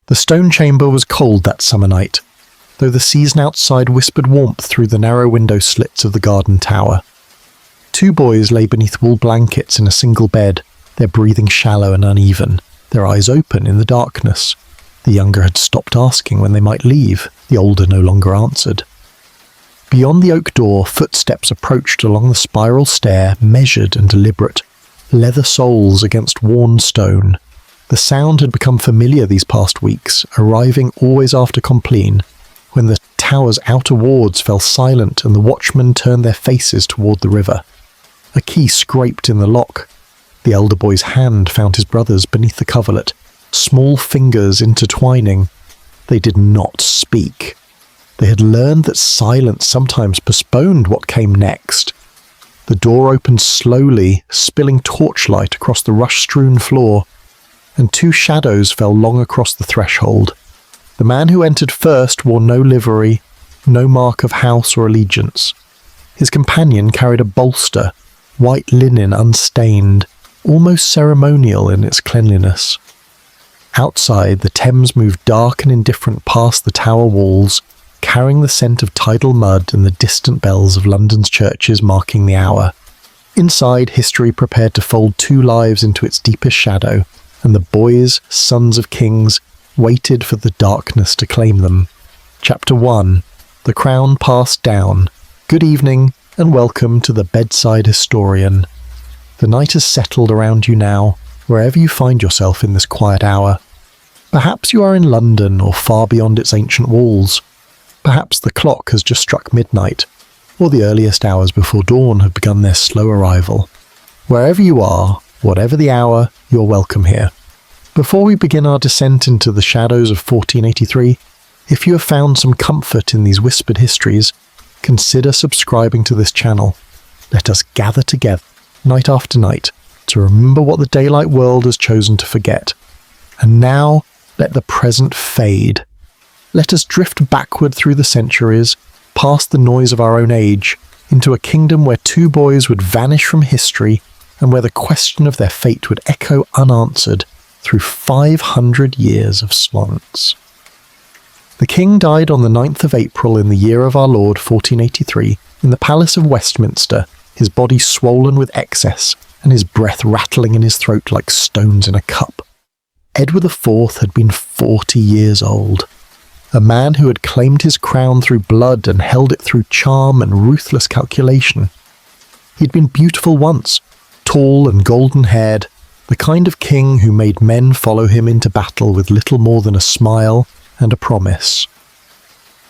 The stone chamber was cold that summer night, though the season outside whispered warmth through the narrow window slits of the garden tower. 2 boys lay beneath wool blankets in a single bed, their breathing shallow and uneven, their eyes open in the darkness. The younger had stopped asking when they might leave, the older no longer answered. Beyond the oak door, footsteps approached along the spiral stair, measured and deliberate, leather soles against worn stone. The sound had become familiar these past weeks, arriving always after compline, when the tower's outer wards fell silent and the watchmen turned their faces toward the river. A key scraped in the lock. The elder boy's hand found his brother's beneath the coverlet, small fingers intertwining. They did not speak. They had learned that silence sometimes postponed what came next. The door opened slowly, spilling torchlight across the rush-strewn floor, and 2 shadows fell long across the threshold. The man who entered first wore no livery, no mark of house or allegiance. His companion carried a bolster, white linen unstained, almost ceremonial in its cleanliness. Outside, the Thames moved dark and indifferent past the tower walls, carrying the scent of tidal mud and the distant bells of London's churches marking the hour. Inside, history prepared to fold 2 lives into its deepest shadow, and the boys, sons of kings, waited for the darkness to claim them. Chapter 1. The Crown Passed Down. Good evening, and welcome to the Bedside Historian. The night has settled around you now, wherever you find yourself in this quiet hour. Perhaps you are in London or far beyond its ancient walls. Perhaps the clock has just struck midnight, or the earliest hours before dawn have begun their slow arrival. Wherever you are, whatever the hour, you're welcome here. Before we begin our descent into the shadows of 1483, if you have found some comfort in these whispered histories, consider subscribing to this channel. Let us gather together, night after night, to remember what the daylight world has chosen to forget. And now, let the present fade. Let us drift backward through the centuries, past the noise of our own age, into a kingdom where 2 boys would vanish from history and where the question of their fate would echo unanswered through 500 years of silence. The king died on the 9th of April in the year of our Lord 1483 in the Palace of Westminster, his body swollen with excess and his breath rattling in his throat like stones in a cup. Edward IV had been 40 years old, a man who had claimed his crown through blood and held it through charm and ruthless calculation. He'd been beautiful once, tall and golden-haired, the kind of king who made men follow him into battle with little more than a smile and a promise.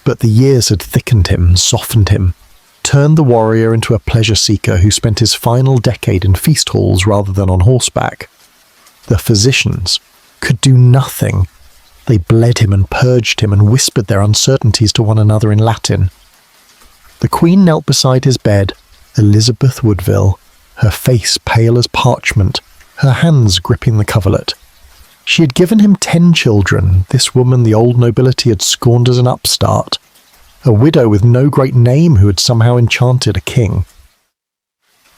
But the years had thickened him, softened him, turned the warrior into a pleasure-seeker who spent his final decade in feast halls rather than on horseback. The physicians could do nothing. They bled him and purged him and whispered their uncertainties to one another in Latin. The Queen knelt beside his bed, Elizabeth Woodville, her face pale as parchment, her hands gripping the coverlet. She had given him 10 children, this woman the old nobility had scorned as an upstart, a widow with no great name who had somehow enchanted a king.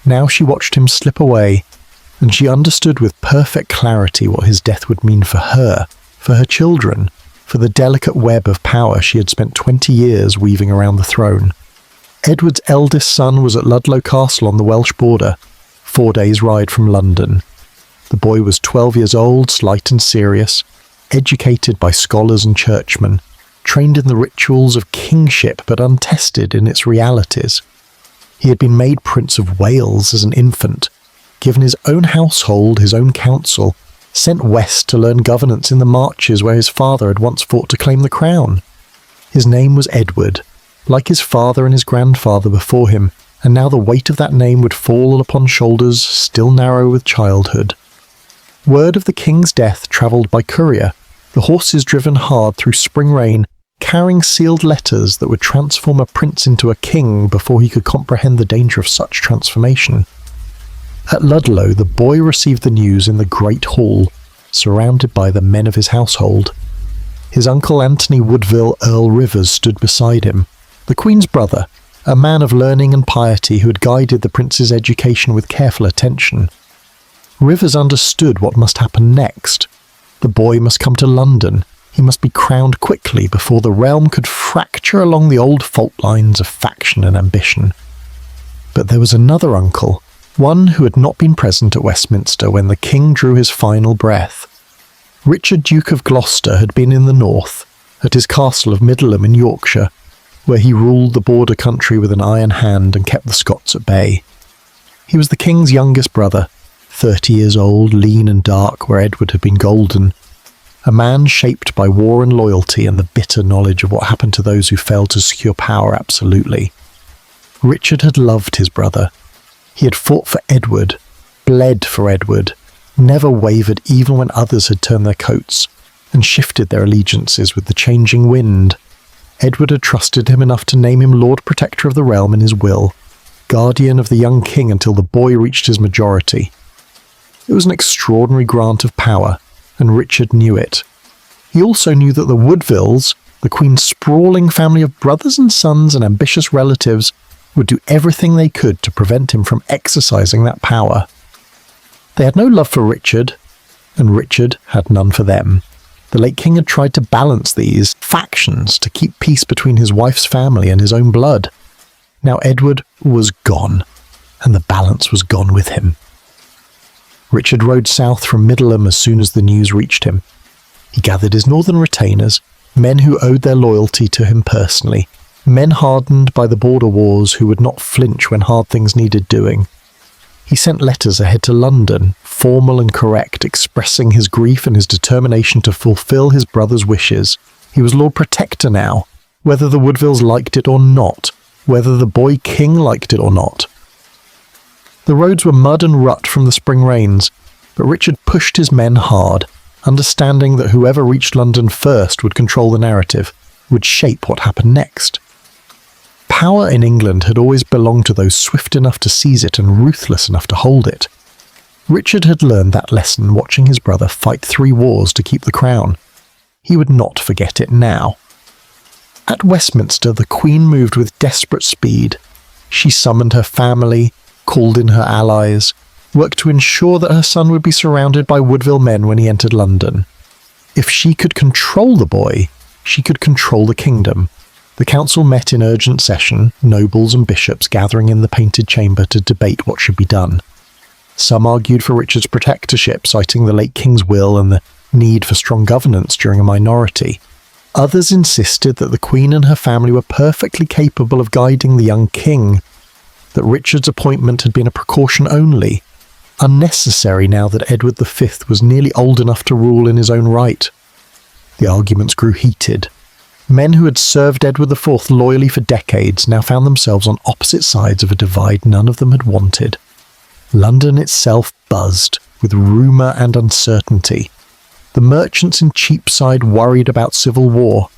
Now she watched him slip away, and she understood with perfect clarity what his death would mean for her children, for the delicate web of power she had spent 20 years weaving around the throne. Edward's eldest son was at Ludlow Castle on the Welsh border, 4 days' ride from London. The boy was 12 years old, slight and serious, educated by scholars and churchmen, trained in the rituals of kingship but untested in its realities. He had been made Prince of Wales as an infant, given his own household, his own council, sent west to learn governance in the marches where his father had once fought to claim the crown. His name was Edward, like his father and his grandfather before him, and now the weight of that name would fall upon shoulders still narrow with childhood. Word of the king's death travelled by courier, the horses driven hard through spring rain, carrying sealed letters that would transform a prince into a king before he could comprehend the danger of such transformation. At Ludlow, the boy received the news in the great hall, surrounded by the men of his household. His uncle Anthony Woodville Earl Rivers stood beside him, the Queen's brother, a man of learning and piety who had guided the prince's education with careful attention. Rivers understood what must happen next. The boy must come to London, He must be crowned quickly before the realm could fracture along the old fault lines of faction and ambition. But there was another uncle, one who had not been present at Westminster when the king drew his final breath. Richard, Duke of Gloucester, had been in the north, at his castle of Middleham in Yorkshire, where he ruled the border country with an iron hand and kept the Scots at bay. He was the king's youngest brother, 30 years old, lean and dark where Edward had been golden, a man shaped by war and loyalty and the bitter knowledge of what happened to those who failed to secure power absolutely. Richard had loved his brother. He had fought for Edward, bled for Edward, never wavered even when others had turned their coats, and shifted their allegiances with the changing wind. Edward had trusted him enough to name him Lord Protector of the realm in his will, guardian of the young king until the boy reached his majority. It was an extraordinary grant of power, and Richard knew it. He also knew that the Woodvilles, the Queen's sprawling family of brothers and sons and ambitious relatives, would do everything they could to prevent him from exercising that power. They had no love for Richard, and Richard had none for them. The late king had tried to balance these factions to keep peace between his wife's family and his own blood. Now Edward was gone, and the balance was gone with him. Richard rode south from Middleham as soon as the news reached him. He gathered his northern retainers, men who owed their loyalty to him personally, men hardened by the border wars who would not flinch when hard things needed doing. He sent letters ahead to London, formal and correct, expressing his grief and his determination to fulfil his brother's wishes. He was Lord Protector now, whether the Woodvilles liked it or not, whether the boy king liked it or not. The roads were mud and rut from the spring rains, but Richard pushed his men hard, understanding that whoever reached London first would control the narrative, would shape what happened next. Power in England had always belonged to those swift enough to seize it and ruthless enough to hold it. Richard had learned that lesson watching his brother fight 3 wars to keep the crown. He would not forget it now. At Westminster, the Queen moved with desperate speed. She summoned her family, called in her allies, worked to ensure that her son would be surrounded by Woodville men when he entered London. If she could control the boy, she could control the kingdom. The council met in urgent session, nobles and bishops gathering in the Painted Chamber to debate what should be done. Some argued for Richard's protectorship, citing the late king's will and the need for strong governance during a minority. Others insisted that the Queen and her family were perfectly capable of guiding the young king, that Richard's appointment had been a precaution only, unnecessary now that Edward V was nearly old enough to rule in his own right. The arguments grew heated. Men who had served Edward IV loyally for decades now found themselves on opposite sides of a divide none of them had wanted. London itself buzzed with rumour and uncertainty. The merchants in Cheapside worried about civil war.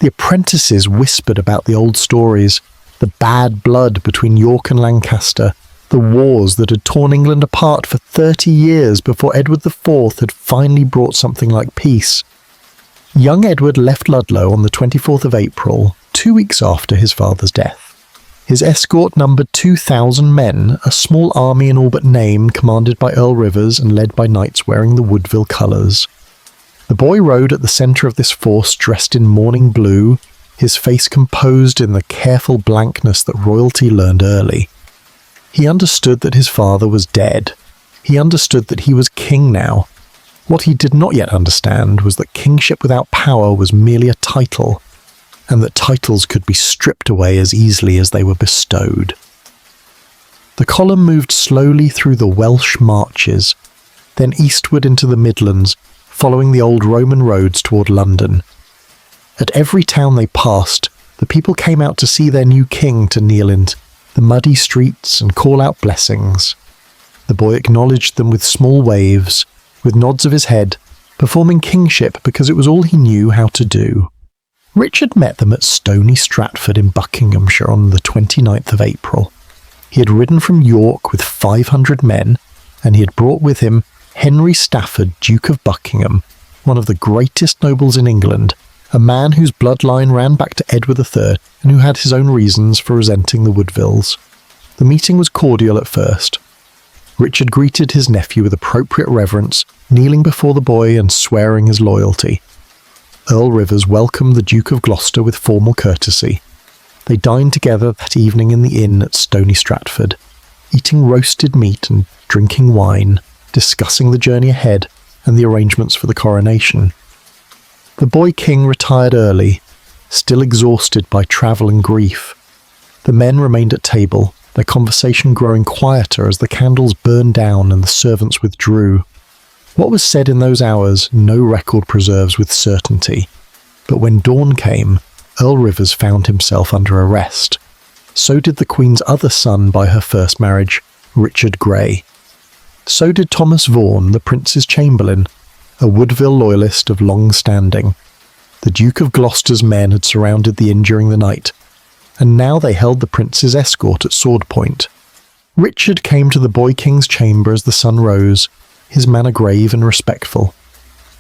The apprentices whispered about the old stories, the bad blood between York and Lancaster, the wars that had torn England apart for 30 years before Edward IV had finally brought something like peace. Young Edward left Ludlow on the 24th of April, 2 weeks after his father's death. His escort numbered 2,000 men, a small army in all but name, commanded by Earl Rivers and led by knights wearing the Woodville colours. The boy rode at the centre of this force dressed in mourning blue, his face composed in the careful blankness that royalty learned early. He understood that his father was dead. He understood that he was king now. What he did not yet understand was that kingship without power was merely a title, and that titles could be stripped away as easily as they were bestowed. The column moved slowly through the Welsh marches, then eastward into the Midlands, following the old Roman roads toward London. At every town they passed, the people came out to see their new king to kneel in the muddy streets and call out blessings. The boy acknowledged them with small waves, with nods of his head, performing kingship because it was all he knew how to do. Richard met them at Stony Stratford in Buckinghamshire on the 29th of April. He had ridden from York with 500 men, and he had brought with him Henry Stafford, Duke of Buckingham, one of the greatest nobles in England, a man whose bloodline ran back to Edward III and who had his own reasons for resenting the Woodvilles. The meeting was cordial at first. Richard greeted his nephew with appropriate reverence, kneeling before the boy and swearing his loyalty. Earl Rivers welcomed the Duke of Gloucester with formal courtesy. They dined together that evening in the inn at Stony Stratford, eating roasted meat and drinking wine, discussing the journey ahead and the arrangements for the coronation. The boy king retired early, still exhausted by travel and grief. The men remained at table, their conversation growing quieter as the candles burned down and the servants withdrew. What was said in those hours no record preserves with certainty, but when dawn came, Earl Rivers found himself under arrest. So did the Queen's other son by her first marriage, Richard Grey. So did Thomas Vaughan, the Prince's Chamberlain, a Woodville loyalist of long standing. The Duke of Gloucester's men had surrounded the inn during the night, and now they held the Prince's escort at sword point. Richard came to the boy king's chamber as the sun rose, his manner grave and respectful.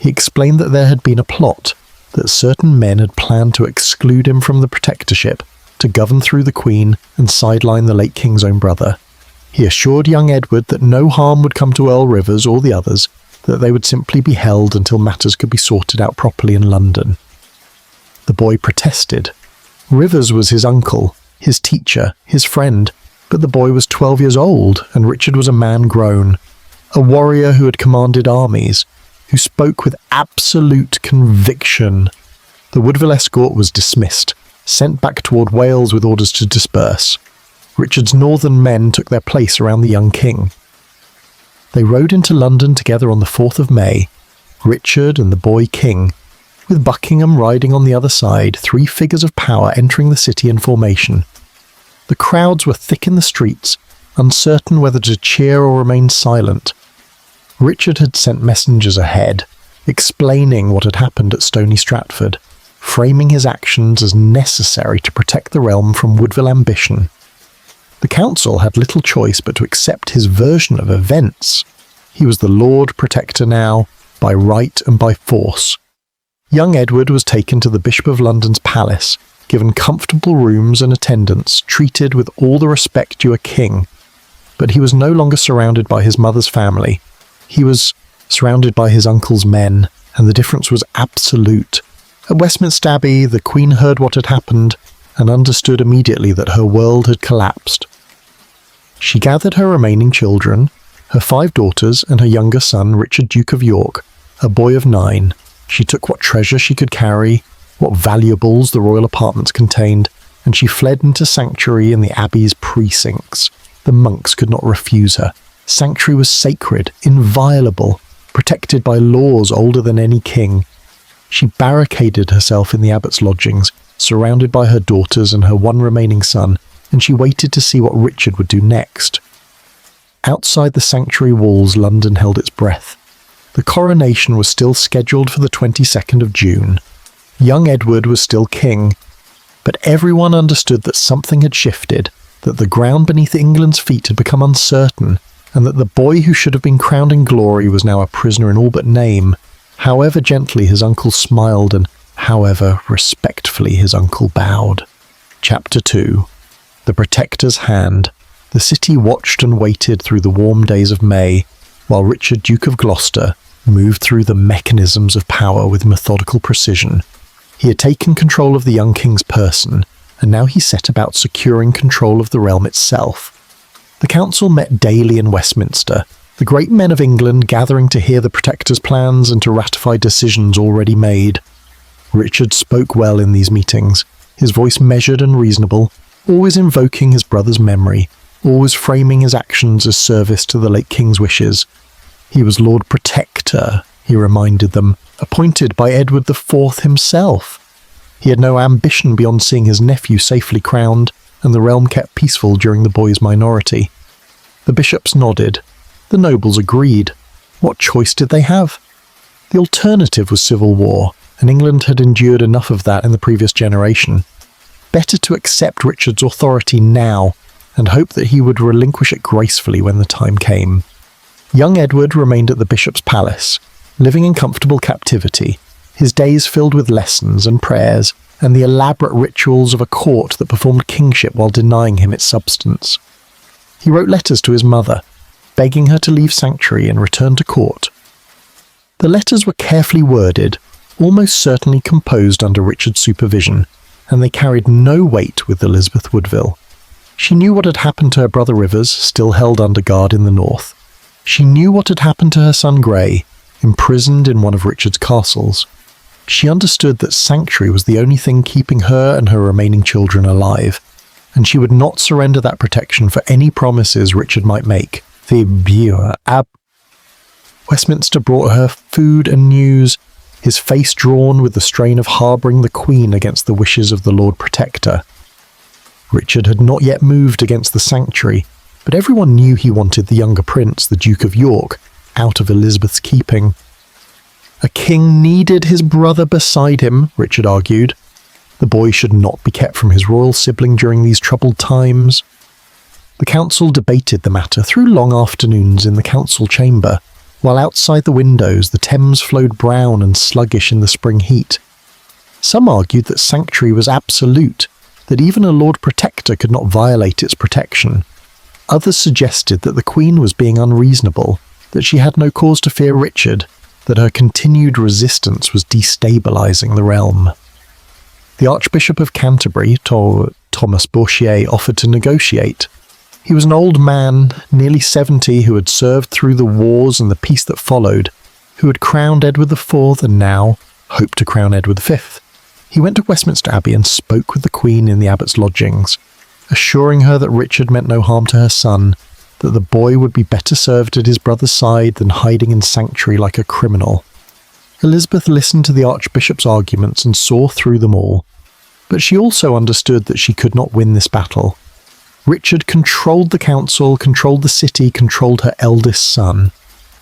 He explained that there had been a plot, that certain men had planned to exclude him from the protectorship, to govern through the Queen and sideline the late king's own brother. He assured young Edward that no harm would come to Earl Rivers or the others, that they would simply be held until matters could be sorted out properly in London. The boy protested. Rivers was his uncle, his teacher, his friend, but the boy was 12 years old and Richard was a man grown, a warrior who had commanded armies, who spoke with absolute conviction. The Woodville escort was dismissed, sent back toward Wales with orders to disperse. Richard's northern men took their place around the young king. They rode into London together on the 4th of May, Richard and the boy king, with Buckingham riding on the other side, 3 figures of power entering the city in formation. The crowds were thick in the streets, uncertain whether to cheer or remain silent. Richard had sent messengers ahead, explaining what had happened at Stony Stratford, framing his actions as necessary to protect the realm from Woodville ambition. The council had little choice but to accept his version of events. He was the Lord Protector now, by right and by force. Young Edward was taken to the Bishop of London's palace, given comfortable rooms and attendants, treated with all the respect due a king. But he was no longer surrounded by his mother's family. He was surrounded by his uncle's men, and the difference was absolute. At Westminster Abbey, the Queen heard what had happened and understood immediately that her world had collapsed. She gathered her remaining children, her 5 daughters and her younger son, Richard, Duke of York, a boy of 9. She took what treasure she could carry, what valuables the royal apartments contained, and she fled into sanctuary in the abbey's precincts. The monks could not refuse her. Sanctuary was sacred, inviolable, protected by laws older than any king. She barricaded herself in the abbot's lodgings, surrounded by her daughters and her one remaining son, and she waited to see what Richard would do next. Outside the sanctuary walls, London held its breath. The coronation was still scheduled for the 22nd of June. Young Edward was still king, but everyone understood that something had shifted, that the ground beneath England's feet had become uncertain, and that the boy who should have been crowned in glory was now a prisoner in all but name. However gently his uncle smiled, and however respectfully his uncle bowed. Chapter 2. The Protector's Hand. The city watched and waited through the warm days of May, while Richard, Duke of Gloucester, moved through the mechanisms of power with methodical precision. He had taken control of the young king's person, and now he set about securing control of the realm itself. The council met daily in Westminster, the great men of England gathering to hear the Protector's plans and to ratify decisions already made. Richard spoke well in these meetings, his voice measured and reasonable, always invoking his brother's memory, always framing his actions as service to the late king's wishes. He was Lord Protector, he reminded them, appointed by Edward IV himself. He had no ambition beyond seeing his nephew safely crowned, and the realm kept peaceful during the boy's minority. The bishops nodded. The nobles agreed. What choice did they have? The alternative was civil war, and England had endured enough of that in the previous generation. Better to accept Richard's authority now, and hope that he would relinquish it gracefully when the time came. Young Edward remained at the bishop's palace, living in comfortable captivity, his days filled with lessons and prayers, and the elaborate rituals of a court that performed kingship while denying him its substance. He wrote letters to his mother, begging her to leave sanctuary and return to court. The letters were carefully worded, almost certainly composed under Richard's supervision, and they carried no weight with Elizabeth Woodville. She knew what had happened to her brother Rivers, still held under guard in the north. She knew what had happened to her son Grey, imprisoned in one of Richard's castles. She understood that sanctuary was the only thing keeping her and her remaining children alive, and she would not surrender that protection for any promises Richard might make. Westminster brought her food and news, his face drawn with the strain of harbouring the Queen against the wishes of the Lord Protector. Richard had not yet moved against the sanctuary, but everyone knew he wanted the younger prince, the Duke of York, out of Elizabeth's keeping. A king needed his brother beside him, Richard argued. The boy should not be kept from his royal sibling during these troubled times. The council debated the matter through long afternoons in the council chamber, while outside the windows the Thames flowed brown and sluggish in the spring heat. Some argued that sanctuary was absolute, that even a Lord Protector could not violate its protection. Others suggested that the Queen was being unreasonable, that she had no cause to fear Richard, that her continued resistance was destabilising the realm. The Archbishop of Canterbury, Thomas Bourchier, offered to negotiate. He was an old man, nearly 70, who had served through the wars and the peace that followed, who had crowned Edward IV and now hoped to crown Edward V. He went to Westminster Abbey and spoke with the Queen in the abbot's lodgings, assuring her that Richard meant no harm to her son, that the boy would be better served at his brother's side than hiding in sanctuary like a criminal. Elizabeth listened to the Archbishop's arguments and saw through them all, but she also understood that she could not win this battle. Richard controlled the council, controlled the city, controlled her eldest son.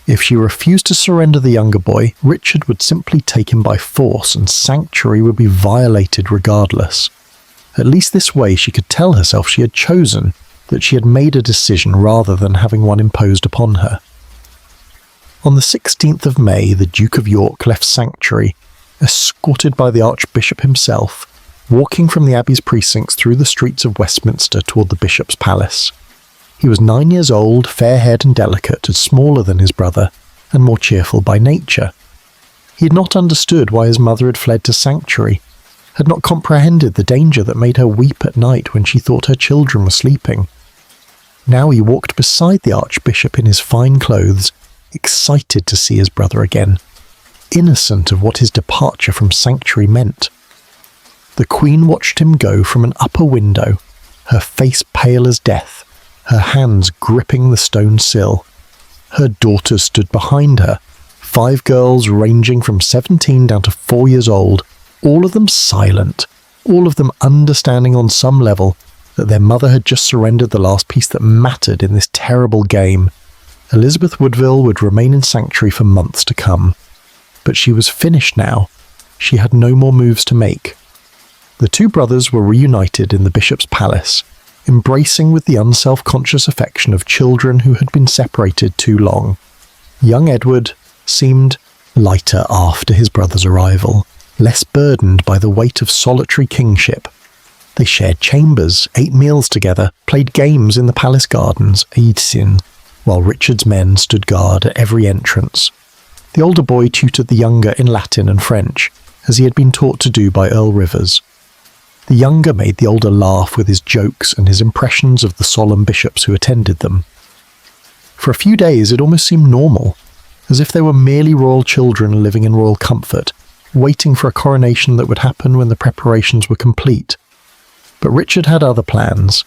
If she refused to surrender the younger boy, Richard would simply take him by force and sanctuary would be violated regardless. At least this way she could tell herself she had chosen, that she had made a decision rather than having one imposed upon her. On the 16th of May, the Duke of York left sanctuary, escorted by the Archbishop himself, walking from the Abbey's precincts through the streets of Westminster toward the Bishop's palace. He was 9 years old, fair-haired and delicate, and smaller than his brother, and more cheerful by nature. He had not understood why his mother had fled to sanctuary, had not comprehended the danger that made her weep at night when she thought her children were sleeping. Now he walked beside the Archbishop in his fine clothes, excited to see his brother again, innocent of what his departure from sanctuary meant. The Queen watched him go from an upper window, her face pale as death, her hands gripping the stone sill. Her daughters stood behind her, 5 girls ranging from 17 down to 4 years old, all of them silent, all of them understanding on some level that their mother had just surrendered the last piece that mattered in this terrible game. Elizabeth Woodville would remain in sanctuary for months to come. But she was finished now. She had no more moves to make. The two brothers were reunited in the Bishop's palace, embracing with the unself-conscious affection of children who had been separated too long. Young Edward seemed lighter after his brother's arrival, less burdened by the weight of solitary kingship. They shared chambers, ate meals together, played games in the palace gardens, while Richard's men stood guard at every entrance. The older boy tutored the younger in Latin and French, as he had been taught to do by Earl Rivers. The younger made the older laugh with his jokes and his impressions of the solemn bishops who attended them. For a few days it almost seemed normal, as if they were merely royal children living in royal comfort, waiting for a coronation that would happen when the preparations were complete. But Richard had other plans.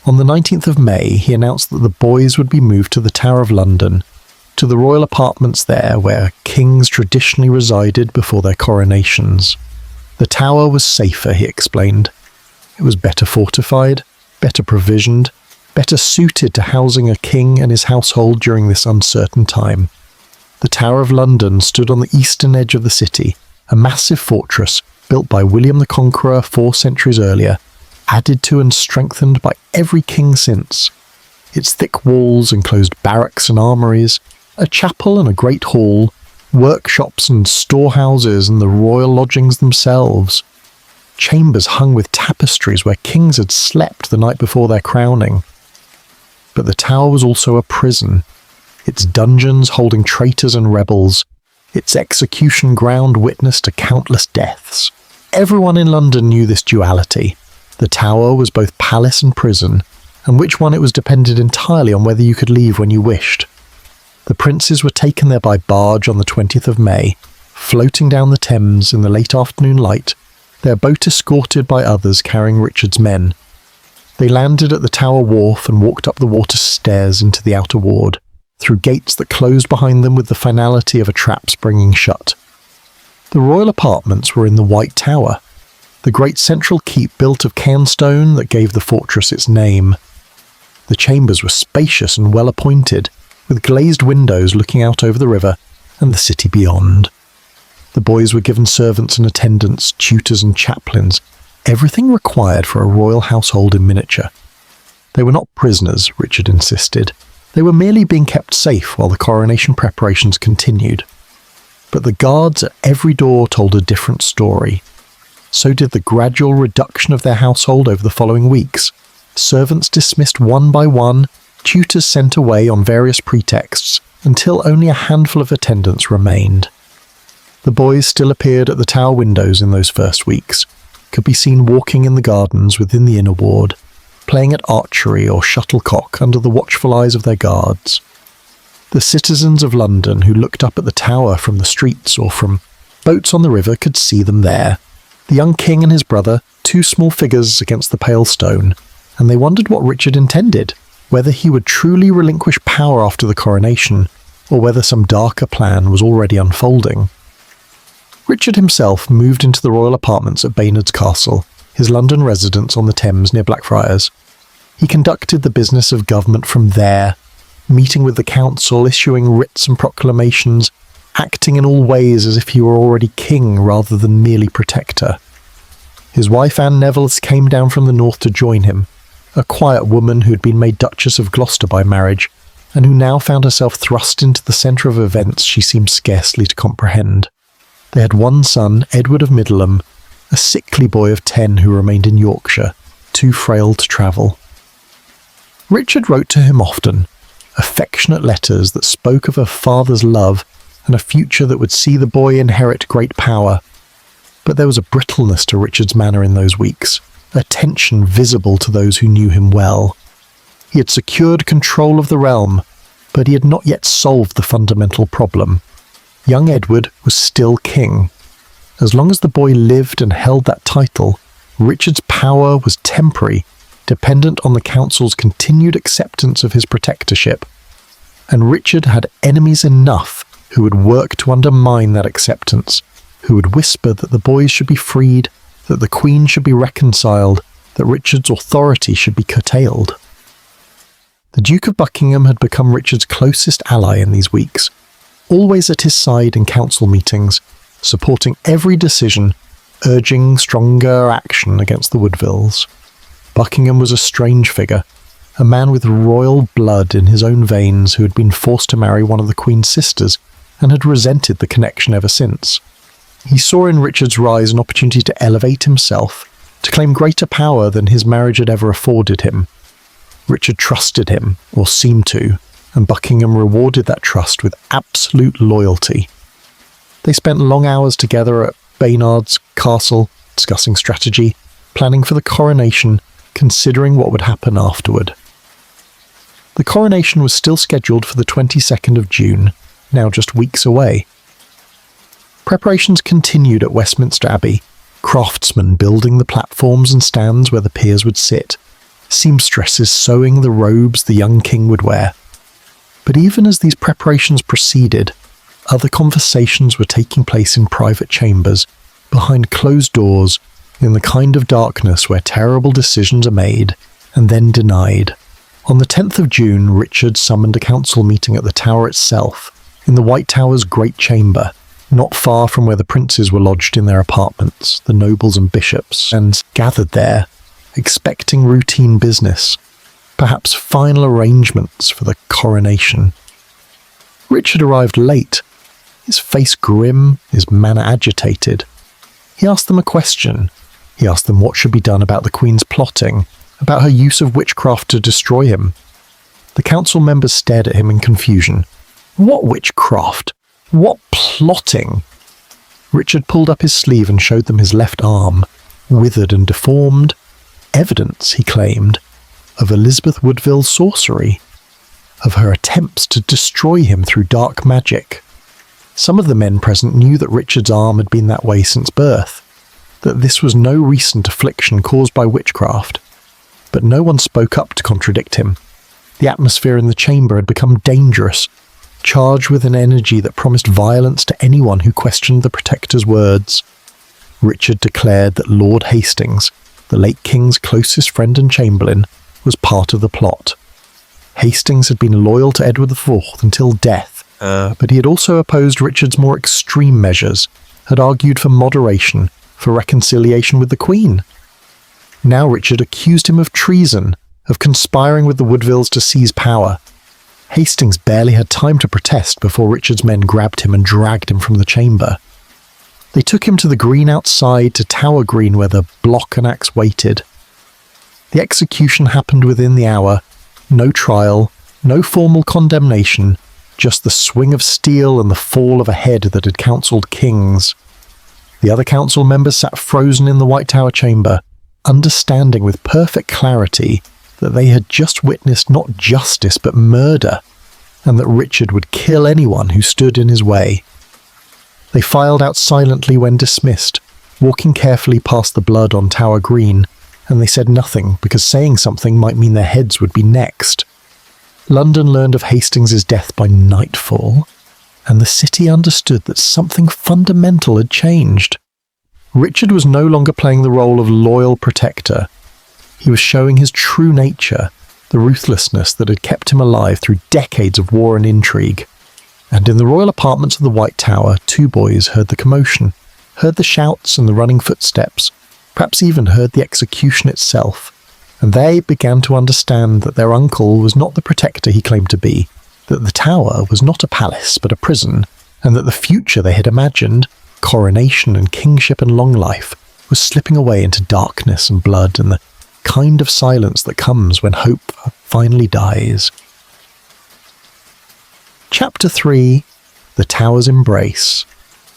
On the 19th of May, he announced that the boys would be moved to the Tower of London, to the royal apartments there where kings traditionally resided before their coronations. The tower was safer, he explained. It was better fortified, better provisioned, better suited to housing a king and his household during this uncertain time. The Tower of London stood on the eastern edge of the city, a massive fortress built by William the Conqueror 4 centuries earlier, added to and strengthened by every king since. Its thick walls enclosed barracks and armories, a chapel and a great hall, workshops and storehouses and the royal lodgings themselves. Chambers hung with tapestries where kings had slept the night before their crowning. But the tower was also a prison, its dungeons holding traitors and rebels, Its execution ground witnessed a countless deaths. Everyone in London knew this duality. The Tower was both palace and prison, and which one it was depended entirely on whether you could leave when you wished. The princes were taken there by barge on the 20th of May, floating down the Thames in the late afternoon light, their boat escorted by others carrying Richard's men. They landed at the Tower Wharf and walked up the water stairs into the outer ward, through gates that closed behind them with the finality of a trap springing shut. The royal apartments were in the White Tower, the great central keep built of cairn stone that gave the fortress its name. The chambers were spacious and well appointed, with glazed windows looking out over the river and the city beyond. The boys were given servants and attendants, tutors and chaplains, everything required for a royal household in miniature. They were not prisoners, Richard insisted. They were merely being kept safe while the coronation preparations continued. But the guards at every door told a different story. So did the gradual reduction of their household over the following weeks. Servants dismissed one by one, tutors sent away on various pretexts, until only a handful of attendants remained. The boys still appeared at the Tower windows in those first weeks, could be seen walking in the gardens within the inner ward, playing at archery or shuttlecock under the watchful eyes of their guards. The citizens of London who looked up at the Tower from the streets or from boats on the river could see them there, the young king and his brother, two small figures against the pale stone, and they wondered what Richard intended, whether he would truly relinquish power after the coronation, or whether some darker plan was already unfolding. Richard himself moved into the royal apartments at Baynard's Castle, his London residence on the Thames near Blackfriars. He conducted the business of government from there, meeting with the council, issuing writs and proclamations, acting in all ways as if he were already king rather than merely protector. His wife Anne Neville came down from the north to join him, a quiet woman who had been made Duchess of Gloucester by marriage, and who now found herself thrust into the centre of events she seemed scarcely to comprehend. They had one son, Edward of Middleham, a sickly boy of 10 who remained in Yorkshire, too frail to travel. Richard wrote to him often, affectionate letters that spoke of her father's love and a future that would see the boy inherit great power. But there was a brittleness to Richard's manner in those weeks, a tension visible to those who knew him well. He had secured control of the realm, but he had not yet solved the fundamental problem. Young Edward was still king. As long as the boy lived and held that title, Richard's power was temporary, dependent on the council's continued acceptance of his protectorship. And Richard had enemies enough who would work to undermine that acceptance, who would whisper that the boys should be freed, that the Queen should be reconciled, that Richard's authority should be curtailed. The Duke of Buckingham had become Richard's closest ally in these weeks, always at his side in council meetings, supporting every decision, urging stronger action against the Woodvilles. Buckingham was a strange figure, a man with royal blood in his own veins who had been forced to marry one of the Queen's sisters and had resented the connection ever since. He saw in Richard's rise an opportunity to elevate himself, to claim greater power than his marriage had ever afforded him. Richard trusted him, or seemed to, and Buckingham rewarded that trust with absolute loyalty. They spent long hours together at Baynard's Castle, discussing strategy, planning for the coronation, considering what would happen afterward. The coronation was still scheduled for the 22nd of June, now just weeks away. Preparations continued at Westminster Abbey, craftsmen building the platforms and stands where the peers would sit, seamstresses sewing the robes the young king would wear. But even as these preparations proceeded, other conversations were taking place in private chambers, behind closed doors, in the kind of darkness where terrible decisions are made and then denied. On the 10th of June, Richard summoned a council meeting at the Tower itself, in the White Tower's great chamber, not far from where the princes were lodged in their apartments, the nobles and bishops, and gathered there, expecting routine business, perhaps final arrangements for the coronation. Richard arrived late, his face grim, his manner agitated. He asked them a question. He asked them what should be done about the Queen's plotting, about her use of witchcraft to destroy him. The council members stared at him in confusion. What witchcraft? What plotting? Richard pulled up his sleeve and showed them his left arm, withered and deformed. Evidence, he claimed, of Elizabeth Woodville's sorcery, of her attempts to destroy him through dark magic. Some of the men present knew that Richard's arm had been that way since birth, that this was no recent affliction caused by witchcraft, but no one spoke up to contradict him. The atmosphere in the chamber had become dangerous, charged with an energy that promised violence to anyone who questioned the Protector's words. Richard declared that Lord Hastings, the late King's closest friend and chamberlain, was part of the plot. Hastings had been loyal to Edward IV until death, but he had also opposed Richard's more extreme measures, had argued for moderation, for reconciliation with the Queen. Now Richard accused him of treason, of conspiring with the Woodvilles to seize power. Hastings barely had time to protest before Richard's men grabbed him and dragged him from the chamber. They took him to the green outside, to Tower Green, where the block and axe waited. The execution happened within the hour. No trial, no formal condemnation, just the swing of steel and the fall of a head that had counselled kings. The other council members sat frozen in the White Tower chamber, understanding with perfect clarity that they had just witnessed not justice but murder, and that Richard would kill anyone who stood in his way. They filed out silently when dismissed, walking carefully past the blood on Tower Green, and they said nothing because saying something might mean their heads would be next. London learned of Hastings's death by nightfall, and the city understood that something fundamental had changed. Richard was no longer playing the role of loyal protector. He was showing his true nature, the ruthlessness that had kept him alive through decades of war and intrigue. And in the royal apartments of the White Tower, two boys heard the commotion, heard the shouts and the running footsteps, perhaps even heard the execution itself, and they began to understand that their uncle was not the protector he claimed to be, that the tower was not a palace but a prison, and that the future they had imagined, coronation and kingship and long life, was slipping away into darkness and blood and the kind of silence that comes when hope finally dies. Chapter 3. The Tower's Embrace.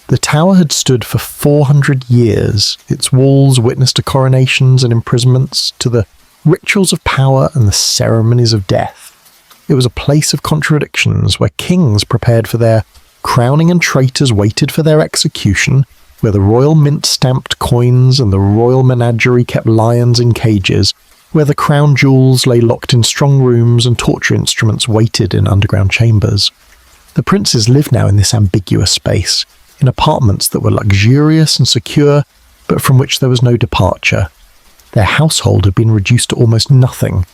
The tower had stood for 400 years. Its walls witnessed to coronations and imprisonments, to the rituals of power and the ceremonies of death. It was a place of contradictions, where kings prepared for their crowning and traitors waited for their execution, where the royal mint stamped coins and the royal menagerie kept lions in cages, where the crown jewels lay locked in strong rooms and torture instruments waited in underground chambers. The princes lived now in this ambiguous space, in apartments that were luxurious and secure, but from which there was no departure. Their household had been reduced to almost nothing.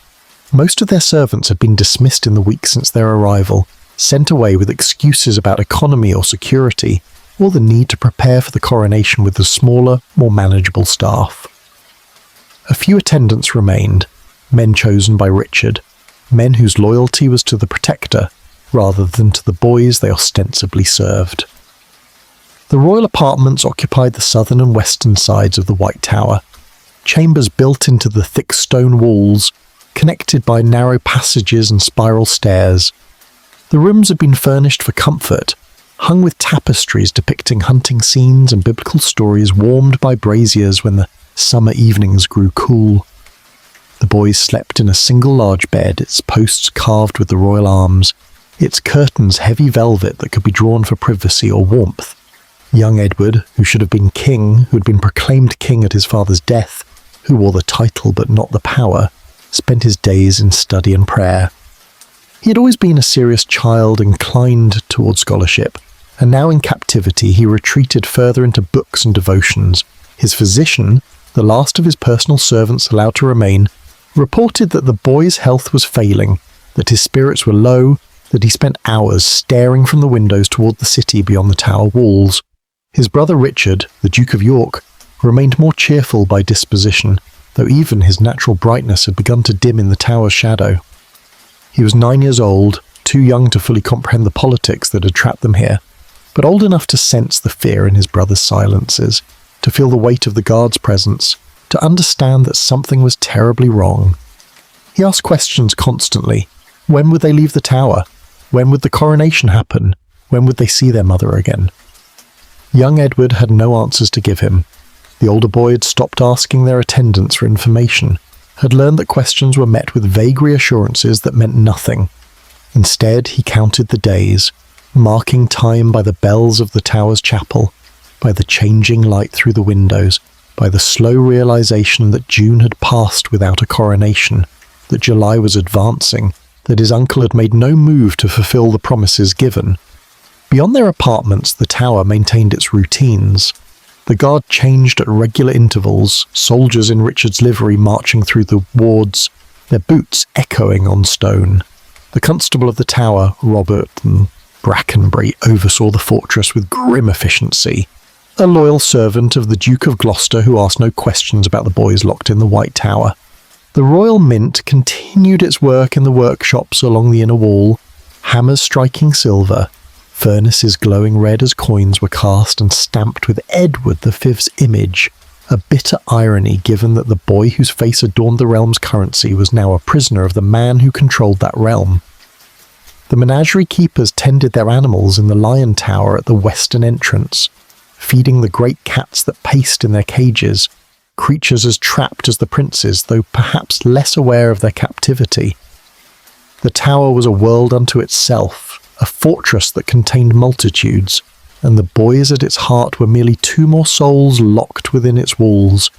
Most of their servants had been dismissed in the weeks since their arrival, sent away with excuses about economy or security, or the need to prepare for the coronation with the smaller, more manageable staff. A few attendants remained, men chosen by Richard, men whose loyalty was to the Protector, rather than to the boys they ostensibly served. The royal apartments occupied the southern and western sides of the White Tower, chambers built into the thick stone walls, connected by narrow passages and spiral stairs. The rooms had been furnished for comfort, hung with tapestries depicting hunting scenes and biblical stories warmed by braziers when the summer evenings grew cool. The boys slept in a single large bed, its posts carved with the royal arms, its curtains heavy velvet that could be drawn for privacy or warmth. Young Edward, who should have been king, who had been proclaimed king at his father's death, who wore the title but not the power, spent his days in study and prayer. He had always been a serious child inclined toward scholarship, and now in captivity he retreated further into books and devotions. His physician, the last of his personal servants allowed to remain, reported that the boy's health was failing, that his spirits were low, that he spent hours staring from the windows toward the city beyond the tower walls. His brother Richard, the Duke of York, remained more cheerful by disposition, though even his natural brightness had begun to dim in the tower's shadow. He was 9 years old, too young to fully comprehend the politics that had trapped them here, but old enough to sense the fear in his brother's silences, to feel the weight of the guard's presence, to understand that something was terribly wrong. He asked questions constantly. When would they leave the tower? When would the coronation happen? When would they see their mother again? Young Edward had no answers to give him. The older boy had stopped asking their attendants for information, had learned that questions were met with vague reassurances that meant nothing. Instead, he counted the days, marking time by the bells of the tower's chapel, by the changing light through the windows, by the slow realization that June had passed without a coronation, that July was advancing, that his uncle had made no move to fulfill the promises given. Beyond their apartments, the tower maintained its routines. The guard changed at regular intervals, soldiers in Richard's livery marching through the wards, their boots echoing on stone. The constable of the tower, Robert Brackenbury, oversaw the fortress with grim efficiency, a loyal servant of the Duke of Gloucester who asked no questions about the boys locked in the White Tower. The Royal Mint continued its work in the workshops along the inner wall, hammers striking silver, furnaces glowing red as coins were cast and stamped with Edward V's image, a bitter irony given that the boy whose face adorned the realm's currency was now a prisoner of the man who controlled that realm. The menagerie keepers tended their animals in the Lion Tower at the western entrance, feeding the great cats that paced in their cages, creatures as trapped as the princes, though perhaps less aware of their captivity. The tower was a world unto itself, a fortress that contained multitudes, and the boys at its heart were merely two more souls locked within its walls,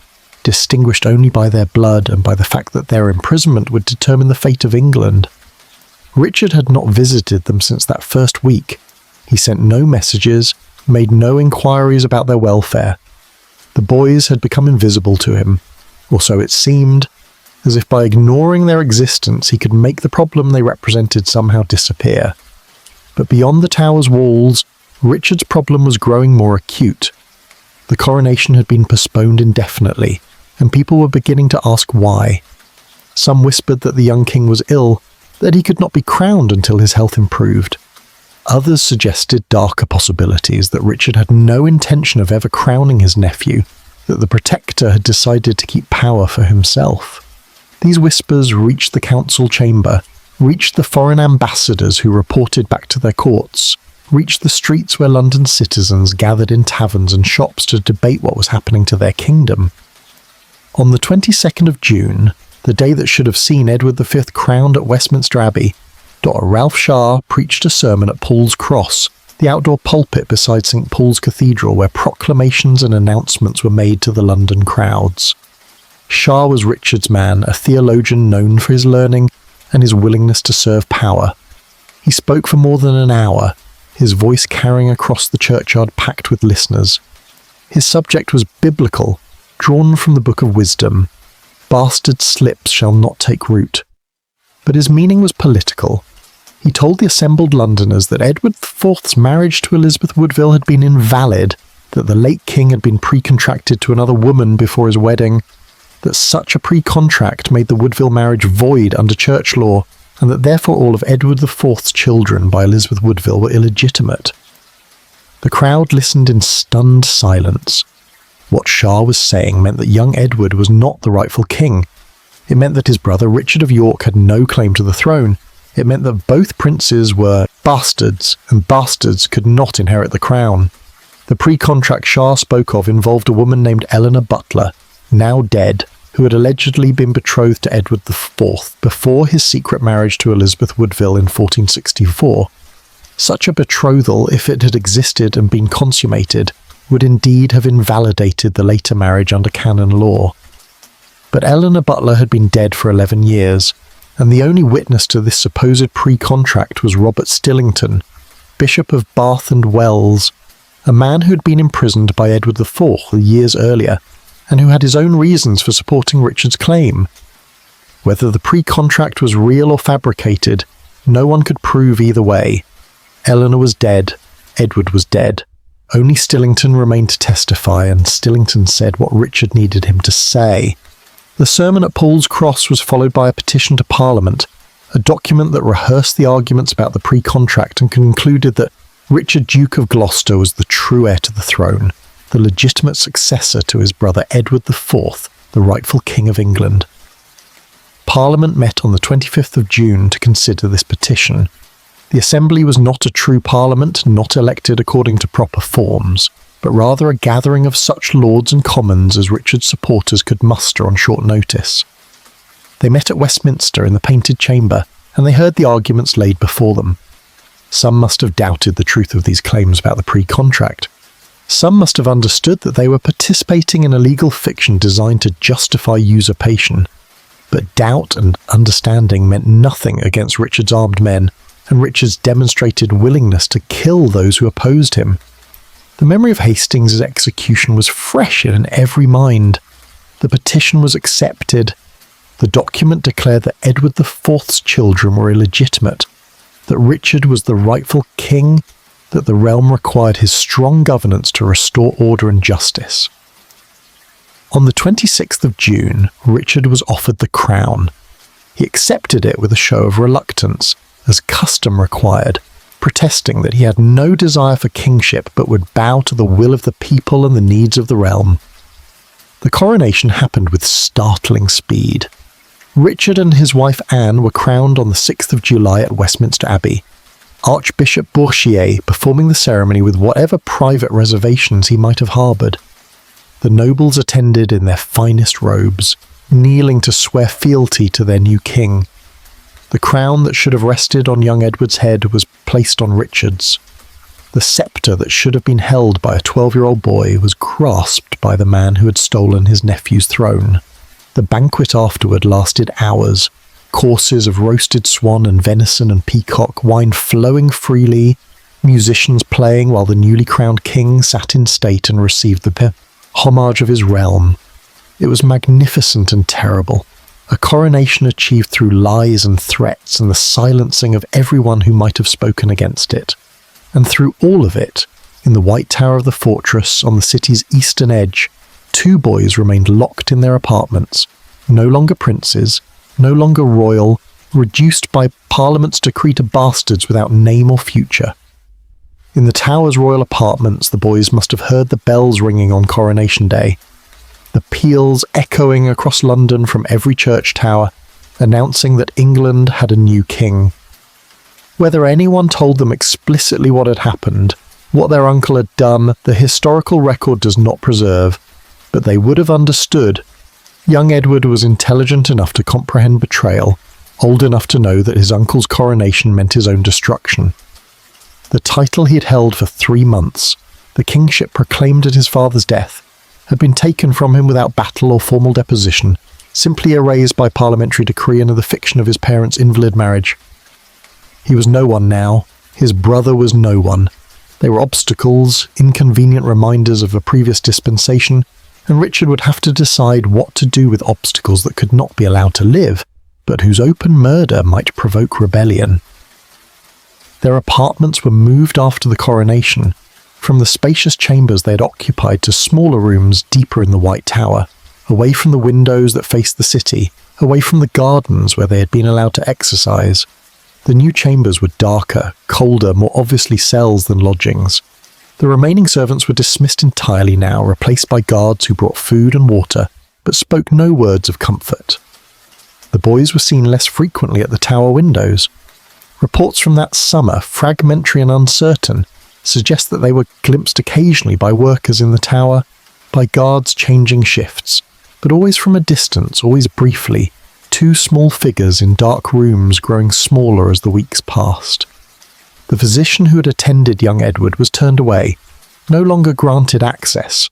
distinguished only by their blood and by the fact that their imprisonment would determine the fate of England. Richard had not visited them since that first week. He sent no messages, made no inquiries about their welfare. The boys had become invisible to him, or so it seemed, as if by ignoring their existence he could make the problem they represented somehow disappear. But beyond the tower's walls, Richard's problem was growing more acute. The coronation had been postponed indefinitely, and people were beginning to ask why. Some whispered that the young king was ill, that he could not be crowned until his health improved. Others suggested darker possibilities, that Richard had no intention of ever crowning his nephew, that the Protector had decided to keep power for himself. These whispers reached the council chamber, reached the foreign ambassadors who reported back to their courts, reached the streets where London's citizens gathered in taverns and shops to debate what was happening to their kingdom. On the 22nd of June, the day that should have seen Edward V crowned at Westminster Abbey, Dr. Ralph Shah preached a sermon at Paul's Cross, the outdoor pulpit beside St. Paul's Cathedral where proclamations and announcements were made to the London crowds. Shah was Richard's man, a theologian known for his learning and his willingness to serve power. He spoke for more than an hour, his voice carrying across the churchyard packed with listeners. His subject was biblical, drawn from the Book of Wisdom. Bastard slips shall not take root. But his meaning was political. He told the assembled Londoners that Edward IV's marriage to Elizabeth Woodville had been invalid, that the late king had been pre-contracted to another woman before his wedding, that such a pre-contract made the Woodville marriage void under church law, and that therefore all of Edward IV's children by Elizabeth Woodville were illegitimate. The crowd listened in stunned silence. What Shah was saying meant that young Edward was not the rightful king. It meant that his brother Richard of York had no claim to the throne. It meant that both princes were bastards, and bastards could not inherit the crown. The pre-contract Shah spoke of involved a woman named Eleanor Butler, now dead, who had allegedly been betrothed to Edward IV before his secret marriage to Elizabeth Woodville in 1464. Such a betrothal, if it had existed and been consummated, would indeed have invalidated the later marriage under canon law. But Eleanor Butler had been dead for 11 years, and the only witness to this supposed pre-contract was Robert Stillington, Bishop of Bath and Wells, a man who had been imprisoned by Edward IV years earlier, and who had his own reasons for supporting Richard's claim. Whether the pre-contract was real or fabricated, no one could prove either way. Eleanor was dead, Edward was dead. Only Stillington remained to testify, and Stillington said what Richard needed him to say. The sermon at Paul's Cross was followed by a petition to Parliament, a document that rehearsed the arguments about the pre-contract and concluded that Richard, Duke of Gloucester, was the true heir to the throne, the legitimate successor to his brother Edward IV, the rightful King of England. Parliament met on the 25th of June to consider this petition. The assembly was not a true parliament, not elected according to proper forms, but rather a gathering of such lords and commons as Richard's supporters could muster on short notice. They met at Westminster in the Painted Chamber, and they heard the arguments laid before them. Some must have doubted the truth of these claims about the pre-contract. Some must have understood that they were participating in a legal fiction designed to justify usurpation. But doubt and understanding meant nothing against Richard's armed men, and Richard's demonstrated willingness to kill those who opposed him. The memory of Hastings' execution was fresh in every mind. The petition was accepted. The document declared that Edward IV's children were illegitimate, that Richard was the rightful king, that the realm required his strong governance to restore order and justice. On the 26th of June, Richard was offered the crown. He accepted it with a show of reluctance, as custom required, protesting that he had no desire for kingship but would bow to the will of the people and the needs of the realm. The coronation happened with startling speed. Richard and his wife Anne were crowned on the 6th of July at Westminster Abbey, Archbishop Bourchier performing the ceremony with whatever private reservations he might have harboured. The nobles attended in their finest robes, kneeling to swear fealty to their new king. The crown that should have rested on young Edward's head was placed on Richard's. The sceptre that should have been held by a 12-year-old boy was grasped by the man who had stolen his nephew's throne. The banquet afterward lasted hours. Courses of roasted swan and venison and peacock, wine flowing freely, musicians playing while the newly crowned king sat in state and received the homage of his realm. It was magnificent and terrible. A coronation achieved through lies and threats and the silencing of everyone who might have spoken against it. And through all of it, in the White Tower of the fortress on the city's eastern edge, 2 boys remained locked in their apartments, no longer princes, no longer royal, reduced by Parliament's decree to bastards without name or future. In the Tower's royal apartments, the boys must have heard the bells ringing on Coronation Day, the peals echoing across London from every church tower, announcing that England had a new king. Whether anyone told them explicitly what had happened, what their uncle had done, the historical record does not preserve, but they would have understood. Young Edward was intelligent enough to comprehend betrayal, old enough to know that his uncle's coronation meant his own destruction. The title he had held for 3 months, the kingship proclaimed at his father's death, had been taken from him without battle or formal deposition, simply erased by parliamentary decree under the fiction of his parents' invalid marriage. He was no one now. His brother was no one. They were obstacles, inconvenient reminders of a previous dispensation, and Richard would have to decide what to do with obstacles that could not be allowed to live, but whose open murder might provoke rebellion. Their apartments were moved after the coronation, from the spacious chambers they had occupied to smaller rooms deeper in the White Tower, away from the windows that faced the city, away from the gardens where they had been allowed to exercise. The new chambers were darker, colder, more obviously cells than lodgings. The remaining servants were dismissed entirely now, replaced by guards who brought food and water, but spoke no words of comfort. The boys were seen less frequently at the tower windows. Reports from that summer, fragmentary and uncertain, suggest that they were glimpsed occasionally by workers in the tower, by guards changing shifts, but always from a distance, always briefly, 2 small figures in dark rooms growing smaller as the weeks passed. The physician who had attended young Edward was turned away, no longer granted access.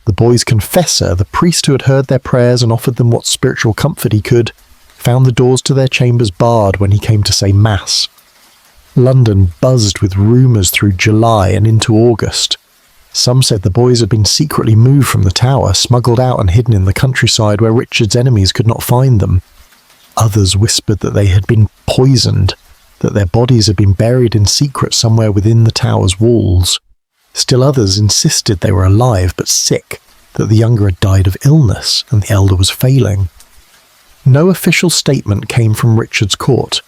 The boy's confessor, the priest who had heard their prayers and offered them what spiritual comfort he could, found the doors to their chambers barred when he came to say Mass. London buzzed with rumours through July and into August. Some said the boys had been secretly moved from the tower, smuggled out and hidden in the countryside where Richard's enemies could not find them. Others whispered that they had been poisoned, that their bodies had been buried in secret somewhere within the tower's walls. Still others insisted they were alive but sick, that the younger had died of illness and the elder was failing. No official statement came from Richard's court.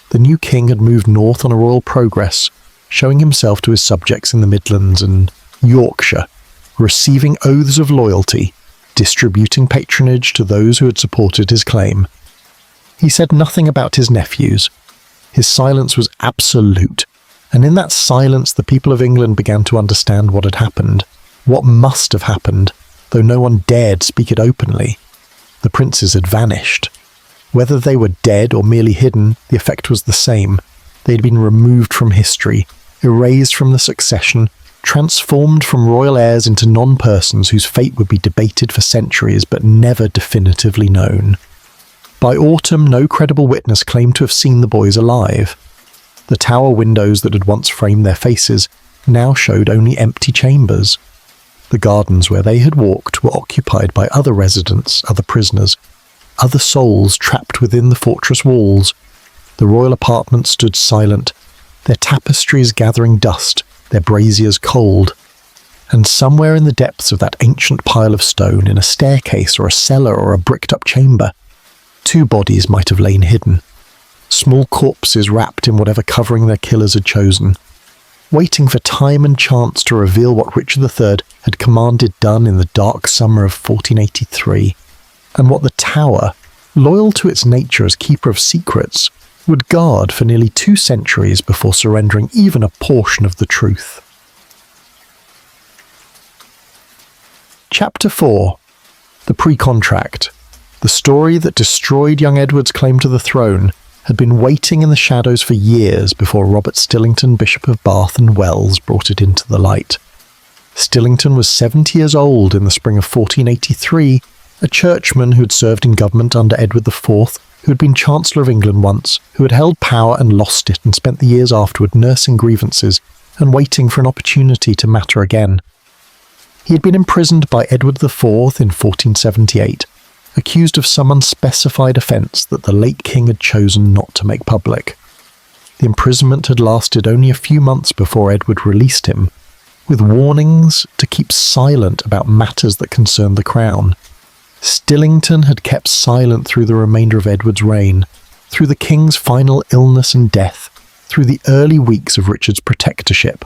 The new king had moved north on a royal progress, showing himself to his subjects in the Midlands and Yorkshire, receiving oaths of loyalty, distributing patronage to those who had supported his claim. He said nothing about his nephews. His silence was absolute, and in that silence the people of England began to understand what had happened, what must have happened, though no one dared speak it openly. The princes had vanished. Whether they were dead or merely hidden, the effect was the same. They had been removed from history, erased from the succession, transformed from royal heirs into non-persons whose fate would be debated for centuries but never definitively known. By autumn, no credible witness claimed to have seen the boys alive. The tower windows that had once framed their faces now showed only empty chambers. The gardens where they had walked were occupied by other residents, other prisoners, other souls trapped within the fortress walls. The royal apartments stood silent, their tapestries gathering dust, their braziers cold. And somewhere in the depths of that ancient pile of stone, in a staircase or a cellar or a bricked-up chamber, 2 bodies might have lain hidden. Small corpses wrapped in whatever covering their killers had chosen, waiting for time and chance to reveal what Richard III had commanded done in the dark summer of 1483, and what the Tower, loyal to its nature as keeper of secrets, would guard for nearly 2 centuries before surrendering even a portion of the truth. Chapter 4. The Pre-Contract. The story that destroyed young Edward's claim to the throne had been waiting in the shadows for years before Robert Stillington, Bishop of Bath and Wells, brought it into the light. Stillington was 70 years old in the spring of 1483, a churchman who had served in government under Edward IV, who had been Chancellor of England once, who had held power and lost it and spent the years afterward nursing grievances and waiting for an opportunity to matter again. He had been imprisoned by Edward IV in 1478, accused of some unspecified offence that the late king had chosen not to make public. The imprisonment had lasted only a few months before Edward released him, with warnings to keep silent about matters that concerned the crown. Stillington had kept silent through the remainder of Edward's reign, through the king's final illness and death, through the early weeks of Richard's protectorship.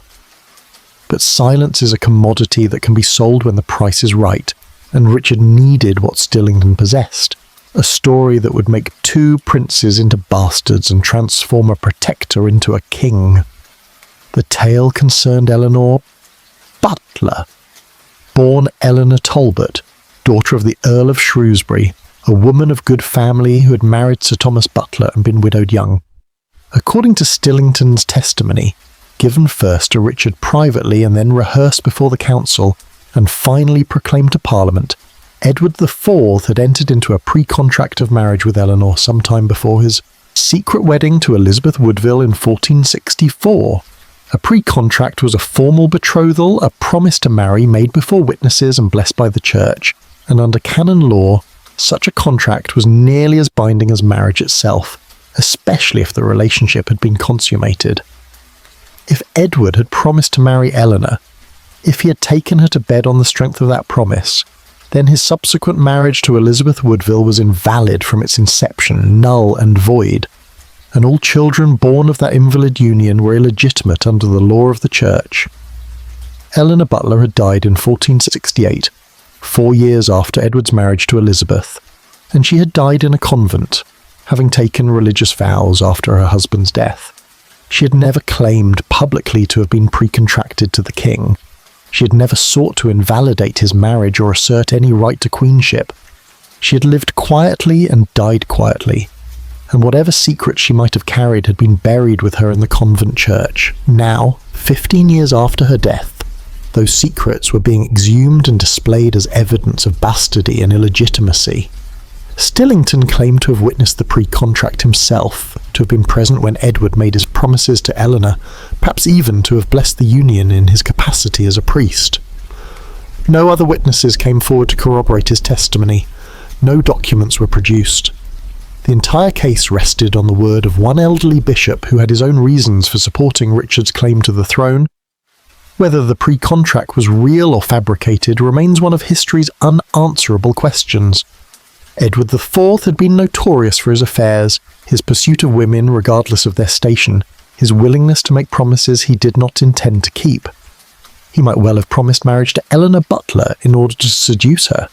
But silence is a commodity that can be sold when the price is right, and Richard needed what Stillington possessed, a story that would make 2 princes into bastards and transform a protector into a king. The tale concerned Eleanor Butler, born Eleanor Talbot, daughter of the Earl of Shrewsbury, a woman of good family who had married Sir Thomas Butler and been widowed young. According to Stillington's testimony, given first to Richard privately and then rehearsed before the council, and finally proclaimed to Parliament, Edward IV had entered into a pre-contract of marriage with Eleanor sometime before his secret wedding to Elizabeth Woodville in 1464. A pre-contract was a formal betrothal, a promise to marry made before witnesses and blessed by the church, and under canon law, such a contract was nearly as binding as marriage itself, especially if the relationship had been consummated. If Edward had promised to marry Eleanor, if he had taken her to bed on the strength of that promise, then his subsequent marriage to Elizabeth Woodville was invalid from its inception, null and void, and all children born of that invalid union were illegitimate under the law of the church. Eleanor Butler had died in 1468, 4 years after Edward's marriage to Elizabeth, and she had died in a convent, having taken religious vows after her husband's death. She had never claimed publicly to have been pre-contracted to the king. She had never sought to invalidate his marriage or assert any right to queenship. She had lived quietly and died quietly, and whatever secrets she might have carried had been buried with her in the convent church. Now, 15 years after her death, those secrets were being exhumed and displayed as evidence of bastardy and illegitimacy. Stillington claimed to have witnessed the pre-contract himself, to have been present when Edward made his promises to Eleanor, perhaps even to have blessed the union in his capacity as a priest. No other witnesses came forward to corroborate his testimony. No documents were produced. The entire case rested on the word of one elderly bishop who had his own reasons for supporting Richard's claim to the throne. Whether the pre-contract was real or fabricated remains one of history's unanswerable questions. Edward IV had been notorious for his affairs, his pursuit of women regardless of their station, his willingness to make promises he did not intend to keep. He might well have promised marriage to Eleanor Butler in order to seduce her.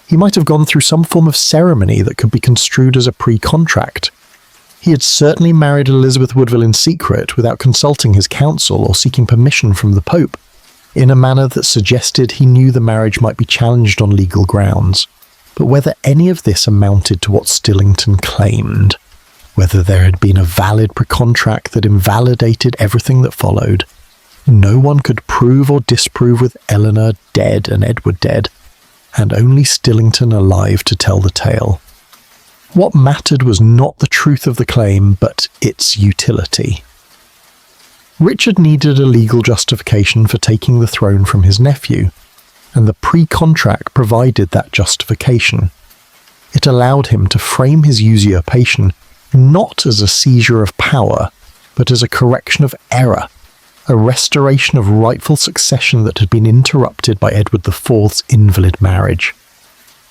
He might have gone through some form of ceremony that could be construed as a pre-contract. He had certainly married Elizabeth Woodville in secret without consulting his council or seeking permission from the Pope, in a manner that suggested he knew the marriage might be challenged on legal grounds. But whether any of this amounted to what Stillington claimed, whether there had been a valid pre-contract that invalidated everything that followed, no one could prove or disprove with Eleanor dead and Edward dead, and only Stillington alive to tell the tale. What mattered was not the truth of the claim, but its utility. Richard needed a legal justification for taking the throne from his nephew, and the pre-contract provided that justification. It allowed him to frame his usurpation not as a seizure of power, but as a correction of error, a restoration of rightful succession that had been interrupted by Edward IV's invalid marriage.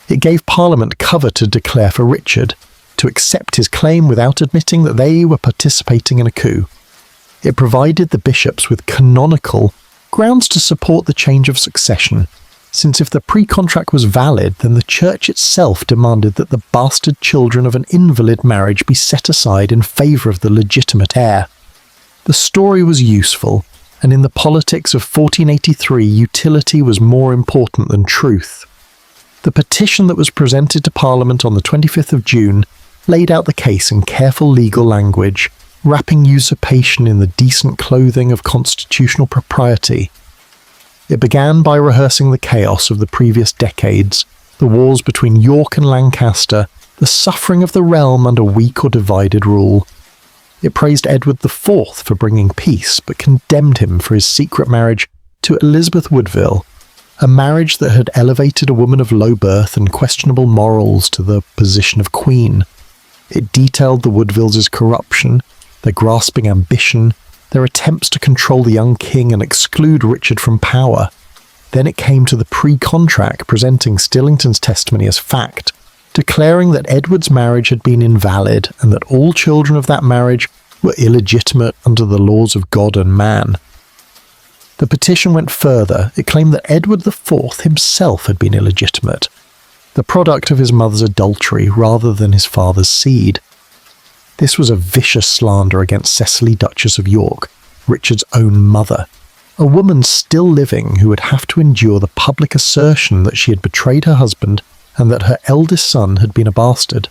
It gave Parliament cover to declare for Richard, to accept his claim without admitting that they were participating in a coup. It provided the bishops with canonical grounds to support the change of succession, since if the pre-contract was valid, then the Church itself demanded that the bastard children of an invalid marriage be set aside in favour of the legitimate heir. The story was useful, and in the politics of 1483 utility was more important than truth. The petition that was presented to Parliament on the 25th of June laid out the case in careful legal language, wrapping usurpation in the decent clothing of constitutional propriety. It began by rehearsing the chaos of the previous decades, the wars between York and Lancaster, the suffering of the realm under weak or divided rule. It praised Edward IV for bringing peace, but condemned him for his secret marriage to Elizabeth Woodville, a marriage that had elevated a woman of low birth and questionable morals to the position of queen. It detailed the Woodvilles' corruption, their grasping ambition, their attempts to control the young king and exclude Richard from power. Then it came to the pre-contract, presenting Stillington's testimony as fact, declaring that Edward's marriage had been invalid and that all children of that marriage were illegitimate under the laws of God and man. The petition went further. It claimed that Edward IV himself had been illegitimate, the product of his mother's adultery rather than his father's seed. This was a vicious slander against Cecily, Duchess of York, Richard's own mother, a woman still living who would have to endure the public assertion that she had betrayed her husband and that her eldest son had been a bastard.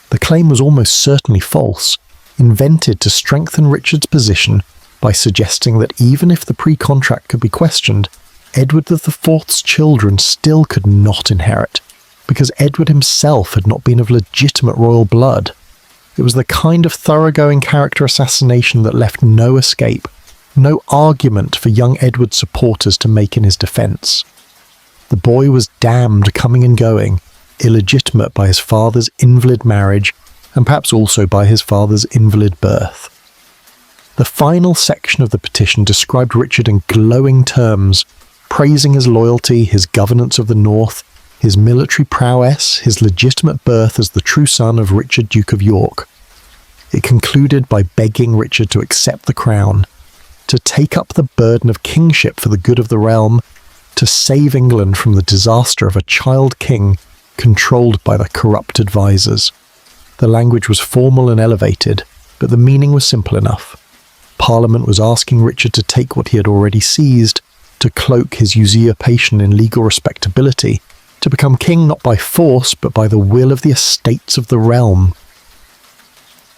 The claim was almost certainly false, invented to strengthen Richard's position by suggesting that even if the pre-contract could be questioned, Edward IV's children still could not inherit, because Edward himself had not been of legitimate royal blood. It was the kind of thoroughgoing character assassination that left no escape, no argument for young Edward's supporters to make in his defence. The boy was damned coming and going, illegitimate by his father's invalid marriage, and perhaps also by his father's invalid birth. The final section of the petition described Richard in glowing terms, praising his loyalty, his governance of the North, his military prowess, his legitimate birth as the true son of Richard, Duke of York. It concluded by begging Richard to accept the crown, to take up the burden of kingship for the good of the realm, to save England from the disaster of a child king controlled by the corrupt advisers. The language was formal and elevated, but the meaning was simple enough. Parliament was asking Richard to take what he had already seized, to cloak his usurpation in legal respectability, to become king not by force but by the will of the estates of the realm.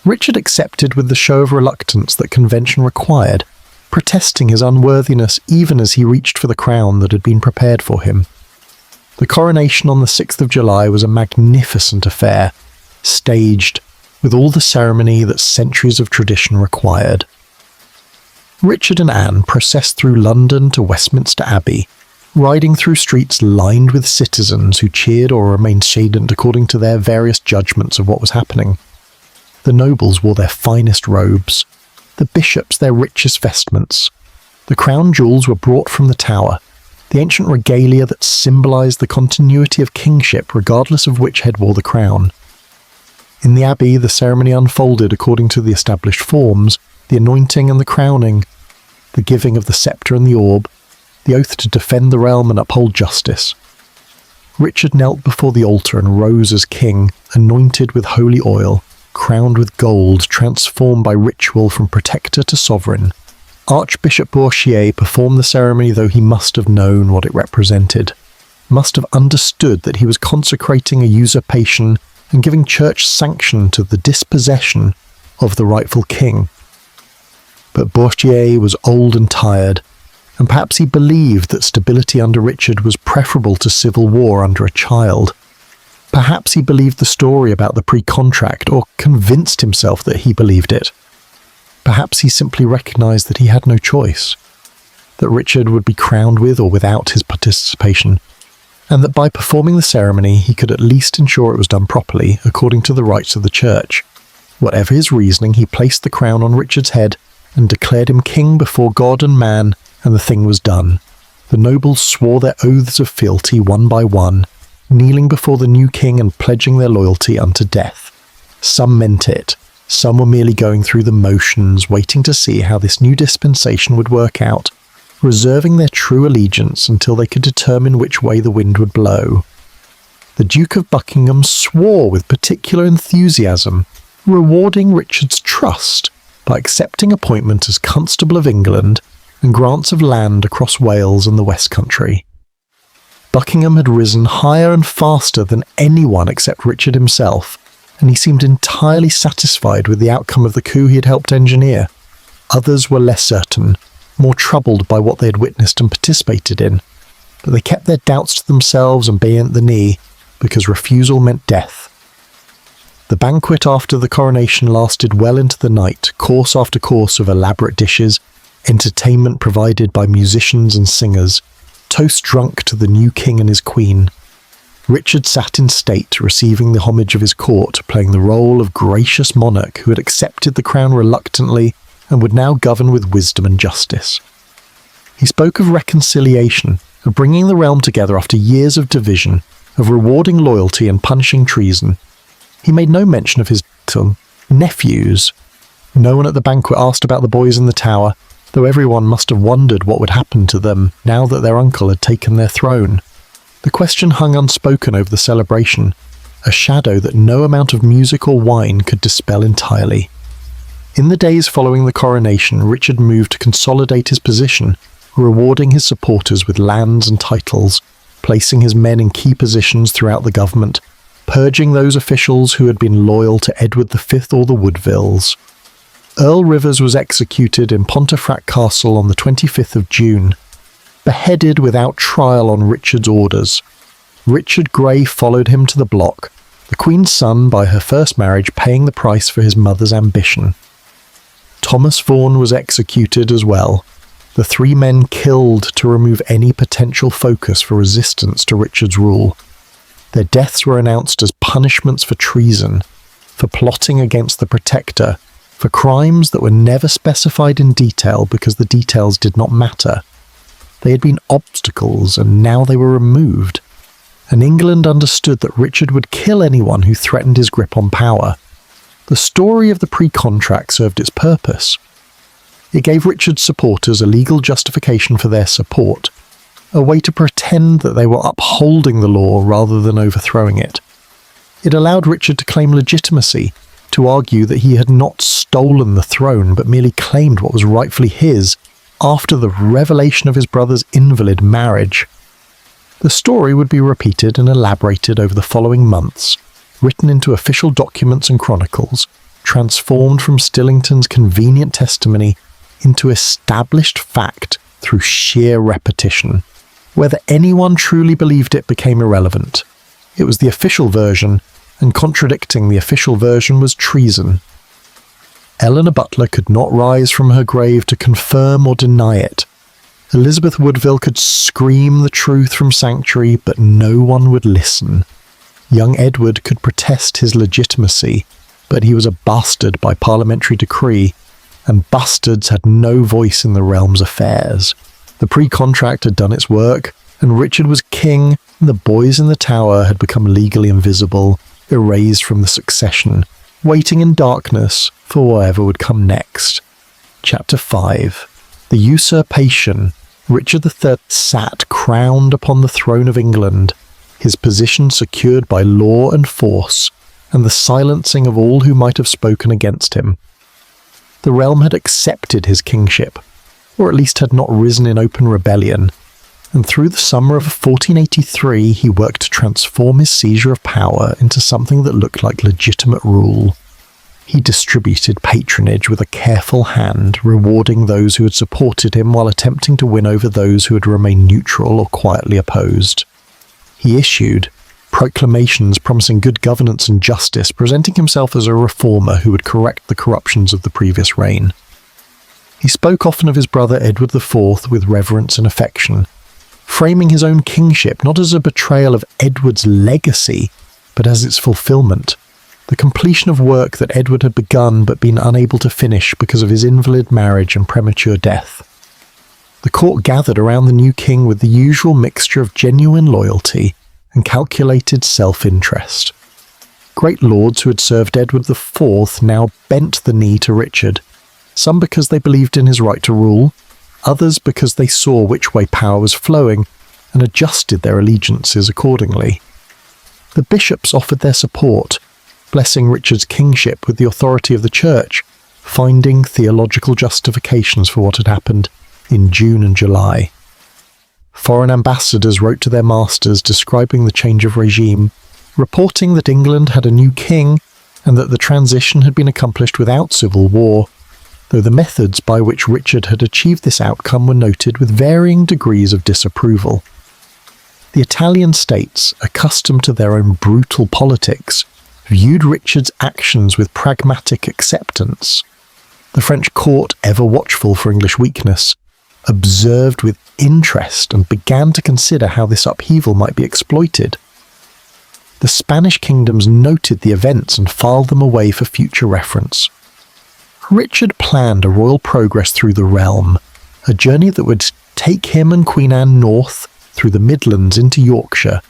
Richard accepted with the show of reluctance that convention required, protesting his unworthiness even as he reached for the crown that had been prepared for him. The coronation on the 6th of July was a magnificent affair, staged, with all the ceremony that centuries of tradition required. Richard and Anne processed through London to Westminster Abbey, riding through streets lined with citizens who cheered or remained sadient according to their various judgments of what was happening. The nobles wore their finest robes, the bishops their richest vestments. The crown jewels were brought from the Tower, the ancient regalia that symbolised the continuity of kingship regardless of which head wore the crown. In the abbey, the ceremony unfolded according to the established forms, the anointing and the crowning, the giving of the sceptre and the orb, the oath to defend the realm and uphold justice. Richard knelt before the altar and rose as king, anointed with holy oil, crowned with gold, transformed by ritual from protector to sovereign. Archbishop Bourchier performed the ceremony, though he must have known what it represented, must have understood that he was consecrating a usurpation and giving church sanction to the dispossession of the rightful king. But Bourchier was old and tired, and perhaps he believed that stability under Richard was preferable to civil war under a child. Perhaps he believed the story about the pre-contract, or convinced himself that he believed it. Perhaps he simply recognised that he had no choice, that Richard would be crowned with or without his participation, and that by performing the ceremony he could at least ensure it was done properly according to the rites of the church. Whatever his reasoning, he placed the crown on Richard's head and declared him king before God and man, and the thing was done. The nobles swore their oaths of fealty one by one, kneeling before the new king and pledging their loyalty unto death. Some meant it. Some were merely going through the motions, waiting to see how this new dispensation would work out, reserving their true allegiance until they could determine which way the wind would blow. The Duke of Buckingham swore with particular enthusiasm, rewarding Richard's trust by accepting appointment as Constable of England and grants of land across Wales and the West Country. Buckingham had risen higher and faster than anyone except Richard himself, and he seemed entirely satisfied with the outcome of the coup he had helped engineer. Others were less certain, more troubled by what they had witnessed and participated in, but they kept their doubts to themselves and bent the knee, because refusal meant death. The banquet after the coronation lasted well into the night, course after course of elaborate dishes, entertainment provided by musicians and singers, toast drunk to the new king and his queen. Richard sat in state, receiving the homage of his court, playing the role of gracious monarch who had accepted the crown reluctantly and would now govern with wisdom and justice. He spoke of reconciliation, of bringing the realm together after years of division, of rewarding loyalty and punishing treason. He made no mention of his nephews. No one at the banquet asked about the boys in the tower, though everyone must have wondered what would happen to them now that their uncle had taken their throne. The question hung unspoken over the celebration, a shadow that no amount of music or wine could dispel entirely. In the days following the coronation, Richard moved to consolidate his position, rewarding his supporters with lands and titles, placing his men in key positions throughout the government, purging those officials who had been loyal to Edward V or the Woodvilles. Earl Rivers was executed in Pontefract Castle on the 25th of June, beheaded without trial on Richard's orders. Richard Grey followed him to the block, the Queen's son by her first marriage paying the price for his mother's ambition. Thomas Vaughan was executed as well, the three men killed to remove any potential focus for resistance to Richard's rule. Their deaths were announced as punishments for treason, for plotting against the Protector, for crimes that were never specified in detail because the details did not matter. They had been obstacles, and now they were removed. And England understood that Richard would kill anyone who threatened his grip on power. The story of the pre-contract served its purpose. It gave Richard's supporters a legal justification for their support, a way to pretend that they were upholding the law rather than overthrowing it. It allowed Richard to claim legitimacy, to argue that he had not stolen the throne but merely claimed what was rightfully his after the revelation of his brother's invalid marriage. The story would be repeated and elaborated over the following months, written into official documents and chronicles, transformed from Stillington's convenient testimony into established fact through sheer repetition. Whether anyone truly believed it became irrelevant. It was the official version, and contradicting the official version was treason. Eleanor Butler could not rise from her grave to confirm or deny it. Elizabeth Woodville could scream the truth from sanctuary, but no one would listen. Young Edward could protest his legitimacy, but he was a bastard by parliamentary decree, and bastards had no voice in the realm's affairs. The pre-contract had done its work, and Richard was king, and the boys in the tower had become legally invisible, erased from the succession, waiting in darkness for whatever would come next. Chapter 5. The Usurpation. Richard III sat crowned upon the throne of England, his position secured by law and force, and the silencing of all who might have spoken against him. The realm had accepted his kingship, or at least had not risen in open rebellion, and through the summer of 1483 he worked to transform his seizure of power into something that looked like legitimate rule. He distributed patronage with a careful hand, rewarding those who had supported him while attempting to win over those who had remained neutral or quietly opposed. He issued proclamations promising good governance and justice, presenting himself as a reformer who would correct the corruptions of the previous reign. He spoke often of his brother Edward IV with reverence and affection, framing his own kingship not as a betrayal of Edward's legacy, but as its fulfillment, the completion of work that Edward had begun but been unable to finish because of his invalid marriage and premature death. The court gathered around the new king with the usual mixture of genuine loyalty and calculated self-interest. Great lords who had served Edward IV now bent the knee to Richard, some because they believed in his right to rule, others because they saw which way power was flowing and adjusted their allegiances accordingly. The bishops offered their support, blessing Richard's kingship with the authority of the church, finding theological justifications for what had happened in June and July. Foreign ambassadors wrote to their masters describing the change of regime, reporting that England had a new king and that the transition had been accomplished without civil war, though the methods by which Richard had achieved this outcome were noted with varying degrees of disapproval. The Italian states, accustomed to their own brutal politics, viewed Richard's actions with pragmatic acceptance. The French court, ever watchful for English weakness, observed with interest and began to consider how this upheaval might be exploited. The Spanish kingdoms noted the events and filed them away for future reference. Richard planned a royal progress through the realm, a journey that would take him and Queen Anne north, through the Midlands into Yorkshire,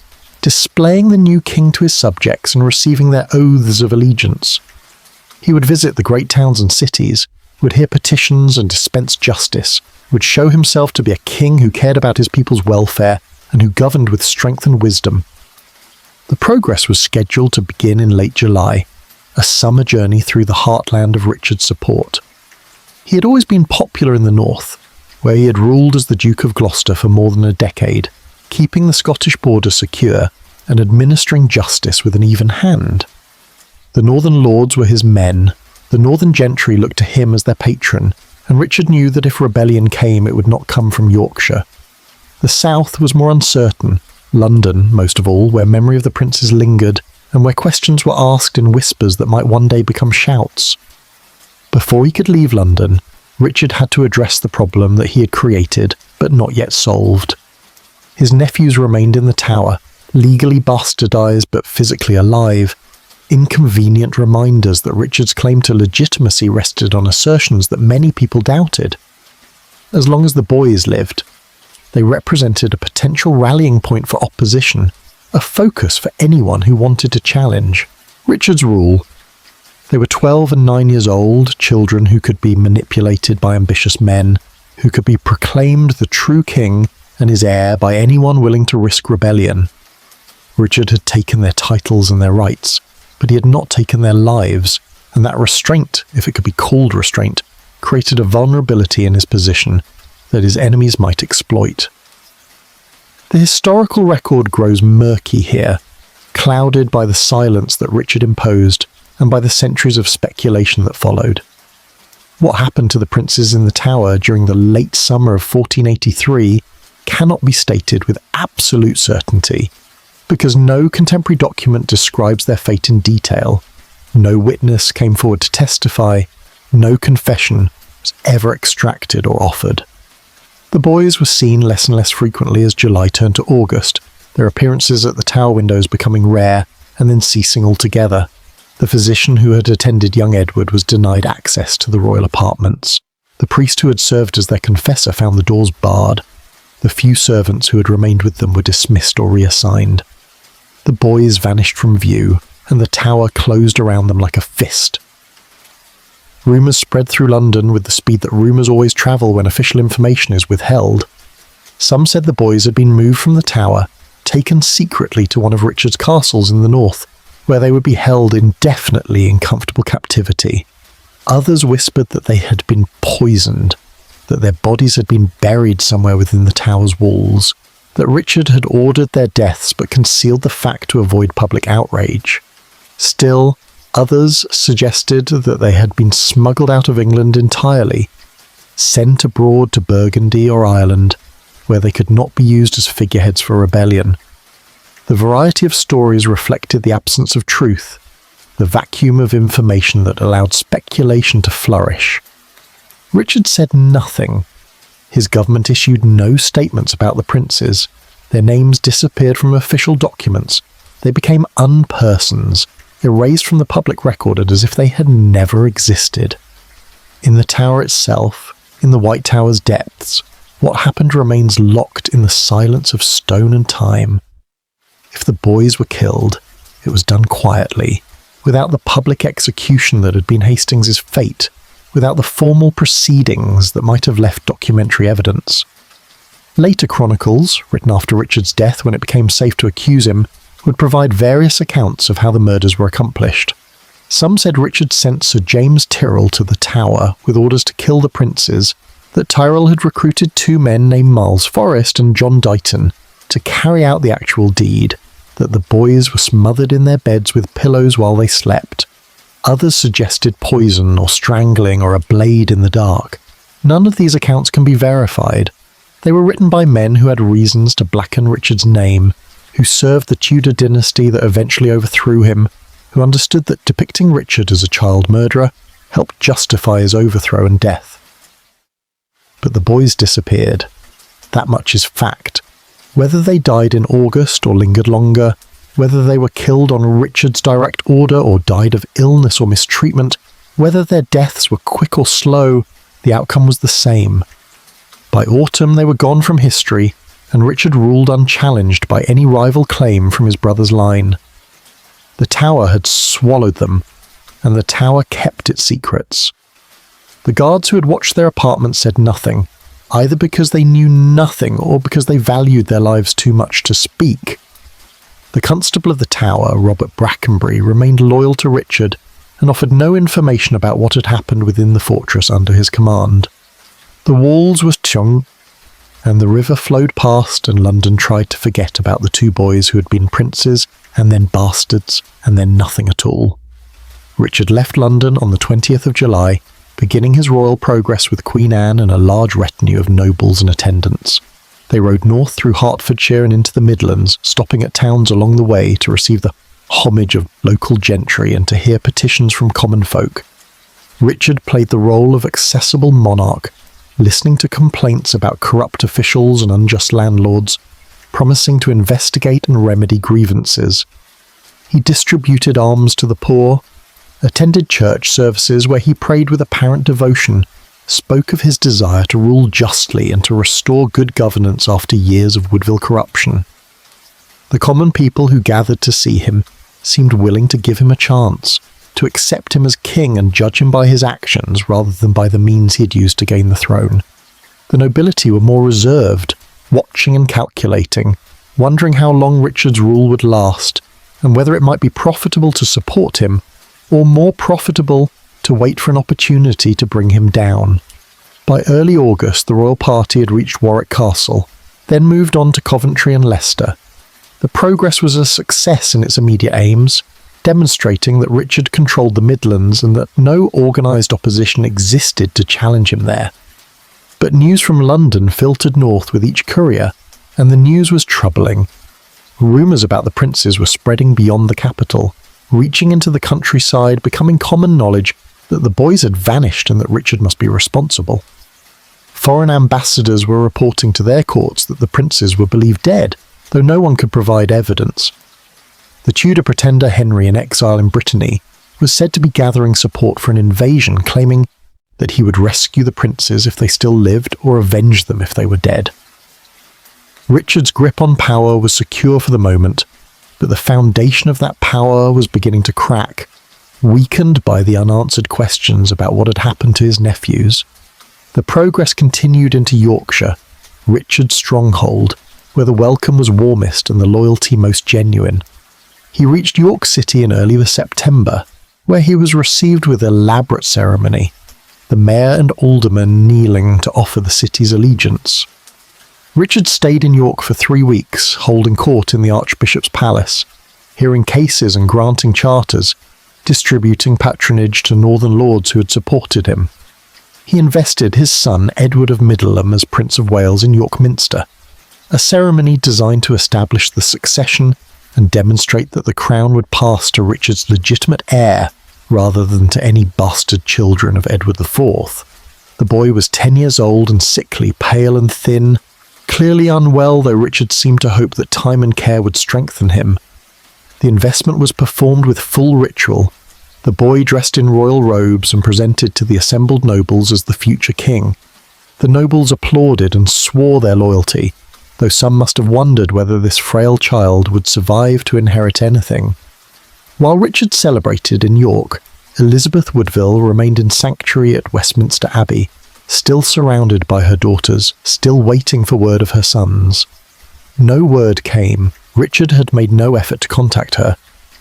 displaying the new king to his subjects and receiving their oaths of allegiance. He would visit the great towns and cities, would hear petitions and dispense justice, would show himself to be a king who cared about his people's welfare and who governed with strength and wisdom. The progress was scheduled to begin in late July, a summer journey through the heartland of Richard's support. He had always been popular in the north, where he had ruled as the Duke of Gloucester for more than a decade, keeping the Scottish border secure and administering justice with an even hand. The northern lords were his men, the northern gentry looked to him as their patron, and Richard knew that if rebellion came it would not come from Yorkshire. The south was more uncertain, London most of all, where memory of the princes lingered and where questions were asked in whispers that might one day become shouts. Before he could leave London, Richard had to address the problem that he had created but not yet solved. His nephews remained in the Tower, legally bastardized but physically alive, inconvenient reminders that Richard's claim to legitimacy rested on assertions that many people doubted. As long as the boys lived, they represented a potential rallying point for opposition, a focus for anyone who wanted to challenge Richard's rule. They were 12 and 9 years old, children who could be manipulated by ambitious men, who could be proclaimed the true king and his heir by anyone willing to risk rebellion. Richard had taken their titles and their rights, but he had not taken their lives, and that restraint, if it could be called restraint, created a vulnerability in his position that his enemies might exploit. The historical record grows murky here, clouded by the silence that Richard imposed and by the centuries of speculation that followed. What happened to the princes in the Tower during the late summer of 1483 cannot be stated with absolute certainty, because no contemporary document describes their fate in detail, no witness came forward to testify, no confession was ever extracted or offered. The boys were seen less and less frequently as July turned to August, their appearances at the Tower windows becoming rare and then ceasing altogether. The physician who had attended young Edward was denied access to the royal apartments. The priest who had served as their confessor found the doors barred. The few servants who had remained with them were dismissed or reassigned. The boys vanished from view, and the Tower closed around them like a fist. Rumours spread through London with the speed that rumours always travel when official information is withheld. Some said the boys had been moved from the Tower, taken secretly to one of Richard's castles in the north, where they would be held indefinitely in comfortable captivity. Others whispered that they had been poisoned, that their bodies had been buried somewhere within the tower's walls, that Richard had ordered their deaths but concealed the fact to avoid public outrage. Still, others suggested that they had been smuggled out of England entirely, sent abroad to Burgundy or Ireland, where they could not be used as figureheads for rebellion. The variety of stories reflected the absence of truth, the vacuum of information that allowed speculation to flourish. Richard said nothing. His government issued no statements about the princes. Their names disappeared from official documents. They became unpersons, erased from the public record as if they had never existed. In the tower itself, in the White Tower's depths, what happened remains locked in the silence of stone and time. If the boys were killed, it was done quietly, without the public execution that had been Hastings's fate, without the formal proceedings that might have left documentary evidence. Later chronicles, written after Richard's death when it became safe to accuse him, would provide various accounts of how the murders were accomplished. Some said Richard sent Sir James Tyrrell to the Tower with orders to kill the princes, that Tyrrell had recruited two men named Miles Forrest and John Dighton to carry out the actual deed, that the boys were smothered in their beds with pillows while they slept. Others suggested poison or strangling or a blade in the dark. None of these accounts can be verified. They were written by men who had reasons to blacken Richard's name, who served the Tudor dynasty that eventually overthrew him, who understood that depicting Richard as a child murderer helped justify his overthrow and death. But the boys disappeared. That much is fact. Whether they died in August or lingered longer, whether they were killed on Richard's direct order or died of illness or mistreatment, whether their deaths were quick or slow, the outcome was the same. By autumn they were gone from history, and Richard ruled unchallenged by any rival claim from his brother's line. The Tower had swallowed them, and the Tower kept its secrets. The guards who had watched their apartment said nothing, either because they knew nothing or because they valued their lives too much to speak. The constable of the Tower, Robert Brackenbury, remained loyal to Richard and offered no information about what had happened within the fortress under his command. The walls were chung, and the river flowed past, and London tried to forget about the two boys who had been princes, and then bastards, and then nothing at all. Richard left London on the 20th of July, beginning his royal progress with Queen Anne and a large retinue of nobles and attendants. They rode north through Hertfordshire and into the Midlands, stopping at towns along the way to receive the homage of local gentry and to hear petitions from common folk. Richard played the role of accessible monarch, listening to complaints about corrupt officials and unjust landlords, promising to investigate and remedy grievances. He distributed alms to the poor, attended church services where he prayed with apparent devotion, spoke of his desire to rule justly and to restore good governance after years of Woodville corruption. The common people who gathered to see him seemed willing to give him a chance, to accept him as king and judge him by his actions rather than by the means he had used to gain the throne. The nobility were more reserved, watching and calculating, wondering how long Richard's rule would last, and whether it might be profitable to support him, or more profitable to wait for an opportunity to bring him down. By early August, the royal party had reached Warwick Castle, then moved on to Coventry and Leicester. The progress was a success in its immediate aims, demonstrating that Richard controlled the Midlands and that no organised opposition existed to challenge him there. But news from London filtered north with each courier, and the news was troubling. Rumours about the princes were spreading beyond the capital, reaching into the countryside, becoming common knowledge that the boys had vanished and that Richard must be responsible. Foreign ambassadors were reporting to their courts that the princes were believed dead, though no one could provide evidence. The Tudor pretender Henry, in exile in Brittany, was said to be gathering support for an invasion, claiming that he would rescue the princes if they still lived or avenge them if they were dead. Richard's grip on power was secure for the moment, but the foundation of that power was beginning to crack, weakened by the unanswered questions about what had happened to his nephews. The progress continued into Yorkshire, Richard's stronghold, where the welcome was warmest and the loyalty most genuine. He reached York City in early September, where he was received with elaborate ceremony, the mayor and aldermen kneeling to offer the city's allegiance. Richard stayed in York for 3 weeks, holding court in the Archbishop's palace, hearing cases and granting charters, distributing patronage to northern lords who had supported him. He invested his son Edward of Middleham as Prince of Wales in York Minster, a ceremony designed to establish the succession and demonstrate that the crown would pass to Richard's legitimate heir rather than to any bastard children of Edward IV. The boy was 10 years old and sickly, pale and thin, clearly unwell, though Richard seemed to hope that time and care would strengthen him. The investment was performed with full ritual, the boy dressed in royal robes and presented to the assembled nobles as the future king. The nobles applauded and swore their loyalty, though some must have wondered whether this frail child would survive to inherit anything. While Richard celebrated in York, Elizabeth Woodville remained in sanctuary at Westminster Abbey, still surrounded by her daughters, still waiting for word of her sons. No word came. Richard had made no effort to contact her,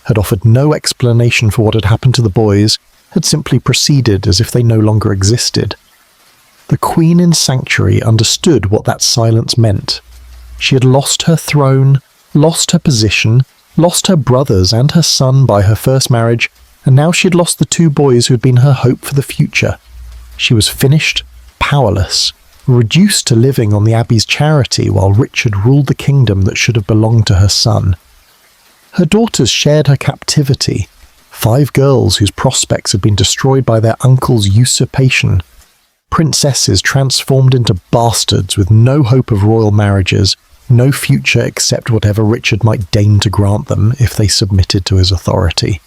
had offered no explanation for what had happened to the boys, had simply proceeded as if they no longer existed. The Queen in sanctuary understood what that silence meant. She had lost her throne, lost her position, lost her brothers and her son by her first marriage, and now she had lost the 2 boys who had been her hope for the future. She was finished, powerless, reduced to living on the Abbey's charity while Richard ruled the kingdom that should have belonged to her son. Her daughters shared her captivity, 5 girls whose prospects had been destroyed by their uncle's usurpation, princesses transformed into bastards with no hope of royal marriages, no future except whatever Richard might deign to grant them if they submitted to his authority.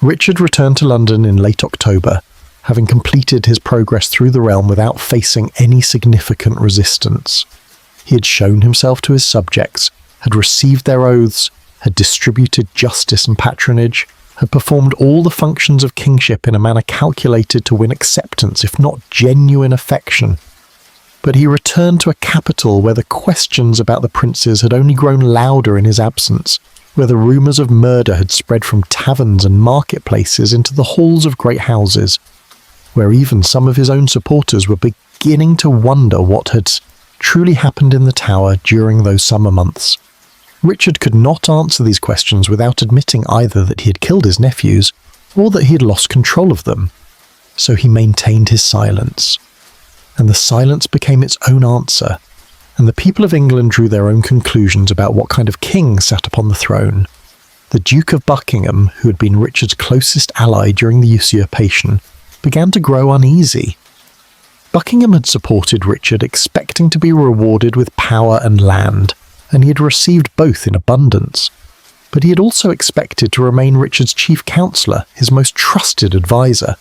Richard returned to London in late October, having completed his progress through the realm without facing any significant resistance. He had shown himself to his subjects, had received their oaths, had distributed justice and patronage, had performed all the functions of kingship in a manner calculated to win acceptance, if not genuine affection. But he returned to a capital where the questions about the princes had only grown louder in his absence, where the rumours of murder had spread from taverns and marketplaces into the halls of great houses, where even some of his own supporters were beginning to wonder what had truly happened in the Tower during those summer months. Richard could not answer these questions without admitting either that he had killed his nephews or that he had lost control of them, so he maintained his silence. And the silence became its own answer, and the people of England drew their own conclusions about what kind of king sat upon the throne. The Duke of Buckingham, who had been Richard's closest ally during the usurpation, began to grow uneasy. Buckingham had supported Richard, expecting to be rewarded with power and land, and he had received both in abundance. But he had also expected to remain Richard's chief counsellor, his most trusted advisor,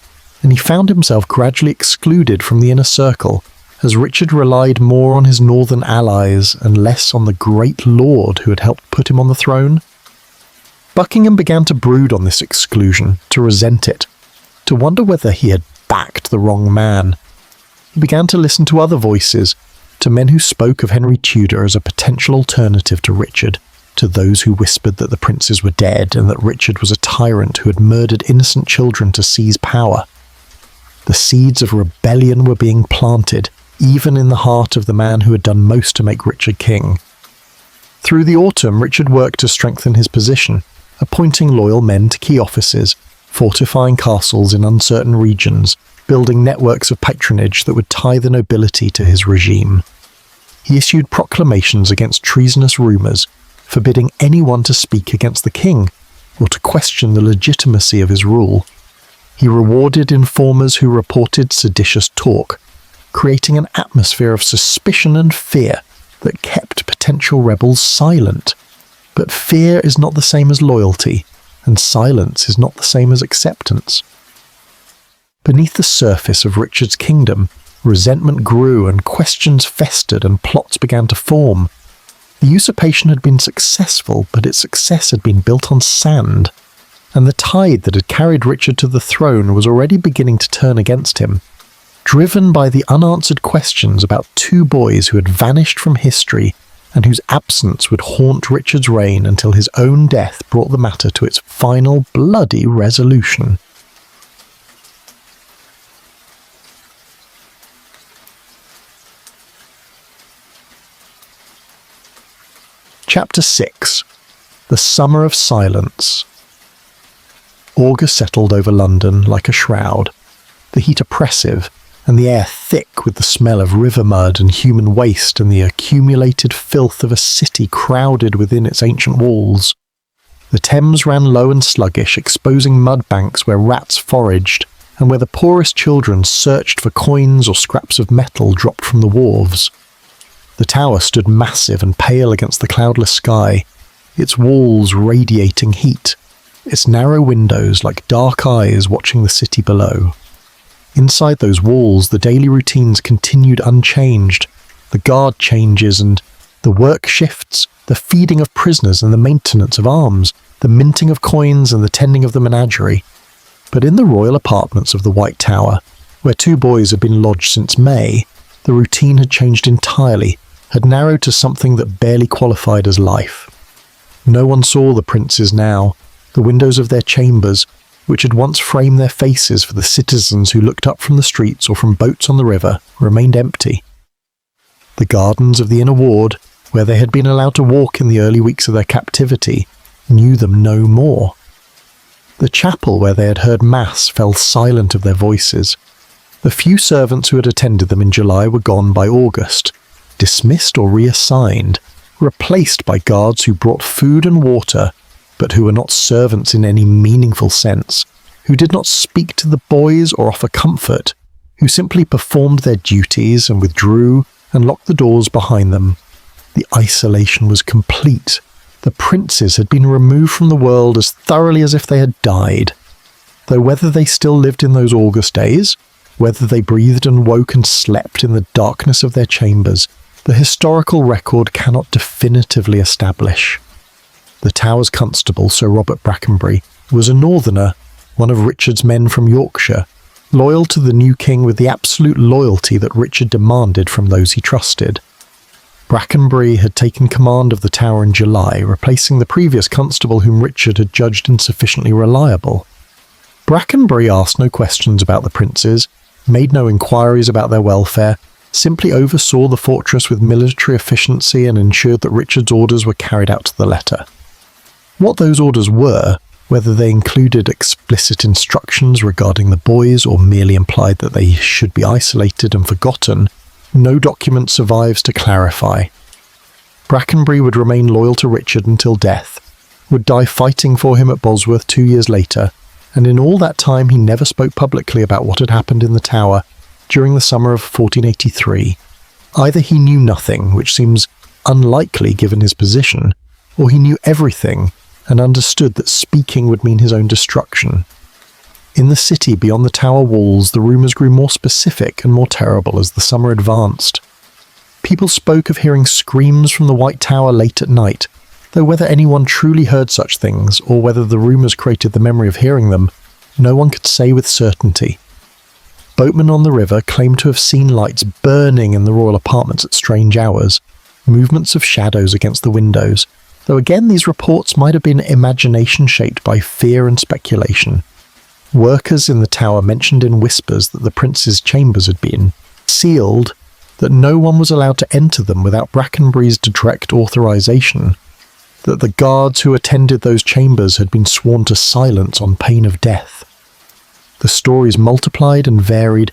and he found himself gradually excluded from the inner circle as Richard relied more on his northern allies and less on the great lord who had helped put him on the throne. Buckingham began to brood on this exclusion, to resent it, to wonder whether he had backed the wrong man. He began to listen to other voices, to men who spoke of Henry Tudor as a potential alternative to Richard, to those who whispered that the princes were dead and that Richard was a tyrant who had murdered innocent children to seize power. The seeds of rebellion were being planted, even in the heart of the man who had done most to make Richard king. Through the autumn, Richard worked to strengthen his position, appointing loyal men to key offices, fortifying castles in uncertain regions, building networks of patronage that would tie the nobility to his regime. He issued proclamations against treasonous rumours, forbidding anyone to speak against the king or to question the legitimacy of his rule. He rewarded informers who reported seditious talk, creating an atmosphere of suspicion and fear that kept potential rebels silent. But fear is not the same as loyalty, and silence is not the same as acceptance. Beneath the surface of Richard's kingdom, resentment grew and questions festered and plots began to form. The usurpation had been successful, but its success had been built on sand, and the tide that had carried Richard to the throne was already beginning to turn against him. Driven by the unanswered questions about 2 boys who had vanished from history, and whose absence would haunt Richard's reign until his own death brought the matter to its final bloody resolution. Chapter 6. The Summer of Silence. August settled over London like a shroud, the heat oppressive, and the air thick with the smell of river mud and human waste and the accumulated filth of a city crowded within its ancient walls. The Thames ran low and sluggish, exposing mud banks where rats foraged, and where the poorest children searched for coins or scraps of metal dropped from the wharves. The tower stood massive and pale against the cloudless sky, its walls radiating heat, its narrow windows like dark eyes watching the city below. Inside those walls, the daily routines continued unchanged, the guard changes and the work shifts, the feeding of prisoners and the maintenance of arms, the minting of coins and the tending of the menagerie. But in the royal apartments of the White Tower, where two boys had been lodged since May, the routine had changed entirely, had narrowed to something that barely qualified as life. No one saw the princes now. The windows of their chambers, which had once framed their faces for the citizens who looked up from the streets or from boats on the river, remained empty. The gardens of the inner ward, where they had been allowed to walk in the early weeks of their captivity, knew them no more. The chapel where they had heard Mass fell silent of their voices. The few servants who had attended them in July were gone by August, dismissed or reassigned, replaced by guards who brought food and water, but who were not servants in any meaningful sense, who did not speak to the boys or offer comfort, who simply performed their duties and withdrew and locked the doors behind them. The isolation was complete. The princes had been removed from the world as thoroughly as if they had died. Though whether they still lived in those August days, whether they breathed and woke and slept in the darkness of their chambers, the historical record cannot definitively establish. The Tower's constable, Sir Robert Brackenbury, was a northerner, one of Richard's men from Yorkshire, loyal to the new king with the absolute loyalty that Richard demanded from those he trusted. Brackenbury had taken command of the Tower in July, replacing the previous constable whom Richard had judged insufficiently reliable. Brackenbury asked no questions about the princes, made no inquiries about their welfare, simply oversaw the fortress with military efficiency and ensured that Richard's orders were carried out to the letter. What those orders were, whether they included explicit instructions regarding the boys or merely implied that they should be isolated and forgotten, no document survives to clarify. Brackenbury would remain loyal to Richard until death, would die fighting for him at Bosworth 2 years later, and in all that time he never spoke publicly about what had happened in the Tower during the summer of 1483. Either he knew nothing, which seems unlikely given his position, or he knew everything and understood that speaking would mean his own destruction. In the city beyond the Tower walls, the rumours grew more specific and more terrible as the summer advanced. People spoke of hearing screams from the White Tower late at night, though whether anyone truly heard such things, or whether the rumours created the memory of hearing them, no one could say with certainty. Boatmen on the river claimed to have seen lights burning in the royal apartments at strange hours, movements of shadows against the windows, though again these reports might have been imagination shaped by fear and speculation. Workers in the Tower mentioned in whispers that the prince's chambers had been sealed, that no one was allowed to enter them without Brackenbury's direct authorization, that the guards who attended those chambers had been sworn to silence on pain of death. The stories multiplied and varied,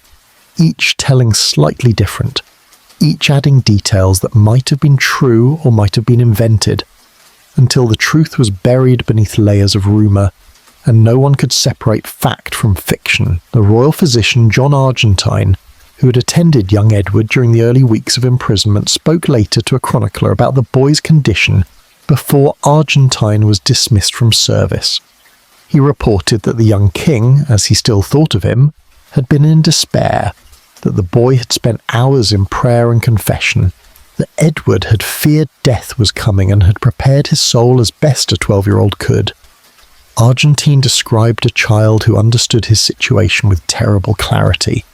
each telling slightly different, each adding details that might have been true or might have been invented, until the truth was buried beneath layers of rumour, and no one could separate fact from fiction. The royal physician John Argentine, who had attended young Edward during the early weeks of imprisonment, spoke later to a chronicler about the boy's condition before Argentine was dismissed from service. He reported that the young king, as he still thought of him, had been in despair, that the boy had spent hours in prayer and confession, that Edward had feared death was coming and had prepared his soul as best a 12-year-old could. Argentine described a child who understood his situation with terrible clarity,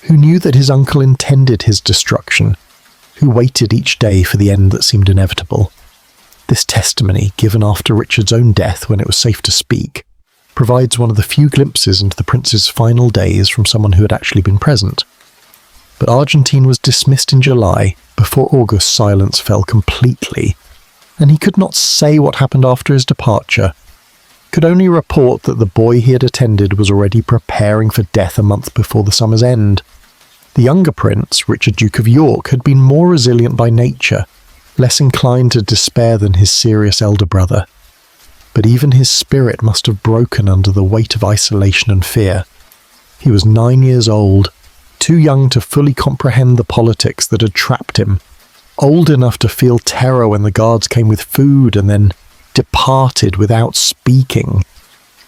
who knew that his uncle intended his destruction, who waited each day for the end that seemed inevitable. This testimony, given after Richard's own death when it was safe to speak, provides one of the few glimpses into the prince's final days from someone who had actually been present. But Argentine was dismissed in July before August's silence fell completely, and he could not say what happened after his departure, could only report that the boy he had attended was already preparing for death a month before the summer's end. The younger prince, Richard Duke of York, had been more resilient by nature, less inclined to despair than his serious elder brother. But even his spirit must have broken under the weight of isolation and fear. He was 9 years old, too young to fully comprehend the politics that had trapped him, old enough to feel terror when the guards came with food and then departed without speaking,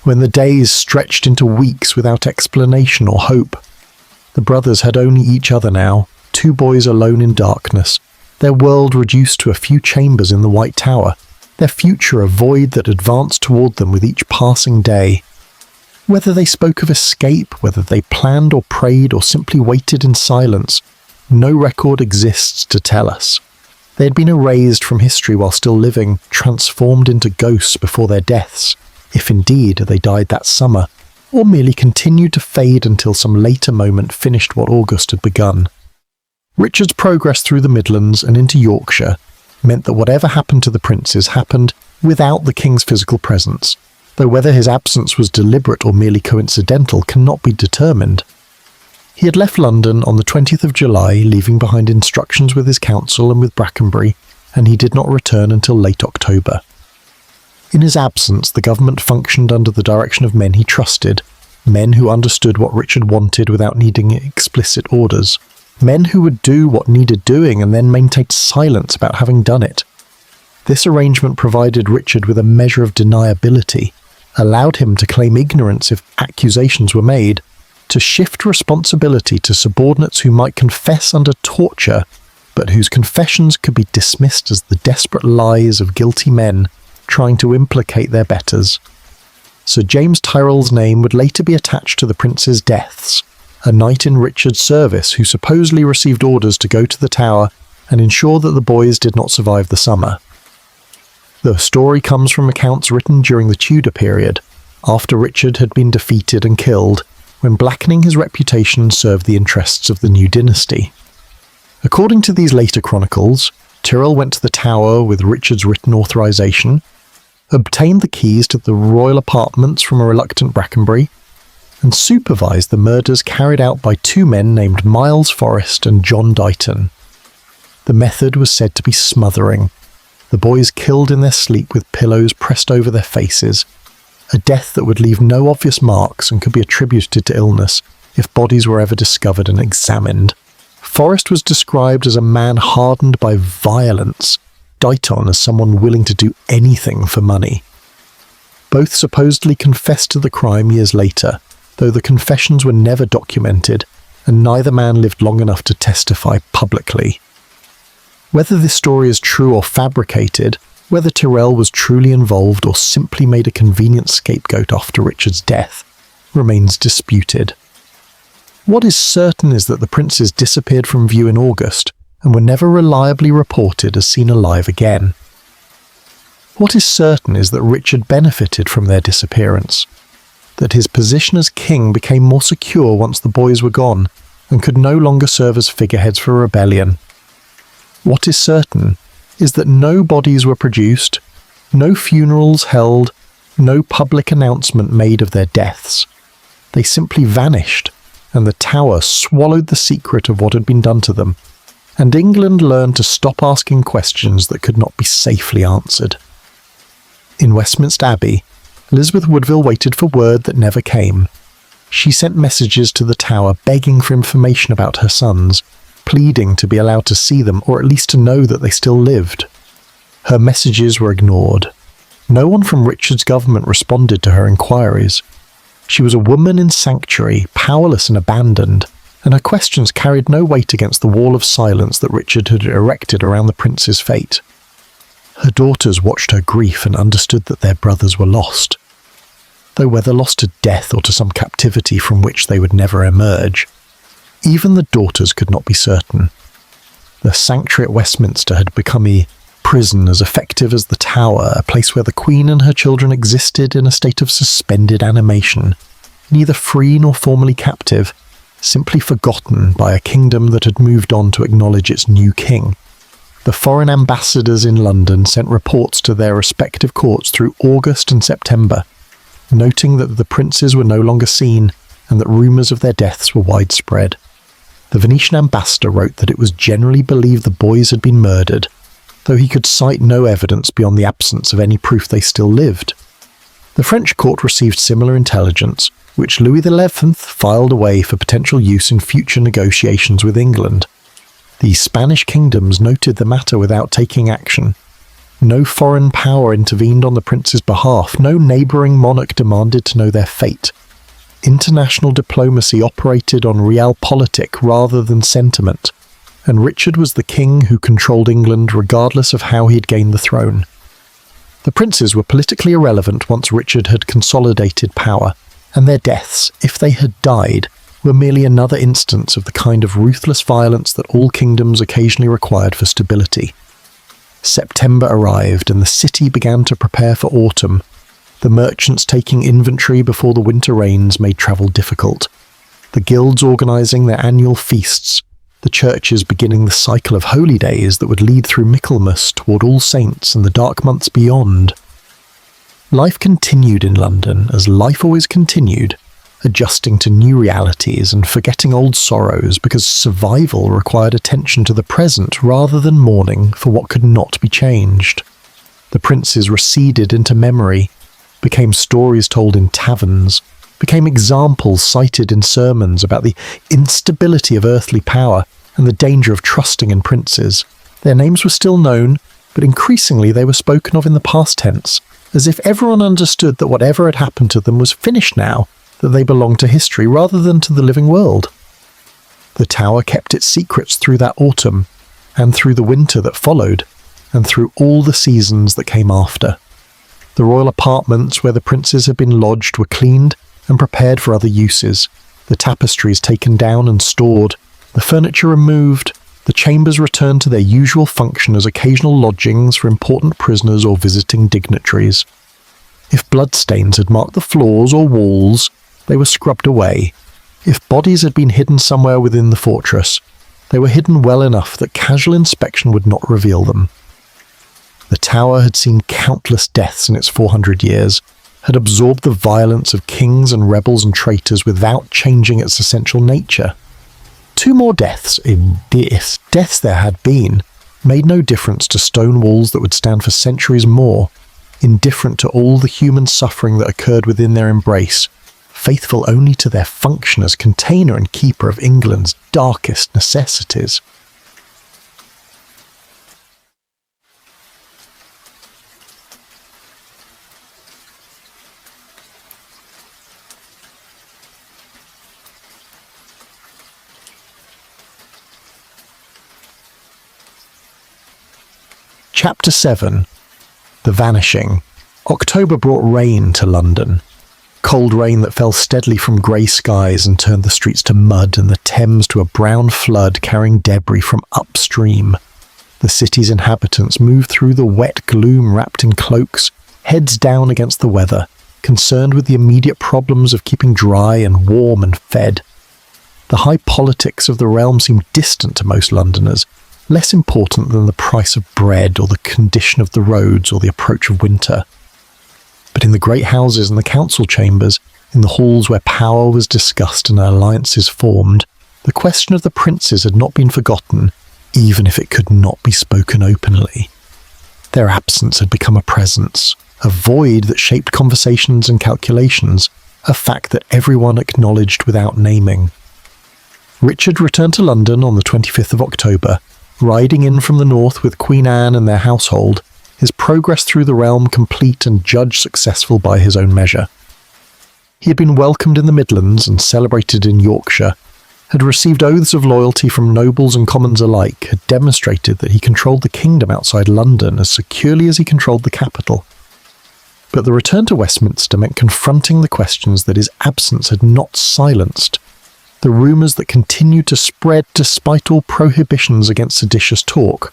when the days stretched into weeks without explanation or hope. The brothers had only each other now, two boys alone in darkness, their world reduced to a few chambers in the White Tower, their future a void that advanced toward them with each passing day. Whether they spoke of escape, whether they planned or prayed or simply waited in silence, no record exists to tell us. They had been erased from history while still living, transformed into ghosts before their deaths, if indeed they died that summer, or merely continued to fade until some later moment finished what August had begun. Richard's progress through the Midlands and into Yorkshire meant that whatever happened to the princes happened without the king's physical presence, though whether his absence was deliberate or merely coincidental cannot be determined. He had left London on the 20th of July, leaving behind instructions with his council and with Brackenbury, and he did not return until late October. In his absence, the government functioned under the direction of men he trusted, men who understood what Richard wanted without needing explicit orders, men who would do what needed doing and then maintained silence about having done it. This arrangement provided Richard with a measure of deniability, allowed him to claim ignorance if accusations were made, to shift responsibility to subordinates who might confess under torture, but whose confessions could be dismissed as the desperate lies of guilty men trying to implicate their betters. Sir James Tyrrell's name would later be attached to the prince's deaths, a knight in Richard's service who supposedly received orders to go to the Tower and ensure that the boys did not survive the summer. The story comes from accounts written during the Tudor period, after Richard had been defeated and killed, when blackening his reputation served the interests of the new dynasty. According to these later chronicles, Tyrrell went to the Tower with Richard's written authorization, obtained the keys to the royal apartments from a reluctant Brackenbury, and supervised the murders carried out by two men named Miles Forrest and John Dighton. The method was said to be smothering, the boys killed in their sleep with pillows pressed over their faces, a death that would leave no obvious marks and could be attributed to illness if bodies were ever discovered and examined. Forrest was described as a man hardened by violence, Dighton as someone willing to do anything for money. Both supposedly confessed to the crime years later, though the confessions were never documented, and neither man lived long enough to testify publicly. Whether this story is true or fabricated, whether Tyrrell was truly involved or simply made a convenient scapegoat after Richard's death, remains disputed. What is certain is that the princes disappeared from view in August and were never reliably reported as seen alive again. What is certain is that Richard benefited from their disappearance, that his position as king became more secure once the boys were gone and could no longer serve as figureheads for a rebellion. What is certain is that no bodies were produced, no funerals held, no public announcement made of their deaths. They simply vanished, and the Tower swallowed the secret of what had been done to them, and England learned to stop asking questions that could not be safely answered. In Westminster Abbey, Elizabeth Woodville waited for word that never came. She sent messages to the Tower begging for information about her sons, pleading to be allowed to see them or at least to know that they still lived. Her messages were ignored. No one from Richard's government responded to her inquiries. She was a woman in sanctuary, powerless and abandoned, and her questions carried no weight against the wall of silence that Richard had erected around the prince's fate. Her daughters watched her grief and understood that their brothers were lost, though whether lost to death or to some captivity from which they would never emerge, even the daughters could not be certain. The sanctuary at Westminster had become a prison as effective as the Tower, a place where the Queen and her children existed in a state of suspended animation, neither free nor formally captive, simply forgotten by a kingdom that had moved on to acknowledge its new king. The foreign ambassadors in London sent reports to their respective courts through August and September, noting that the princes were no longer seen and that rumours of their deaths were widespread. The Venetian ambassador wrote that it was generally believed the boys had been murdered, though he could cite no evidence beyond the absence of any proof they still lived. The French court received similar intelligence, which Louis XI filed away for potential use in future negotiations with England. The Spanish kingdoms noted the matter without taking action. No foreign power intervened on the prince's behalf, no neighbouring monarch demanded to know their fate. International diplomacy operated on realpolitik rather than sentiment, and Richard was the king who controlled England regardless of how he had gained the throne. The princes were politically irrelevant once Richard had consolidated power, and their deaths, if they had died, were merely another instance of the kind of ruthless violence that all kingdoms occasionally required for stability. September arrived, and the city began to prepare for autumn. The merchants taking inventory before the winter rains made travel difficult. The guilds organising their annual feasts, the churches beginning the cycle of holy days that would lead through Michaelmas toward All Saints and the dark months beyond. Life continued in London as life always continued, adjusting to new realities and forgetting old sorrows because survival required attention to the present rather than mourning for what could not be changed. The princes receded into memory, became stories told in taverns, became examples cited in sermons about the instability of earthly power and the danger of trusting in princes. Their names were still known, but increasingly they were spoken of in the past tense, as if everyone understood that whatever had happened to them was finished now, that they belonged to history rather than to the living world. The Tower kept its secrets through that autumn, and through the winter that followed, and through all the seasons that came after. The royal apartments where the princes had been lodged were cleaned and prepared for other uses, the tapestries taken down and stored, the furniture removed, the chambers returned to their usual function as occasional lodgings for important prisoners or visiting dignitaries. If bloodstains had marked the floors or walls, they were scrubbed away. If bodies had been hidden somewhere within the fortress, they were hidden well enough that casual inspection would not reveal them. The Tower had seen countless deaths in its 400 years, had absorbed the violence of kings and rebels and traitors without changing its essential nature. 2 more deaths, if deaths there had been, made no difference to stone walls that would stand for centuries more, indifferent to all the human suffering that occurred within their embrace, faithful only to their function as container and keeper of England's darkest necessities. Chapter 7. The Vanishing. October brought rain to London. Cold rain that fell steadily from grey skies and turned the streets to mud and the Thames to a brown flood carrying debris from upstream. The city's inhabitants moved through the wet gloom wrapped in cloaks, heads down against the weather, concerned with the immediate problems of keeping dry and warm and fed. The high politics of the realm seemed distant to most Londoners, less important than the price of bread or the condition of the roads or the approach of winter. But in the great houses and the council chambers, in the halls where power was discussed and alliances formed, the question of the princes had not been forgotten, even if it could not be spoken openly. Their absence had become a presence, a void that shaped conversations and calculations, a fact that everyone acknowledged without naming. Richard returned to London on the 25th of October, riding in from the north with Queen Anne and their household, his progress through the realm complete and judged successful by his own measure. He had been welcomed in the Midlands and celebrated in Yorkshire, had received oaths of loyalty from nobles and commons alike, had demonstrated that he controlled the kingdom outside London as securely as he controlled the capital. But the return to Westminster meant confronting the questions that his absence had not silenced. the rumours that continued to spread despite all prohibitions against seditious talk.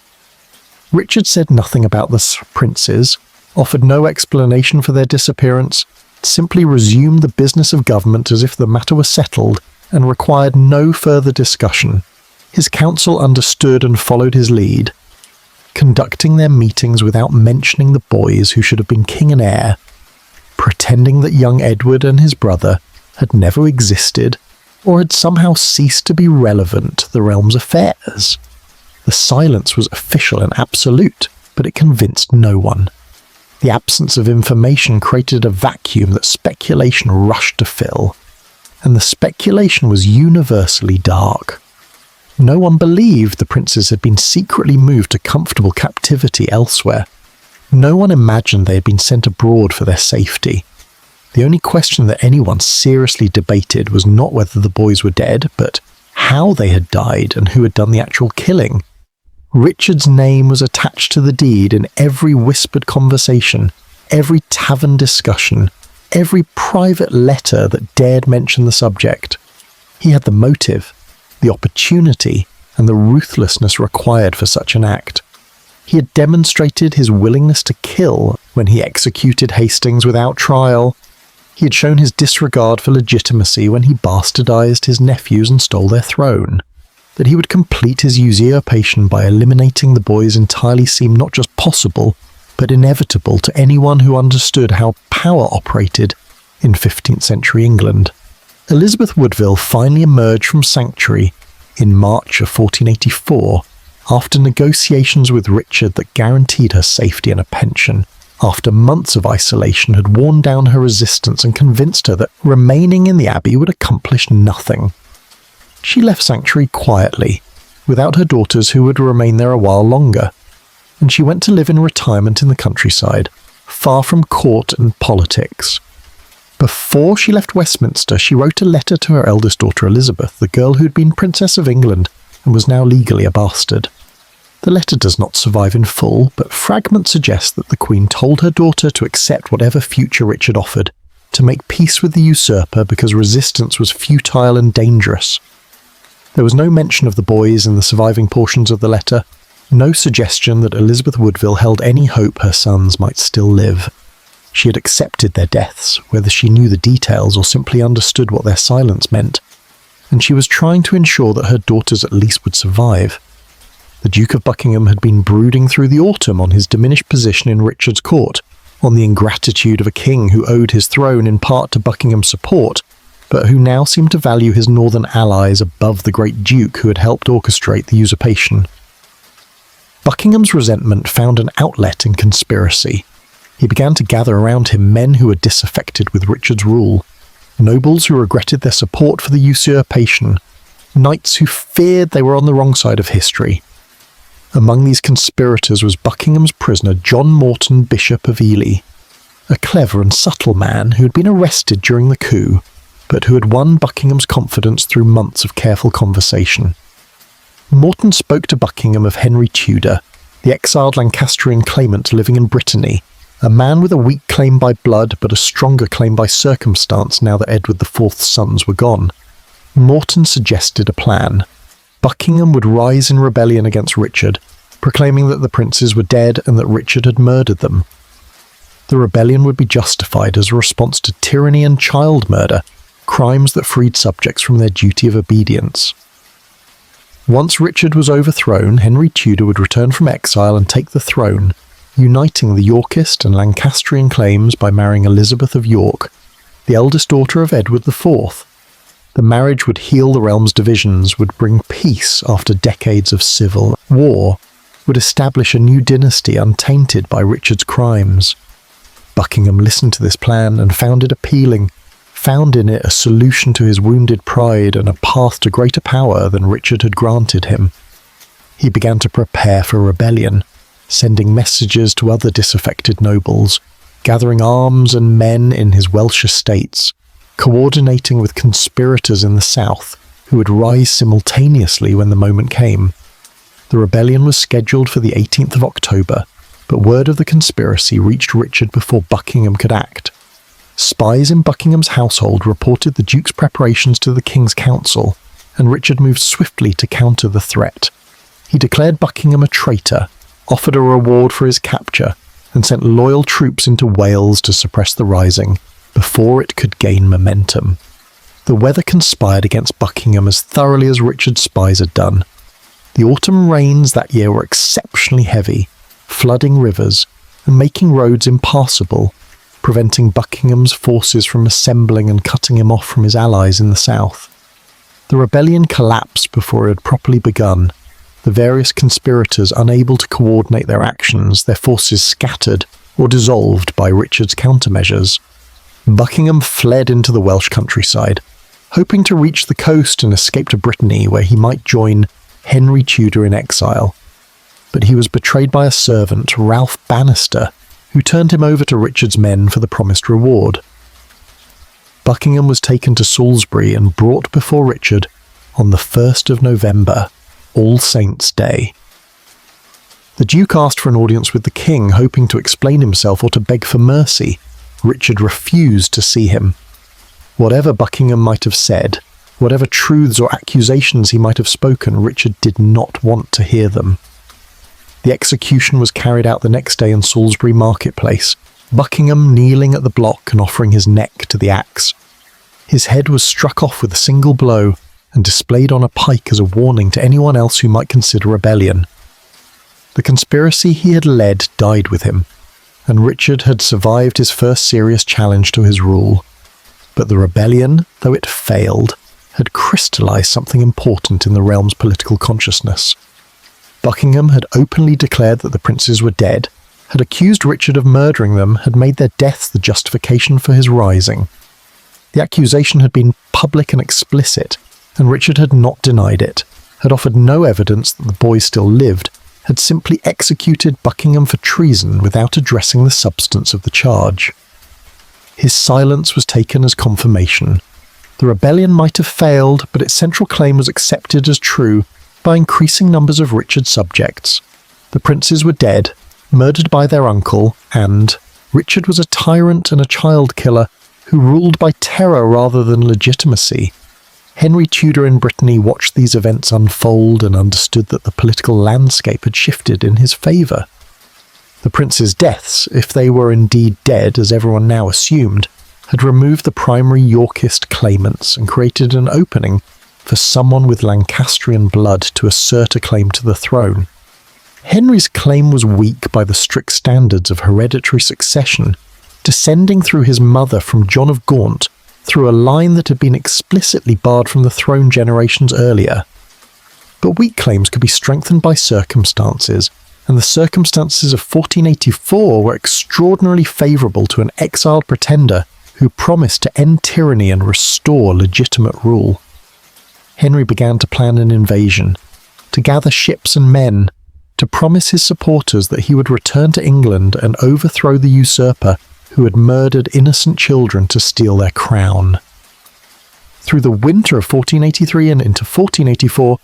Richard said nothing about the princes, offered no explanation for their disappearance, simply resumed the business of government as if the matter were settled and required no further discussion. His council understood and followed his lead, conducting their meetings without mentioning the boys who should have been king and heir, pretending that young Edward and his brother had never existed or had somehow ceased to be relevant to the realm's affairs. The silence was official and absolute, but it convinced no one. The absence of information created a vacuum that speculation rushed to fill, and the speculation was universally dark. No one believed the princes had been secretly moved to comfortable captivity elsewhere. No one imagined they had been sent abroad for their safety. The only question that anyone seriously debated was not whether the boys were dead, but how they had died and who had done the actual killing. Richard's name was attached to the deed in every whispered conversation, every tavern discussion, every private letter that dared mention the subject. He had the motive, the opportunity, and the ruthlessness required for such an act. He had demonstrated his willingness to kill when he executed Hastings without trial. He had shown his disregard for legitimacy when he bastardized his nephews and stole their throne. That he would complete his usurpation by eliminating the boys entirely seemed not just possible, but inevitable to anyone who understood how power operated in 15th century England. Elizabeth Woodville finally emerged from sanctuary in March of 1484, after negotiations with Richard that guaranteed her safety and a pension. After months of isolation had worn down her resistance and convinced her that remaining in the abbey would accomplish nothing. She left sanctuary quietly, without her daughters who would remain there a while longer, and she went to live in retirement in the countryside, far from court and politics. Before she left Westminster, she wrote a letter to her eldest daughter Elizabeth, the girl who had been Princess of England and was now legally a bastard. The letter does not survive in full, but fragments suggest that the Queen told her daughter to accept whatever future Richard offered, to make peace with the usurper because resistance was futile and dangerous. There was no mention of the boys in the surviving portions of the letter, no suggestion that Elizabeth Woodville held any hope her sons might still live. She had accepted their deaths, whether she knew the details or simply understood what their silence meant, and she was trying to ensure that her daughters at least would survive. The Duke of Buckingham had been brooding through the autumn on his diminished position in Richard's court, on the ingratitude of a king who owed his throne in part to Buckingham's support, but who now seemed to value his northern allies above the great Duke who had helped orchestrate the usurpation. Buckingham's resentment found an outlet in conspiracy. He began to gather around him men who were disaffected with Richard's rule, nobles who regretted their support for the usurpation, knights who feared they were on the wrong side of history. Among these conspirators was Buckingham's prisoner John Morton, Bishop of Ely, a clever and subtle man who had been arrested during the coup, but who had won Buckingham's confidence through months of careful conversation. Morton spoke to Buckingham of Henry Tudor, the exiled Lancastrian claimant living in Brittany, a man with a weak claim by blood but a stronger claim by circumstance now that Edward IV's sons were gone. Morton suggested a plan. Buckingham would rise in rebellion against Richard, proclaiming that the princes were dead and that Richard had murdered them. The rebellion would be justified as a response to tyranny and child murder, crimes that freed subjects from their duty of obedience. Once Richard was overthrown, Henry Tudor would return from exile and take the throne, uniting the Yorkist and Lancastrian claims by marrying Elizabeth of York, the eldest daughter of Edward IV. The marriage would heal the realm's divisions, would bring peace after decades of civil war, would establish a new dynasty untainted by Richard's crimes. Buckingham listened to this plan and found it appealing, found in it a solution to his wounded pride and a path to greater power than Richard had granted him. He began to prepare for rebellion, sending messages to other disaffected nobles, gathering arms and men in his Welsh estates, coordinating with conspirators in the south who would rise simultaneously when the moment came. The rebellion was scheduled for the 18th of October, but word of the conspiracy reached Richard before Buckingham could act. Spies in Buckingham's household reported the Duke's preparations to the King's Council, and Richard moved swiftly to counter the threat. He declared Buckingham a traitor, offered a reward for his capture, and sent loyal troops into Wales to suppress the rising before it could gain momentum. The weather conspired against Buckingham as thoroughly as Richard's spies had done. The autumn rains that year were exceptionally heavy, flooding rivers and making roads impassable, preventing Buckingham's forces from assembling and cutting him off from his allies in the south. The rebellion collapsed before it had properly begun, the various conspirators unable to coordinate their actions, their forces scattered or dissolved by Richard's countermeasures. Buckingham fled into the Welsh countryside, hoping to reach the coast and escape to Brittany, where he might join Henry Tudor in exile. But he was betrayed by a servant, Ralph Bannister, who turned him over to Richard's men for the promised reward. Buckingham was taken to Salisbury and brought before Richard on the 1st of November, All Saints' Day. The Duke asked for an audience with the king, hoping to explain himself or to beg for mercy. Richard refused to see him. Whatever Buckingham might have said, whatever truths or accusations he might have spoken, Richard did not want to hear them. The execution was carried out the next day in Salisbury marketplace, Buckingham kneeling at the block and offering his neck to the axe. His head was struck off with a single blow and displayed on a pike as a warning to anyone else who might consider rebellion. The conspiracy he had led died with him, and Richard had survived his first serious challenge to his rule. But the rebellion, though it failed, had crystallized something important in the realm's political consciousness. Buckingham had openly declared that the princes were dead, had accused Richard of murdering them, had made their deaths the justification for his rising. The accusation had been public and explicit, and Richard had not denied it, had offered no evidence that the boys still lived, had simply executed Buckingham for treason without addressing the substance of the charge. His silence was taken as confirmation. The rebellion might have failed, but its central claim was accepted as true by increasing numbers of Richard's subjects. The princes were dead, murdered by their uncle, and Richard was a tyrant and a child killer who ruled by terror rather than legitimacy. Henry Tudor in Brittany watched these events unfold and understood that the political landscape had shifted in his favour. The princes' deaths, if they were indeed dead as everyone now assumed, had removed the primary Yorkist claimants and created an opening for someone with Lancastrian blood to assert a claim to the throne. Henry's claim was weak by the strict standards of hereditary succession, descending through his mother from John of Gaunt, through a line that had been explicitly barred from the throne generations earlier. But weak claims could be strengthened by circumstances, and the circumstances of 1484 were extraordinarily favourable to an exiled pretender who promised to end tyranny and restore legitimate rule. Henry began to plan an invasion, to gather ships and men, to promise his supporters that he would return to England and overthrow the usurper who had murdered innocent children to steal their crown. Through the winter of 1483 and into 1484,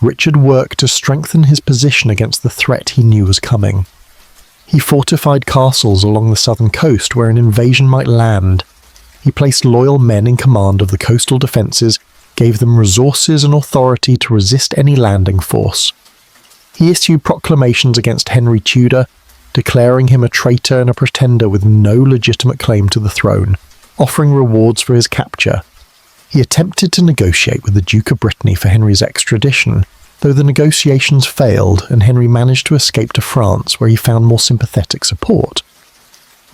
Richard worked to strengthen his position against the threat he knew was coming. He fortified castles along the southern coast where an invasion might land. He placed loyal men in command of the coastal defences, gave them resources and authority to resist any landing force. He issued proclamations against Henry Tudor, declaring him a traitor and a pretender with no legitimate claim to the throne, offering rewards for his capture. He attempted to negotiate with the Duke of Brittany for Henry's extradition, though the negotiations failed and Henry managed to escape to France, where he found more sympathetic support.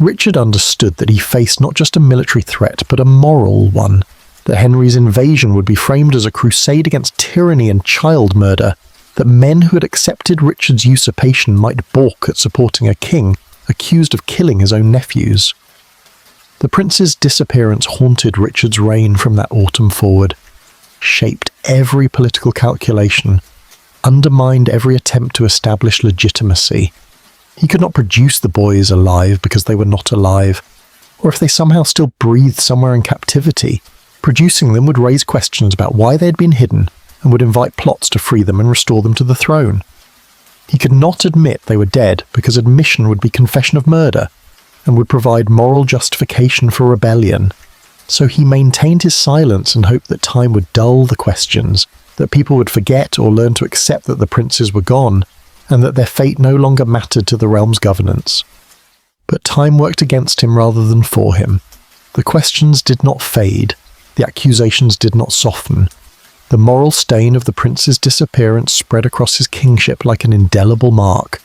Richard understood that he faced not just a military threat, but a moral one, that Henry's invasion would be framed as a crusade against tyranny and child murder, that men who had accepted Richard's usurpation might balk at supporting a king accused of killing his own nephews. The prince's disappearance haunted Richard's reign from that autumn forward, shaped every political calculation, undermined every attempt to establish legitimacy. He could not produce the boys alive because they were not alive, or if they somehow still breathed somewhere in captivity, producing them would raise questions about why they had been hidden and would invite plots to free them and restore them to the throne. He could not admit they were dead because admission would be confession of murder. and would provide moral justification for rebellion. So he maintained his silence and hoped that time would dull the questions, that people would forget or learn to accept that the princes were gone, and that their fate no longer mattered to the realm's governance. But time worked against him rather than for him. The questions did not fade, the accusations did not soften. The moral stain of the prince's disappearance spread across his kingship like an indelible mark,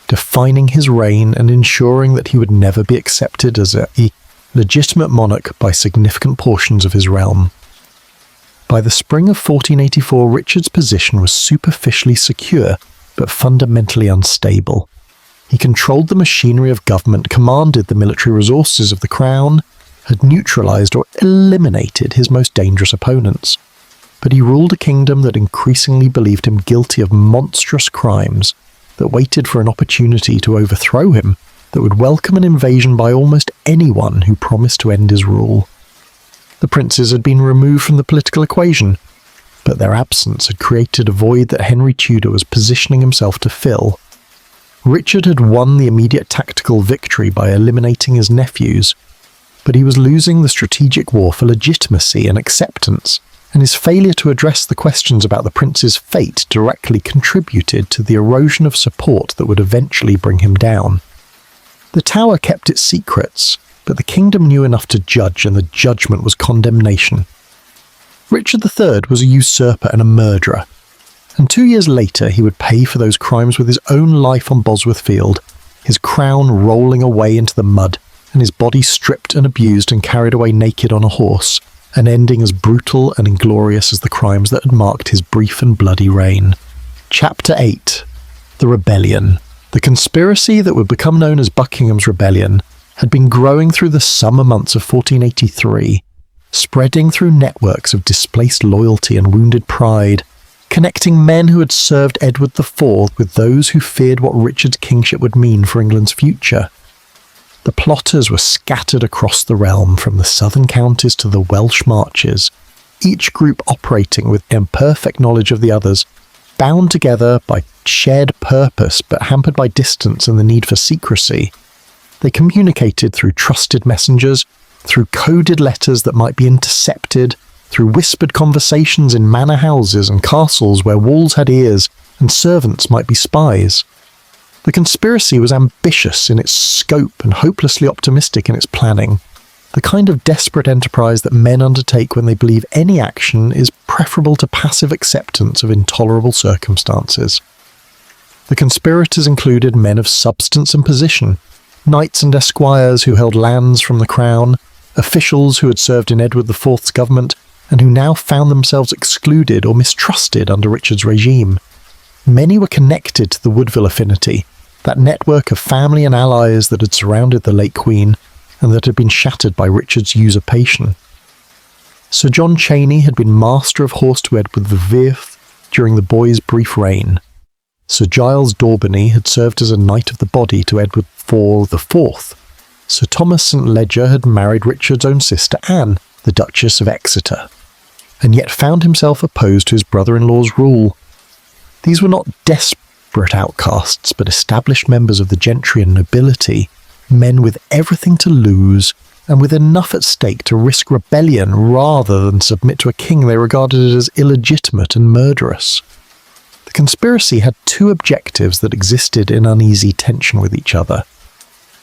defining his reign and ensuring that he would never be accepted as a legitimate monarch by significant portions of his realm. By the spring of 1484, Richard's position was superficially secure, but fundamentally unstable. He controlled the machinery of government, commanded the military resources of the crown, had neutralized or eliminated his most dangerous opponents. But he ruled a kingdom that increasingly believed him guilty of monstrous crimes, that waited for an opportunity to overthrow him, that would welcome an invasion by almost anyone who promised to end his rule. The princes had been removed from the political equation, but their absence had created a void that Henry Tudor was positioning himself to fill. Richard had won the immediate tactical victory by eliminating his nephews, but he was losing the strategic war for legitimacy and acceptance, and his failure to address the questions about the prince's fate directly contributed to the erosion of support that would eventually bring him down. The Tower kept its secrets, but the kingdom knew enough to judge, and the judgment was condemnation. Richard III was a usurper and a murderer, and 2 years later he would pay for those crimes with his own life on Bosworth Field, his crown rolling away into the mud, and his body stripped and abused and carried away naked on a horse, an ending as brutal and inglorious as the crimes that had marked his brief and bloody reign. Chapter 8. The Rebellion. The conspiracy that would become known as Buckingham's Rebellion had been growing through the summer months of 1483, spreading through networks of displaced loyalty and wounded pride, connecting men who had served Edward IV with those who feared what Richard's kingship would mean for England's future. The plotters were scattered across the realm, from the southern counties to the Welsh marches, each group operating with imperfect knowledge of the others, bound together by shared purpose but hampered by distance and the need for secrecy. They communicated through trusted messengers, through coded letters that might be intercepted, through whispered conversations in manor houses and castles where walls had ears and servants might be spies. The conspiracy was ambitious in its scope and hopelessly optimistic in its planning, the kind of desperate enterprise that men undertake when they believe any action is preferable to passive acceptance of intolerable circumstances. The conspirators included men of substance and position, knights and esquires who held lands from the crown, officials who had served in Edward IV's government and who now found themselves excluded or mistrusted under Richard's regime. Many were connected to the Woodville affinity, that network of family and allies that had surrounded the late Queen and that had been shattered by Richard's usurpation. Sir John Cheney had been Master of Horse to Edward IV during the boy's brief reign. Sir Giles Daubeny had served as a Knight of the Body to Edward IV. Sir Thomas St Ledger had married Richard's own sister Anne, the Duchess of Exeter, and yet found himself opposed to his brother-in-law's rule. These were not desperate outcasts, but established members of the gentry and nobility, men with everything to lose and with enough at stake to risk rebellion rather than submit to a king they regarded as illegitimate and murderous. The conspiracy had two objectives that existed in uneasy tension with each other.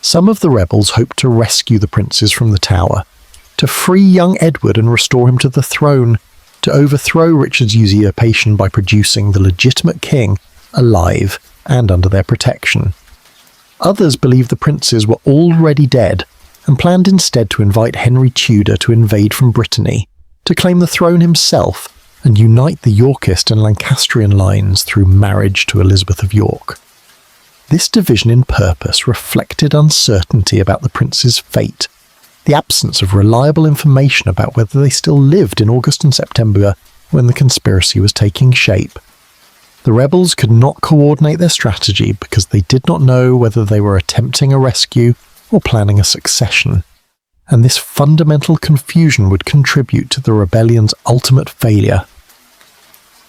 Some of the rebels hoped to rescue the princes from the Tower, to free young Edward and restore him to the throne, to overthrow Richard's usurpation by producing the legitimate king alive and under their protection. Others believed the princes were already dead and planned instead to invite Henry Tudor to invade from Brittany, to claim the throne himself and unite the Yorkist and Lancastrian lines through marriage to Elizabeth of York. This division in purpose reflected uncertainty about the princes' fate, the absence of reliable information about whether they still lived in August and September when the conspiracy was taking shape. The rebels could not coordinate their strategy because they did not know whether they were attempting a rescue or planning a succession, and this fundamental confusion would contribute to the rebellion's ultimate failure.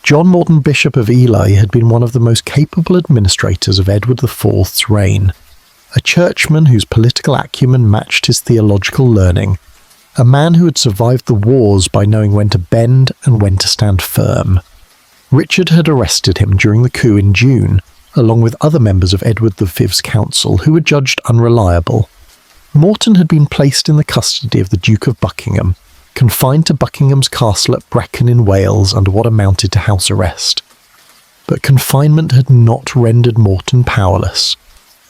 John Morton, Bishop of Ely, had been one of the most capable administrators of Edward IV's reign, a churchman whose political acumen matched his theological learning, a man who had survived the wars by knowing when to bend and when to stand firm. Richard had arrested him during the coup in June, along with other members of Edward V's council who were judged unreliable. Morton had been placed in the custody of the Duke of Buckingham, confined to Buckingham's castle at Brecon in Wales under what amounted to house arrest. But confinement had not rendered Morton powerless.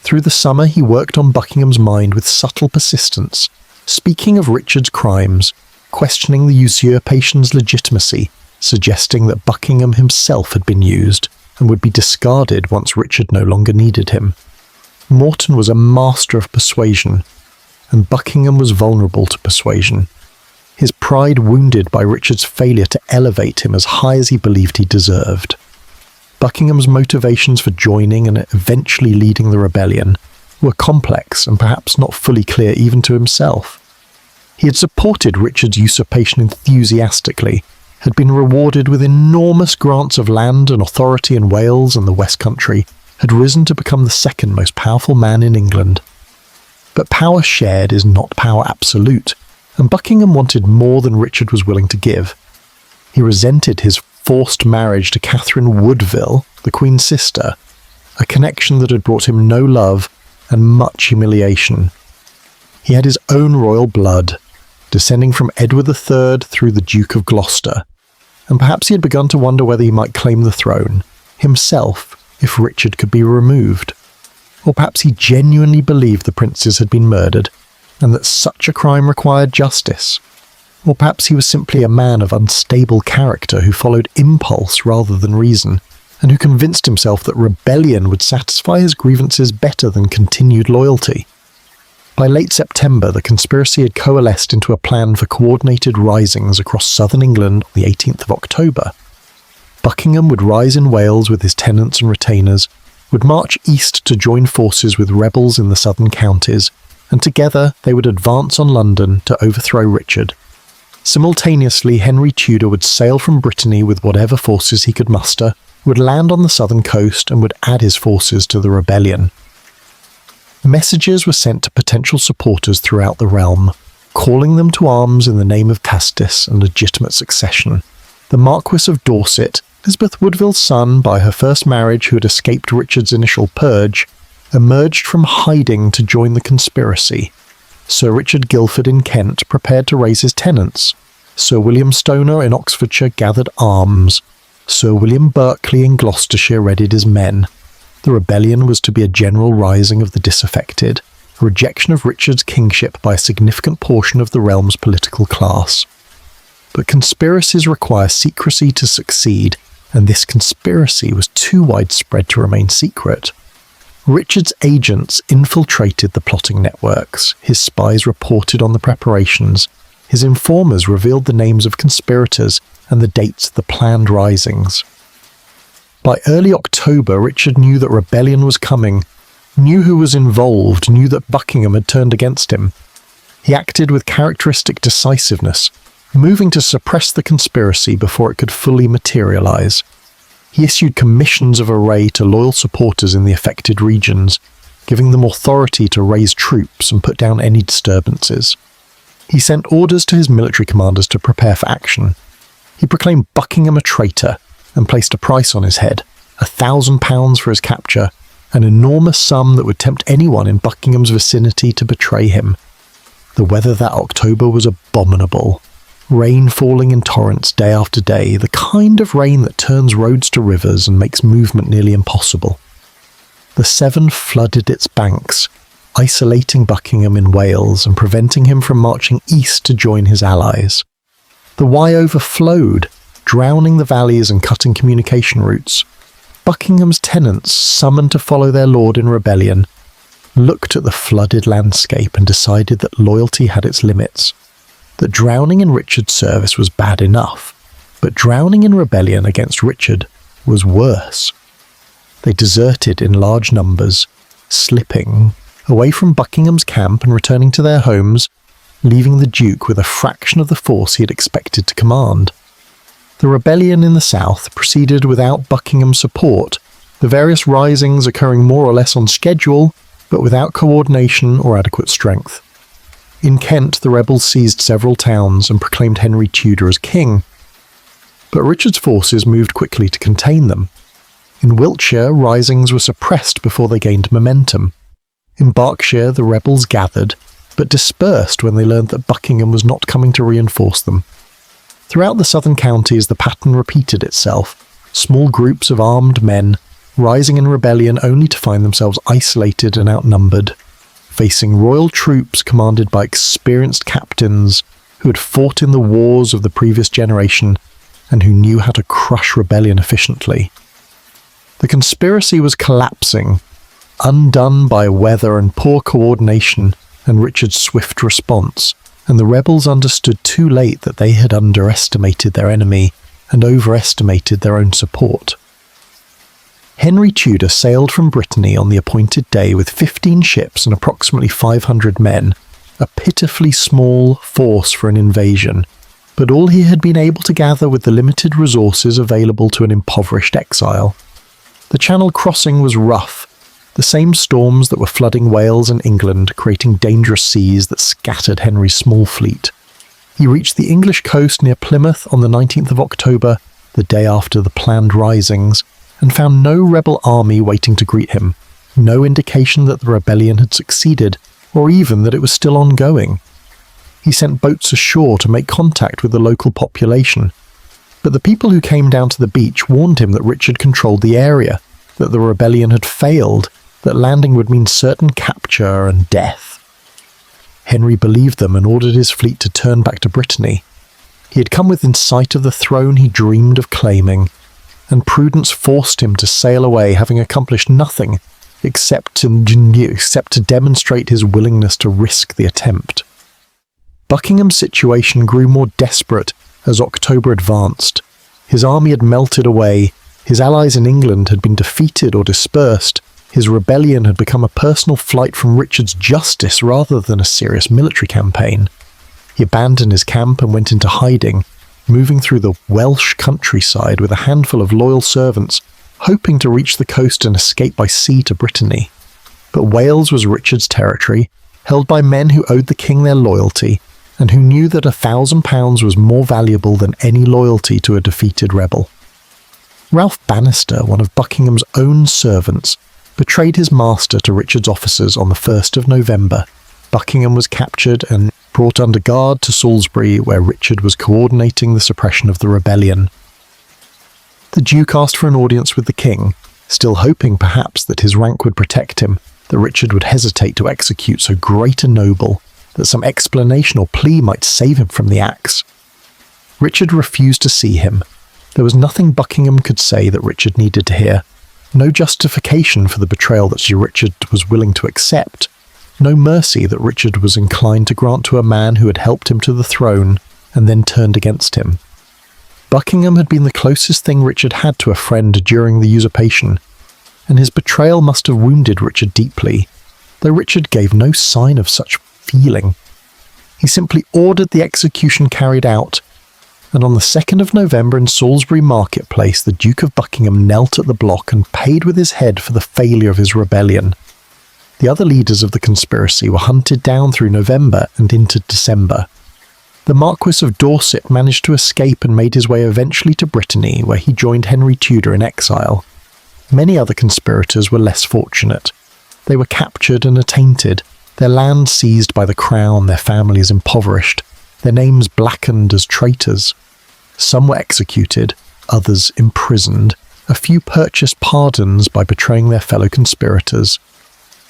Through the summer he worked on Buckingham's mind with subtle persistence, speaking of Richard's crimes, questioning the usurpation's legitimacy, suggesting that Buckingham himself had been used and would be discarded once Richard no longer needed him. Morton was a master of persuasion, and Buckingham was vulnerable to persuasion, his pride wounded by Richard's failure to elevate him as high as he believed he deserved. Buckingham's motivations for joining and eventually leading the rebellion were complex and perhaps not fully clear even to himself. He had supported Richard's usurpation enthusiastically, had been rewarded with enormous grants of land and authority in Wales and the West Country, had risen to become the second most powerful man in England. But power shared is not power absolute, and Buckingham wanted more than Richard was willing to give. He resented his forced marriage to Catherine Woodville, the Queen's sister, a connection that had brought him no love and much humiliation. He had his own royal blood, descending from Edward III through the Duke of Gloucester, and perhaps he had begun to wonder whether he might claim the throne, himself, if Richard could be removed. Or perhaps he genuinely believed the princes had been murdered, and that such a crime required justice. Or perhaps he was simply a man of unstable character who followed impulse rather than reason, and who convinced himself that rebellion would satisfy his grievances better than continued loyalty. By late September, the conspiracy had coalesced into a plan for coordinated risings across southern England on the 18th of October. Buckingham would rise in Wales with his tenants and retainers, would march east to join forces with rebels in the southern counties, and together they would advance on London to overthrow Richard. Simultaneously, Henry Tudor would sail from Brittany with whatever forces he could muster, would land on the southern coast, and would add his forces to the rebellion. Messages were sent to potential supporters throughout the realm, calling them to arms in the name of justice and legitimate succession. The Marquis of Dorset, Elizabeth Woodville's son by her first marriage who had escaped Richard's initial purge, emerged from hiding to join the conspiracy. Sir Richard Guilford in Kent prepared to raise his tenants. Sir William Stoner in Oxfordshire gathered arms. Sir William Berkeley in Gloucestershire readied his men. The rebellion was to be a general rising of the disaffected, a rejection of Richard's kingship by a significant portion of the realm's political class. But conspiracies require secrecy to succeed, and this conspiracy was too widespread to remain secret. Richard's agents infiltrated the plotting networks, his spies reported on the preparations, his informers revealed the names of conspirators and the dates of the planned risings. By early October, Richard knew that rebellion was coming, knew who was involved, knew that Buckingham had turned against him. He acted with characteristic decisiveness, moving to suppress the conspiracy before it could fully materialize. He issued commissions of array to loyal supporters in the affected regions, giving them authority to raise troops and put down any disturbances. He sent orders to his military commanders to prepare for action. He proclaimed Buckingham a traitor and placed a price on his head, £1,000 for his capture, an enormous sum that would tempt anyone in Buckingham's vicinity to betray him. The weather that October was abominable. Rain falling in torrents day after day, the kind of rain that turns roads to rivers and makes movement nearly impossible. The Severn flooded its banks, isolating Buckingham in Wales and preventing him from marching east to join his allies. The Wye overflowed, drowning the valleys and cutting communication routes. Buckingham's tenants, summoned to follow their lord in rebellion, looked at the flooded landscape and decided that loyalty had its limits, that drowning in Richard's service was bad enough, but drowning in rebellion against Richard was worse. They deserted in large numbers, slipping away from Buckingham's camp and returning to their homes, leaving the Duke with a fraction of the force he had expected to command. The rebellion in the south proceeded without Buckingham's support, the various risings occurring more or less on schedule, but without coordination or adequate strength. In Kent, the rebels seized several towns and proclaimed Henry Tudor as king, but Richard's forces moved quickly to contain them. In Wiltshire, risings were suppressed before they gained momentum. In Berkshire, the rebels gathered, but dispersed when they learned that Buckingham was not coming to reinforce them. Throughout the southern counties, the pattern repeated itself, small groups of armed men rising in rebellion only to find themselves isolated and outnumbered, facing royal troops commanded by experienced captains who had fought in the wars of the previous generation and who knew how to crush rebellion efficiently. The conspiracy was collapsing, undone by weather and poor coordination and Richard's swift response, and the rebels understood too late that they had underestimated their enemy and overestimated their own support. Henry Tudor sailed from Brittany on the appointed day with 15 ships and approximately 500 men, a pitifully small force for an invasion, but all he had been able to gather with the limited resources available to an impoverished exile. The Channel crossing was rough, the same storms that were flooding Wales and England, creating dangerous seas that scattered Henry's small fleet. He reached the English coast near Plymouth on the 19th of October, the day after the planned risings, and found no rebel army waiting to greet him, no indication that the rebellion had succeeded, or even that it was still ongoing. He sent boats ashore to make contact with the local population, but the people who came down to the beach warned him that Richard controlled the area, that the rebellion had failed, that landing would mean certain capture and death. Henry believed them and ordered his fleet to turn back to Brittany. He had come within sight of the throne he dreamed of claiming, and prudence forced him to sail away, having accomplished nothing except to demonstrate his willingness to risk the attempt. Buckingham's situation grew more desperate as October advanced. His army had melted away, his allies in England had been defeated or dispersed, his rebellion had become a personal flight from Richard's justice rather than a serious military campaign. He abandoned his camp and went into hiding, moving through the Welsh countryside with a handful of loyal servants, hoping to reach the coast and escape by sea to Brittany. But Wales was Richard's territory, held by men who owed the king their loyalty, and who knew that £1,000 was more valuable than any loyalty to a defeated rebel. Ralph Bannister, one of Buckingham's own servants, betrayed his master to Richard's officers on the 1st of November. Buckingham was captured and brought under guard to Salisbury, where Richard was coordinating the suppression of the rebellion. The Duke asked for an audience with the king, still hoping perhaps that his rank would protect him, that Richard would hesitate to execute so great a noble, that some explanation or plea might save him from the axe. Richard refused to see him. There was nothing Buckingham could say that Richard needed to hear, no justification for the betrayal that Sir Richard was willing to accept, no mercy that Richard was inclined to grant to a man who had helped him to the throne and then turned against him. Buckingham had been the closest thing Richard had to a friend during the usurpation, and his betrayal must have wounded Richard deeply, though Richard gave no sign of such feeling. He simply ordered the execution carried out, and on the 2nd of November in Salisbury marketplace, the Duke of Buckingham knelt at the block and paid with his head for the failure of his rebellion. The other leaders of the conspiracy were hunted down through November and into December. The Marquis of Dorset managed to escape and made his way eventually to Brittany, where he joined Henry Tudor in exile. Many other conspirators were less fortunate. They were captured and attainted, their land seized by the crown, their families impoverished, their names blackened as traitors. Some were executed, others imprisoned, a few purchased pardons by betraying their fellow conspirators.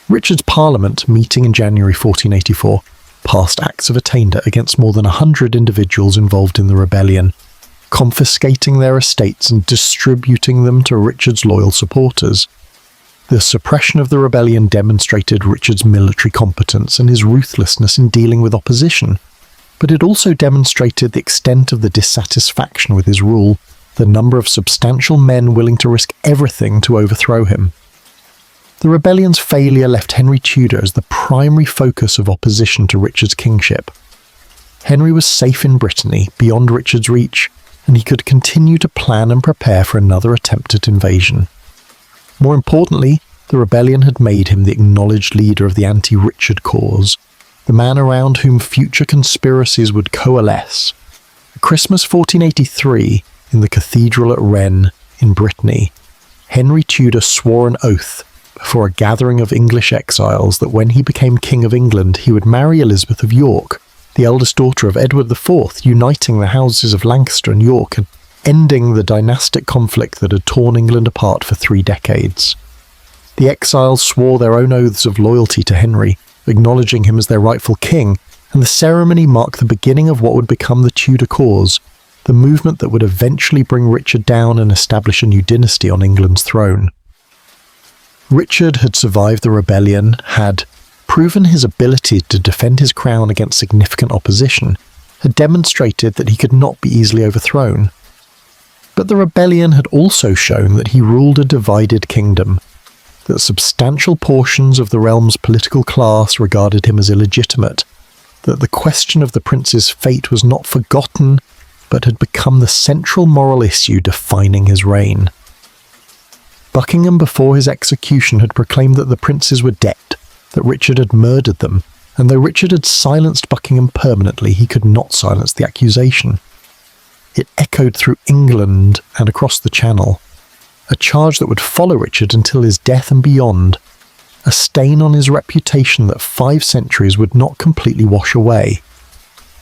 Richard's Parliament, meeting in January 1484, passed Acts of Attainder against more than 100 individuals involved in the rebellion, confiscating their estates and distributing them to Richard's loyal supporters. The suppression of the rebellion demonstrated Richard's military competence and his ruthlessness in dealing with opposition, but it also demonstrated the extent of the dissatisfaction with his rule, the number of substantial men willing to risk everything to overthrow him. The rebellion's failure left Henry Tudor as the primary focus of opposition to Richard's kingship. Henry was safe in Brittany, beyond Richard's reach, and he could continue to plan and prepare for another attempt at invasion. More importantly, The rebellion had made him the acknowledged leader of the anti-Richard cause, the man around whom future conspiracies would coalesce. At Christmas 1483, in the cathedral at Rennes, in Brittany, Henry Tudor swore an oath before a gathering of English exiles that when he became King of England he would marry Elizabeth of York, the eldest daughter of Edward IV, uniting the houses of Lancaster and York and ending the dynastic conflict that had torn England apart for 3 decades. The exiles swore their own oaths of loyalty to Henry, acknowledging him as their rightful king, and the ceremony marked the beginning of what would become the Tudor cause, the movement that would eventually bring Richard down and establish a new dynasty on England's throne. Richard had survived the rebellion, had proven his ability to defend his crown against significant opposition, had demonstrated that he could not be easily overthrown. But the rebellion had also shown that he ruled a divided kingdom, that substantial portions of the realm's political class regarded him as illegitimate, that the question of the prince's fate was not forgotten, but had become the central moral issue defining his reign. Buckingham before his execution had proclaimed that the princes were dead, that Richard had murdered them, and though Richard had silenced Buckingham permanently, he could not silence the accusation. It echoed through England and across the Channel, a charge that would follow Richard until his death and beyond, a stain on his reputation that 5 centuries would not completely wash away.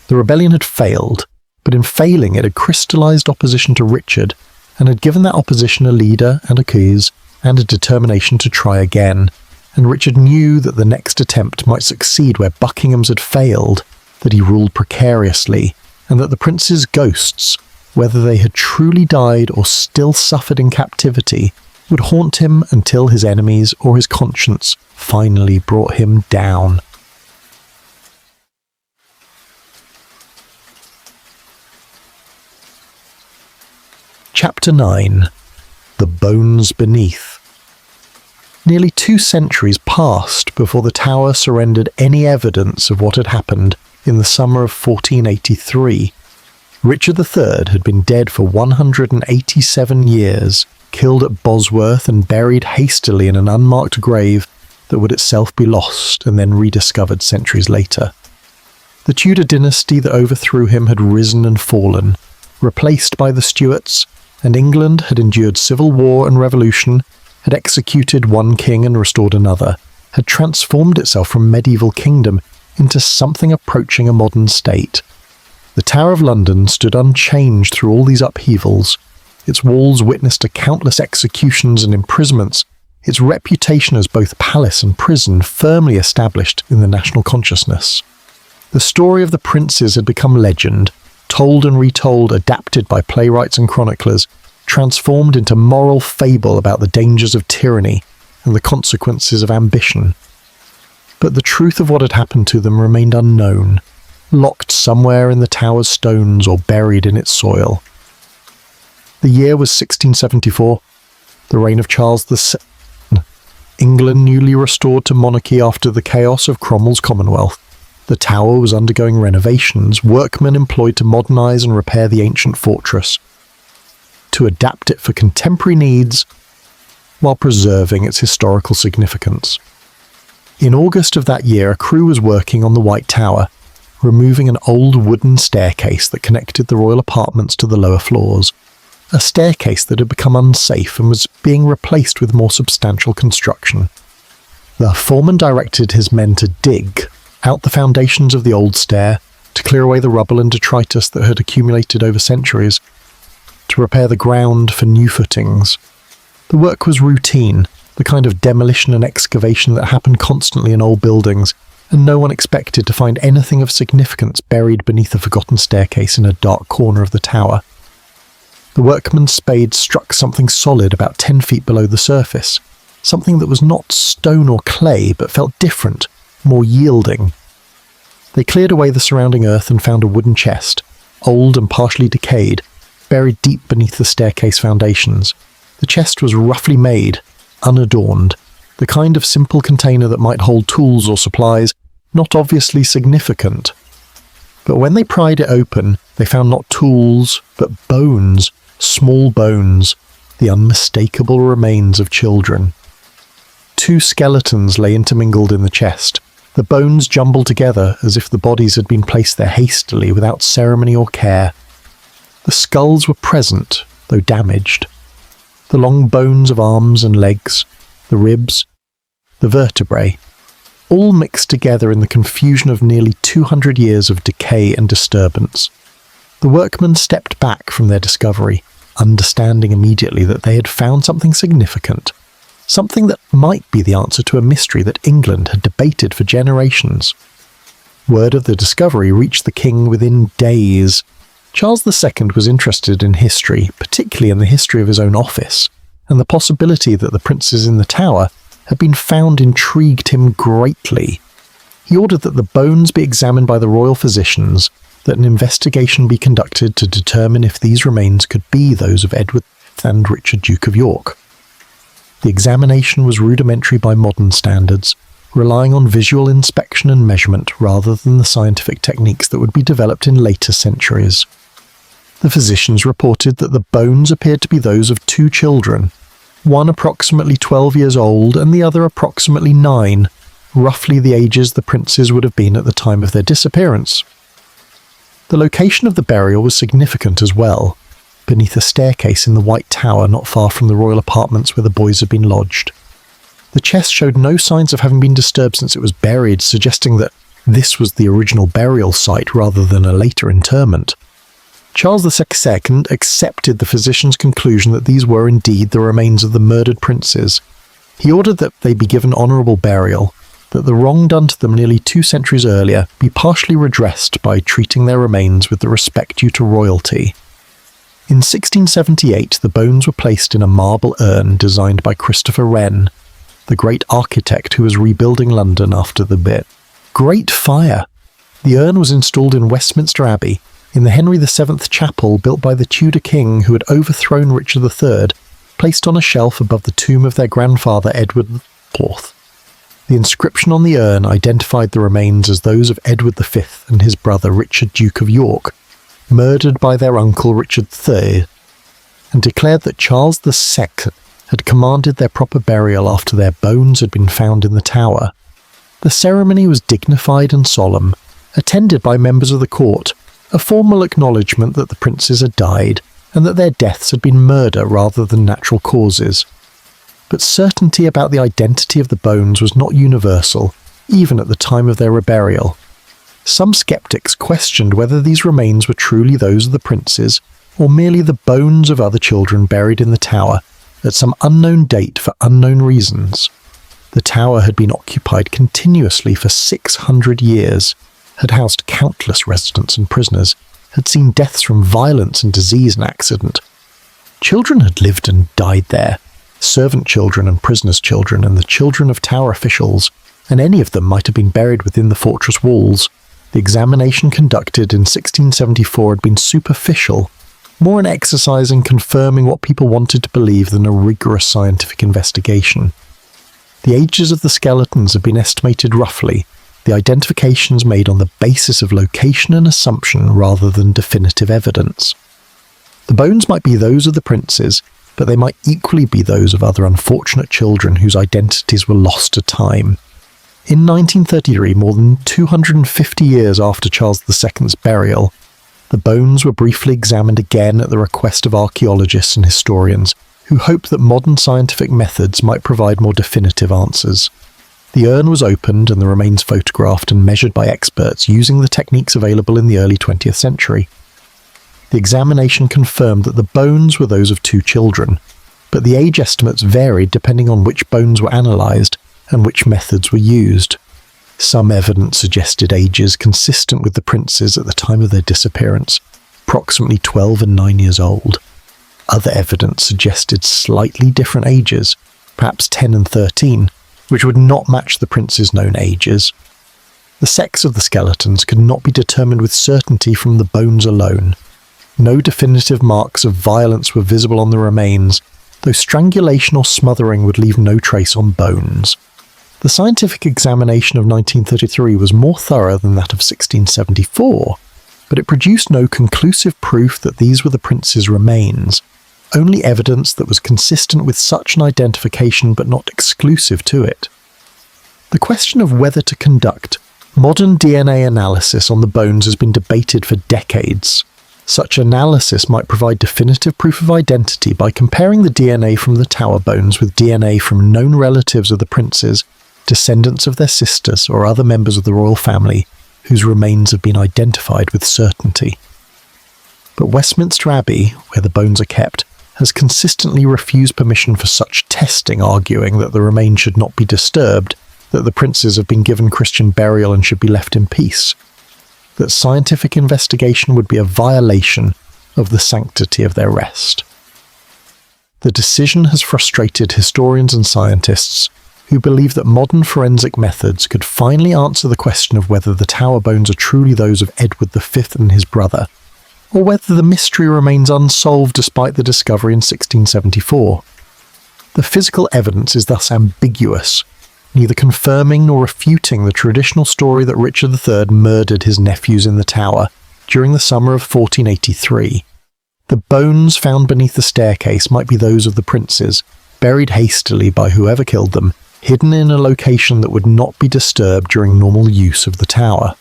The rebellion had failed, but in failing it had crystallised opposition to Richard and had given that opposition a leader and a cause and a determination to try again, and Richard knew that the next attempt might succeed where Buckingham's had failed, that he ruled precariously, and that the prince's ghosts, whether they had truly died or still suffered in captivity, would haunt him until his enemies or his conscience finally brought him down. Chapter 9. The Bones Beneath. Nearly 2 centuries passed before the Tower surrendered any evidence of what had happened in the summer of 1483. Richard III had been dead for 187 years, killed at Bosworth and buried hastily in an unmarked grave that would itself be lost and then rediscovered centuries later. The Tudor dynasty that overthrew him had risen and fallen, replaced by the Stuarts, and England had endured civil war and revolution, had executed one king and restored another, had transformed itself from medieval kingdom into something approaching a modern state. The Tower of London stood unchanged through all these upheavals. Its walls witnessed countless executions and imprisonments, its reputation as both palace and prison firmly established in the national consciousness. The story of the princes had become legend, told and retold, adapted by playwrights and chroniclers, transformed into moral fable about the dangers of tyranny and the consequences of ambition. But the truth of what had happened to them remained unknown, locked somewhere in the tower's stones or buried in its soil. The year was 1674, the reign of Charles II. England newly restored to monarchy after the chaos of Cromwell's Commonwealth. The tower was undergoing renovations, workmen employed to modernise and repair the ancient fortress, to adapt it for contemporary needs while preserving its historical significance. In August of that year, a crew was working on the White Tower, removing an old wooden staircase that connected the royal apartments to the lower floors, a staircase that had become unsafe and was being replaced with more substantial construction. The foreman directed his men to dig out the foundations of the old stair, to clear away the rubble and detritus that had accumulated over centuries, to prepare the ground for new footings. The work was routine, the kind of demolition and excavation that happened constantly in old buildings, and no one expected to find anything of significance buried beneath a forgotten staircase in a dark corner of the tower. The workman's spade struck something solid about 10 feet below the surface, something that was not stone or clay but felt different, more yielding. They cleared away the surrounding earth and found a wooden chest, old and partially decayed, buried deep beneath the staircase foundations. The chest was roughly made, unadorned, the kind of simple container that might hold tools or supplies, not obviously significant. But when they pried it open, they found not tools, but bones, small bones, the unmistakable remains of children. 2 skeletons lay intermingled in the chest, the bones jumbled together as if the bodies had been placed there hastily without ceremony or care. The skulls were present, though damaged. The long bones of arms and legs, the ribs, the vertebrae, all mixed together in the confusion of nearly 200 years of decay and disturbance. The workmen stepped back from their discovery, understanding immediately that they had found something significant, something that might be the answer to a mystery that England had debated for generations. Word of the discovery reached the king within days. Charles II was interested in history, particularly in the history of his own office, and the possibility that the princes in the Tower had been found intrigued him greatly. He ordered that the bones be examined by the royal physicians, that an investigation be conducted to determine if these remains could be those of Edward and Richard, Duke of York. The examination was rudimentary by modern standards, relying on visual inspection and measurement rather than the scientific techniques that would be developed in later centuries. The physicians reported that the bones appeared to be those of 2 children, one approximately 12 years old and the other approximately 9, roughly the ages the princes would have been at the time of their disappearance. The location of the burial was significant as well, beneath a staircase in the White Tower not far from the royal apartments where the boys had been lodged. The chest showed no signs of having been disturbed since it was buried, suggesting that this was the original burial site rather than a later interment. Charles II accepted the physician's conclusion that these were indeed the remains of the murdered princes. He ordered that they be given honourable burial, that the wrong done to them nearly 2 centuries earlier be partially redressed by treating their remains with the respect due to royalty. In 1678, the bones were placed in a marble urn designed by Christopher Wren, the great architect who was rebuilding London after the Great Fire. The urn was installed in Westminster Abbey, in the Henry VII chapel built by the Tudor king who had overthrown Richard III, placed on a shelf above the tomb of their grandfather Edward IV. The inscription on the urn identified the remains as those of Edward V and his brother Richard, Duke of York, murdered by their uncle Richard III, and declared that Charles II had commanded their proper burial after their bones had been found in the Tower. The ceremony was dignified and solemn, attended by members of the court, a formal acknowledgement that the princes had died and that their deaths had been murder rather than natural causes. But certainty about the identity of the bones was not universal, even at the time of their reburial. Some skeptics questioned whether these remains were truly those of the princes, or merely the bones of other children buried in the Tower at some unknown date for unknown reasons. The Tower had been occupied continuously for 600 years, had housed countless residents and prisoners, had seen deaths from violence and disease and accident. Children had lived and died there, servant children and prisoners' children and the children of Tower officials, and any of them might have been buried within the fortress walls. The examination conducted in 1674 had been superficial, more an exercise in confirming what people wanted to believe than a rigorous scientific investigation. The ages of the skeletons had been estimated roughly, the identifications made on the basis of location and assumption rather than definitive evidence. The bones might be those of the princes, but they might equally be those of other unfortunate children whose identities were lost to time. In 1933, more than 250 years after Charles II's burial, the bones were briefly examined again at the request of archaeologists and historians, who hoped that modern scientific methods might provide more definitive answers. The urn was opened and the remains photographed and measured by experts using the techniques available in the early 20th century. The examination confirmed that the bones were those of 2 children, but the age estimates varied depending on which bones were analysed and which methods were used. Some evidence suggested ages consistent with the princes at the time of their disappearance, approximately 12 and 9 years old. Other evidence suggested slightly different ages, perhaps 10 and 13, which would not match the princes' known ages. The sex of the skeletons could not be determined with certainty from the bones alone. No definitive marks of violence were visible on the remains, though strangulation or smothering would leave no trace on bones. The scientific examination of 1933 was more thorough than that of 1674, but it produced no conclusive proof that these were the princes' remains. only evidence that was consistent with such an identification but not exclusive to it. The question of whether to conduct modern DNA analysis on the bones has been debated for decades. Such analysis might provide definitive proof of identity by comparing the DNA from the Tower bones with DNA from known relatives of the princes, descendants of their sisters, or other members of the royal family whose remains have been identified with certainty. But Westminster Abbey, where the bones are kept, has consistently refused permission for such testing, arguing that the remains should not be disturbed, that the princes have been given Christian burial and should be left in peace, that scientific investigation would be a violation of the sanctity of their rest. The decision has frustrated historians and scientists who believe that modern forensic methods could finally answer the question of whether the Tower bones are truly those of Edward V and his brother, or whether the mystery remains unsolved despite the discovery in 1674. The physical evidence is thus ambiguous, neither confirming nor refuting the traditional story that Richard III murdered his nephews in the Tower during the summer of 1483. The bones found beneath the staircase might be those of the princes, buried hastily by whoever killed them, hidden in a location that would not be disturbed during normal use of the Tower.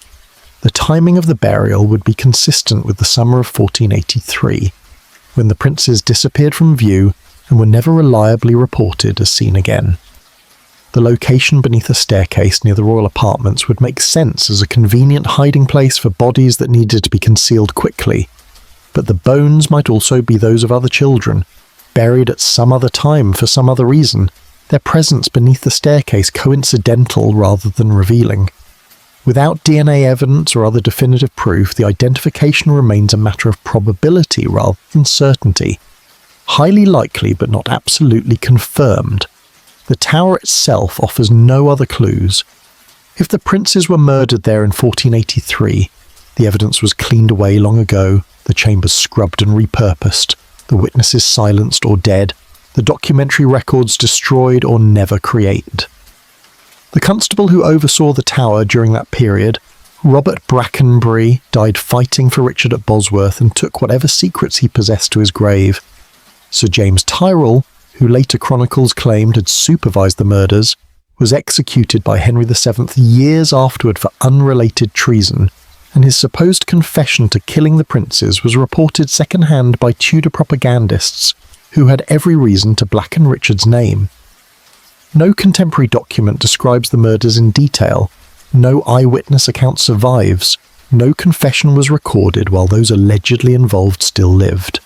The timing of the burial would be consistent with the summer of 1483, when the princes disappeared from view and were never reliably reported as seen again. The location beneath a staircase near the royal apartments would make sense as a convenient hiding place for bodies that needed to be concealed quickly, but the bones might also be those of other children, buried at some other time for some other reason, their presence beneath the staircase coincidental rather than revealing. Without DNA evidence or other definitive proof, the identification remains a matter of probability rather than certainty, highly likely but not absolutely confirmed. The Tower itself offers no other clues. If the princes were murdered there in 1483, the evidence was cleaned away long ago, the chambers scrubbed and repurposed, the witnesses silenced or dead, the documentary records destroyed or never created. The constable who oversaw the Tower during that period, Robert Brackenbury, died fighting for Richard at Bosworth and took whatever secrets he possessed to his grave. Sir James Tyrrell, who later chronicles claimed had supervised the murders, was executed by Henry VII years afterward for unrelated treason, and his supposed confession to killing the princes was reported second-hand by Tudor propagandists who had every reason to blacken Richard's name. No contemporary document describes the murders in detail, no eyewitness account survives, no confession was recorded while those allegedly involved still lived.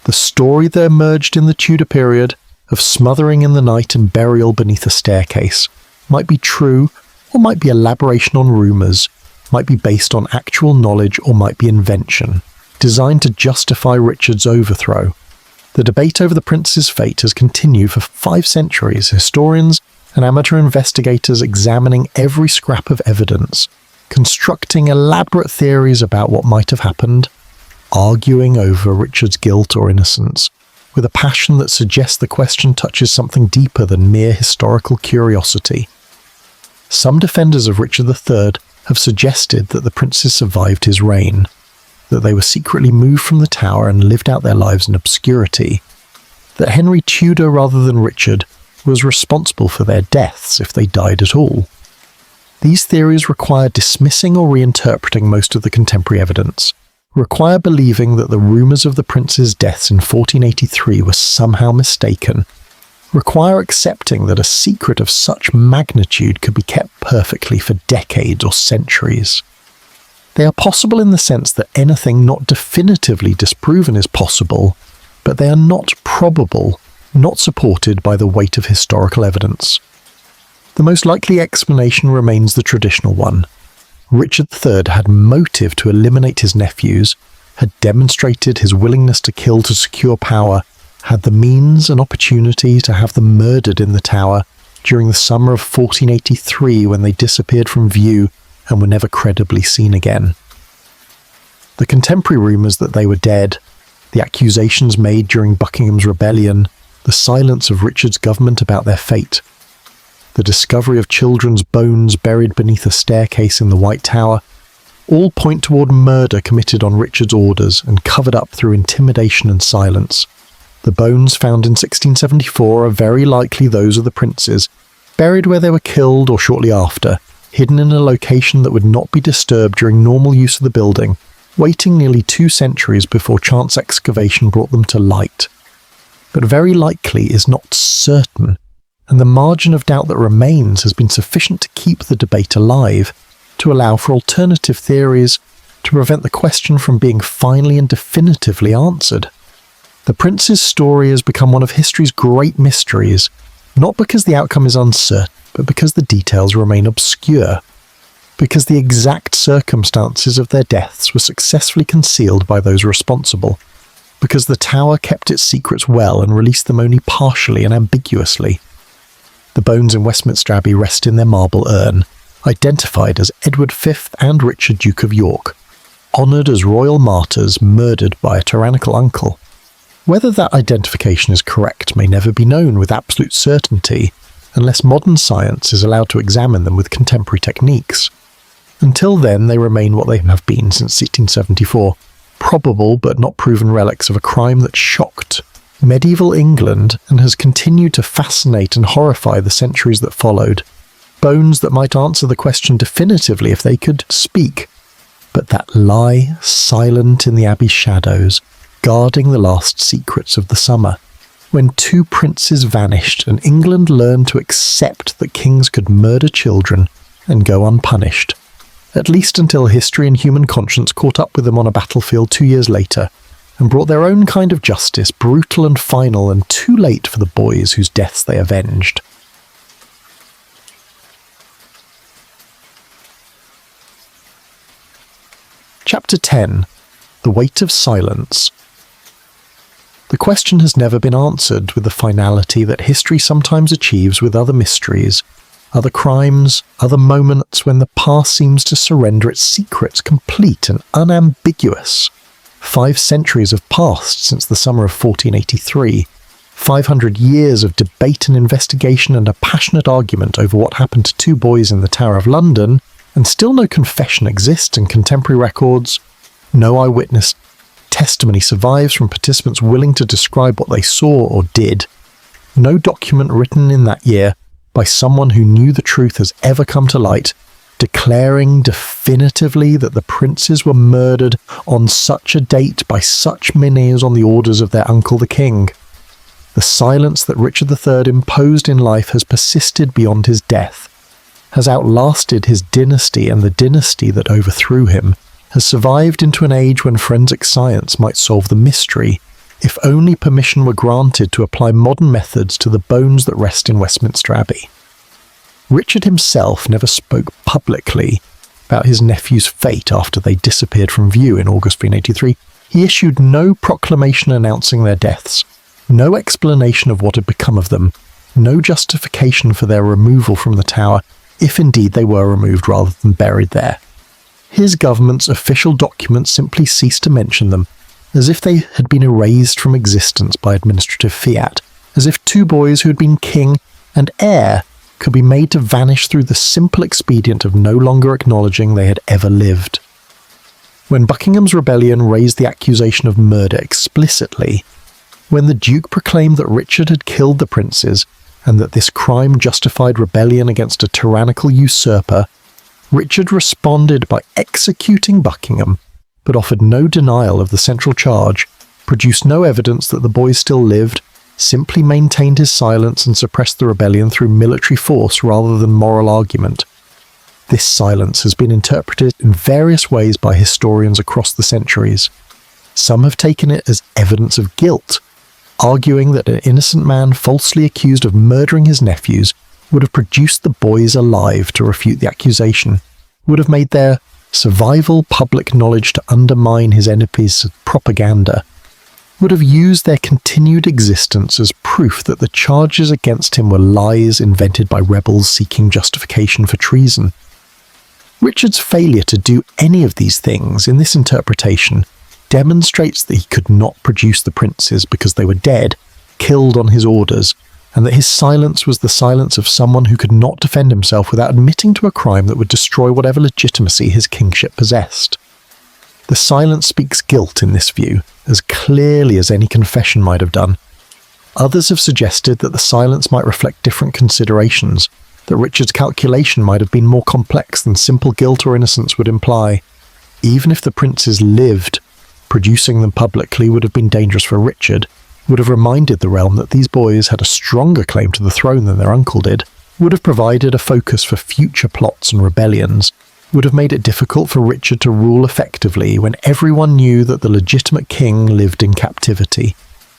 The story that emerged in the Tudor period of smothering in the night and burial beneath a staircase might be true or might be elaboration on rumours, might be based on actual knowledge or might be invention, designed to justify Richard's overthrow. The debate over the prince's fate has continued for 5 centuries, historians and amateur investigators examining every scrap of evidence, constructing elaborate theories about what might have happened, arguing over Richard's guilt or innocence, with a passion that suggests the question touches something deeper than mere historical curiosity. Some defenders of Richard III have suggested that the princes survived his reign, that they were secretly moved from the Tower and lived out their lives in obscurity, that Henry Tudor rather than Richard was responsible for their deaths if they died at all. These theories require dismissing or reinterpreting most of the contemporary evidence, require believing that the rumours of the prince's deaths in 1483 were somehow mistaken, require accepting that a secret of such magnitude could be kept perfectly for decades or centuries. They are possible in the sense that anything not definitively disproven is possible, but they are not probable, not supported by the weight of historical evidence. The most likely explanation remains the traditional one. Richard III had motive to eliminate his nephews, had demonstrated his willingness to kill to secure power, had the means and opportunity to have them murdered in the Tower during the summer of 1483 when they disappeared from view and were never credibly seen again. The contemporary rumours that they were dead, the accusations made during Buckingham's rebellion, the silence of Richard's government about their fate, the discovery of children's bones buried beneath a staircase in the White Tower, all point toward murder committed on Richard's orders and covered up through intimidation and silence. The bones found in 1674 are very likely those of the princes, buried where they were killed or shortly after, hidden in a location that would not be disturbed during normal use of the building, waiting nearly 2 centuries before chance excavation brought them to light. But very likely is not certain, and the margin of doubt that remains has been sufficient to keep the debate alive, to allow for alternative theories, to prevent the question from being finally and definitively answered. The prince's story has become one of history's great mysteries, not because the outcome is uncertain, but because the details remain obscure, because the exact circumstances of their deaths were successfully concealed by those responsible, because the tower kept its secrets well and released them only partially and ambiguously. The bones in Westminster Abbey rest in their marble urn, identified as Edward V and Richard, Duke of York, honoured as royal martyrs murdered by a tyrannical uncle. Whether that identification is correct may never be known with absolute certainty, unless modern science is allowed to examine them with contemporary techniques. Until then, they remain what they have been since 1674, probable but not proven relics of a crime that shocked medieval England and has continued to fascinate and horrify the centuries that followed. Bones that might answer the question definitively if they could speak, but that lie silent in the abbey's shadows, guarding the last secrets of the summer, when 2 princes vanished and England learned to accept that kings could murder children and go unpunished, at least until history and human conscience caught up with them on a battlefield 2 years later, and brought their own kind of justice, brutal and final and too late for the boys whose deaths they avenged. Chapter 10. The Weight of Silence. The question has never been answered with the finality that history sometimes achieves with other mysteries, other crimes, other moments when the past seems to surrender its secrets complete and unambiguous. 5 centuries have passed since the summer of 1483, 500 years of debate and investigation and a passionate argument over what happened to 2 boys in the Tower of London, and still no confession exists in contemporary records, no eyewitness testimony survives from participants willing to describe what they saw or did. No document written in that year by someone who knew the truth has ever come to light, declaring definitively that the princes were murdered on such a date by such many as on the orders of their uncle the king. The silence that Richard III imposed in life has persisted beyond his death, has outlasted his dynasty, and the dynasty that overthrew him has survived into an age when forensic science might solve the mystery, if only permission were granted to apply modern methods to the bones that rest in Westminster Abbey. Richard himself never spoke publicly about his nephew's fate after they disappeared from view in August 1583. He issued no proclamation announcing their deaths, no explanation of what had become of them, no justification for their removal from the tower, if indeed they were removed rather than buried there. His government's official documents simply ceased to mention them, as if they had been erased from existence by administrative fiat, as if 2 boys who had been king and heir could be made to vanish through the simple expedient of no longer acknowledging they had ever lived. When Buckingham's rebellion raised the accusation of murder explicitly, when the Duke proclaimed that Richard had killed the princes and that this crime justified rebellion against a tyrannical usurper, Richard responded by executing Buckingham, but offered no denial of the central charge, produced no evidence that the boys still lived, simply maintained his silence and suppressed the rebellion through military force rather than moral argument. This silence has been interpreted in various ways by historians across the centuries. Some have taken it as evidence of guilt, arguing that an innocent man falsely accused of murdering his nephews would have produced the boys alive to refute the accusation, would have made their survival public knowledge to undermine his enemies' propaganda, would have used their continued existence as proof that the charges against him were lies invented by rebels seeking justification for treason. Richard's failure to do any of these things in this interpretation demonstrates that he could not produce the princes because they were dead, killed on his orders, and that his silence was the silence of someone who could not defend himself without admitting to a crime that would destroy whatever legitimacy his kingship possessed. The silence speaks guilt in this view, as clearly as any confession might have done, Others have suggested that the silence might reflect different considerations, that Richard's calculation might have been more complex than simple guilt or innocence would imply. Even if the princes lived, producing them publicly would have been dangerous for Richard, would have reminded the realm that these boys had a stronger claim to the throne than their uncle did, would have provided a focus for future plots and rebellions, would have made it difficult for Richard to rule effectively when everyone knew that the legitimate king lived in captivity.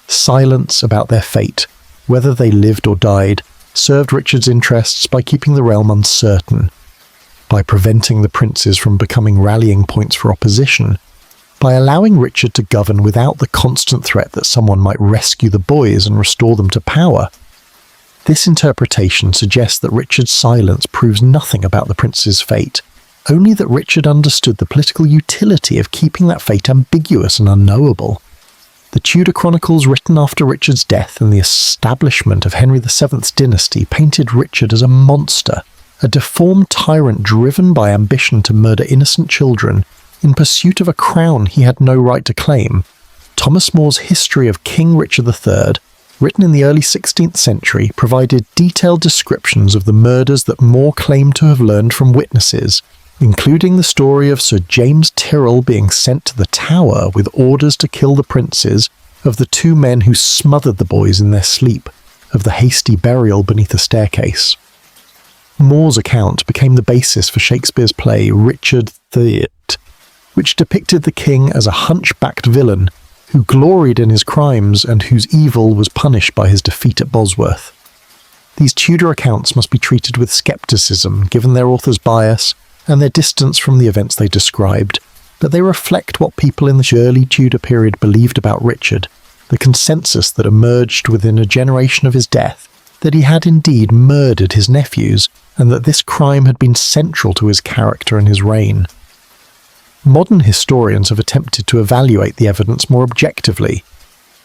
Silence about their fate, whether they lived or died, served Richard's interests by keeping the realm uncertain, by preventing the princes from becoming rallying points for opposition, by allowing Richard to govern without the constant threat that someone might rescue the boys and restore them to power. This interpretation suggests that Richard's silence proves nothing about the prince's fate, only that Richard understood the political utility of keeping that fate ambiguous and unknowable. The Tudor chronicles written after Richard's death and the establishment of Henry VII's dynasty painted Richard as a monster, a deformed tyrant driven by ambition to murder innocent children in pursuit of a crown he had no right to claim. Thomas More's History of King Richard III, written in the early 16th century, provided detailed descriptions of the murders that More claimed to have learned from witnesses, including the story of Sir James Tyrrell being sent to the Tower with orders to kill the princes, of the two men who smothered the boys in their sleep, of the hasty burial beneath a staircase. More's account became the basis for Shakespeare's play Richard III, which depicted the king as a hunchbacked villain who gloried in his crimes and whose evil was punished by his defeat at Bosworth. These Tudor accounts must be treated with skepticism given their author's bias and their distance from the events they described, but they reflect what people in the early Tudor period believed about Richard, the consensus that emerged within a generation of his death, that he had indeed murdered his nephews, and that this crime had been central to his character and his reign. Modern historians have attempted to evaluate the evidence more objectively,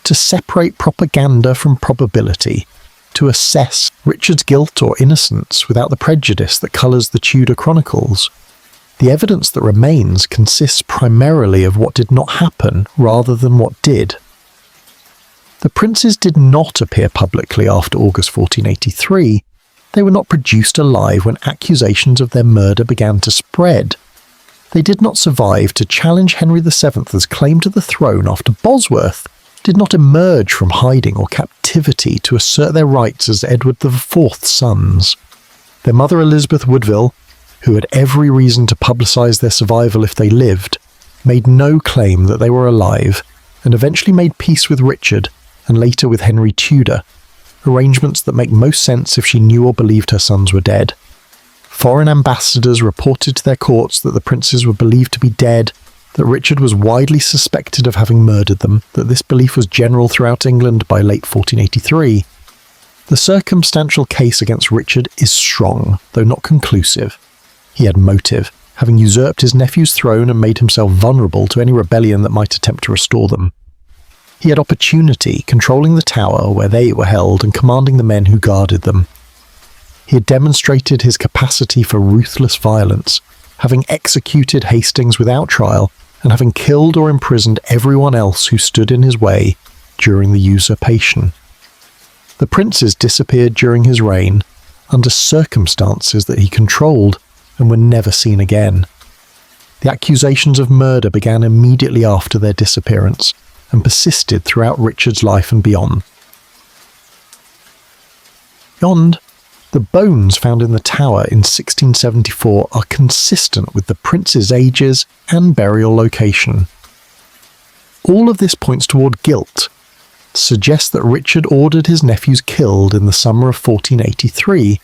to separate propaganda from probability, to assess Richard's guilt or innocence without the prejudice that colours the Tudor chronicles. The evidence that remains consists primarily of what did not happen rather than what did. The princes did not appear publicly after August 1483. They were not produced alive when accusations of their murder began to spread. They did not survive to challenge Henry VII's claim to the throne after Bosworth, did not emerge from hiding or captivity to assert their rights as Edward IV's sons. Their mother Elizabeth Woodville, who had every reason to publicise their survival if they lived, made no claim that they were alive, and eventually made peace with Richard, and later with Henry Tudor, arrangements that make most sense if she knew or believed her sons were dead. Foreign ambassadors reported to their courts that the princes were believed to be dead, that Richard was widely suspected of having murdered them, that this belief was general throughout England by late 1483. The circumstantial case against Richard is strong, though not conclusive. He had motive, having usurped his nephew's throne and made himself vulnerable to any rebellion that might attempt to restore them. He had opportunity, controlling the Tower where they were held and commanding the men who guarded them. He had demonstrated his capacity for ruthless violence, having executed Hastings without trial and having killed or imprisoned everyone else who stood in his way during the usurpation. The princes disappeared during his reign under circumstances that he controlled and were never seen again. The accusations of murder began immediately after their disappearance and persisted throughout Richard's life and beyond. The bones found in the Tower in 1674 are consistent with the princes' ages and burial location. All of this points toward guilt, suggests that Richard ordered his nephews killed in the summer of 1483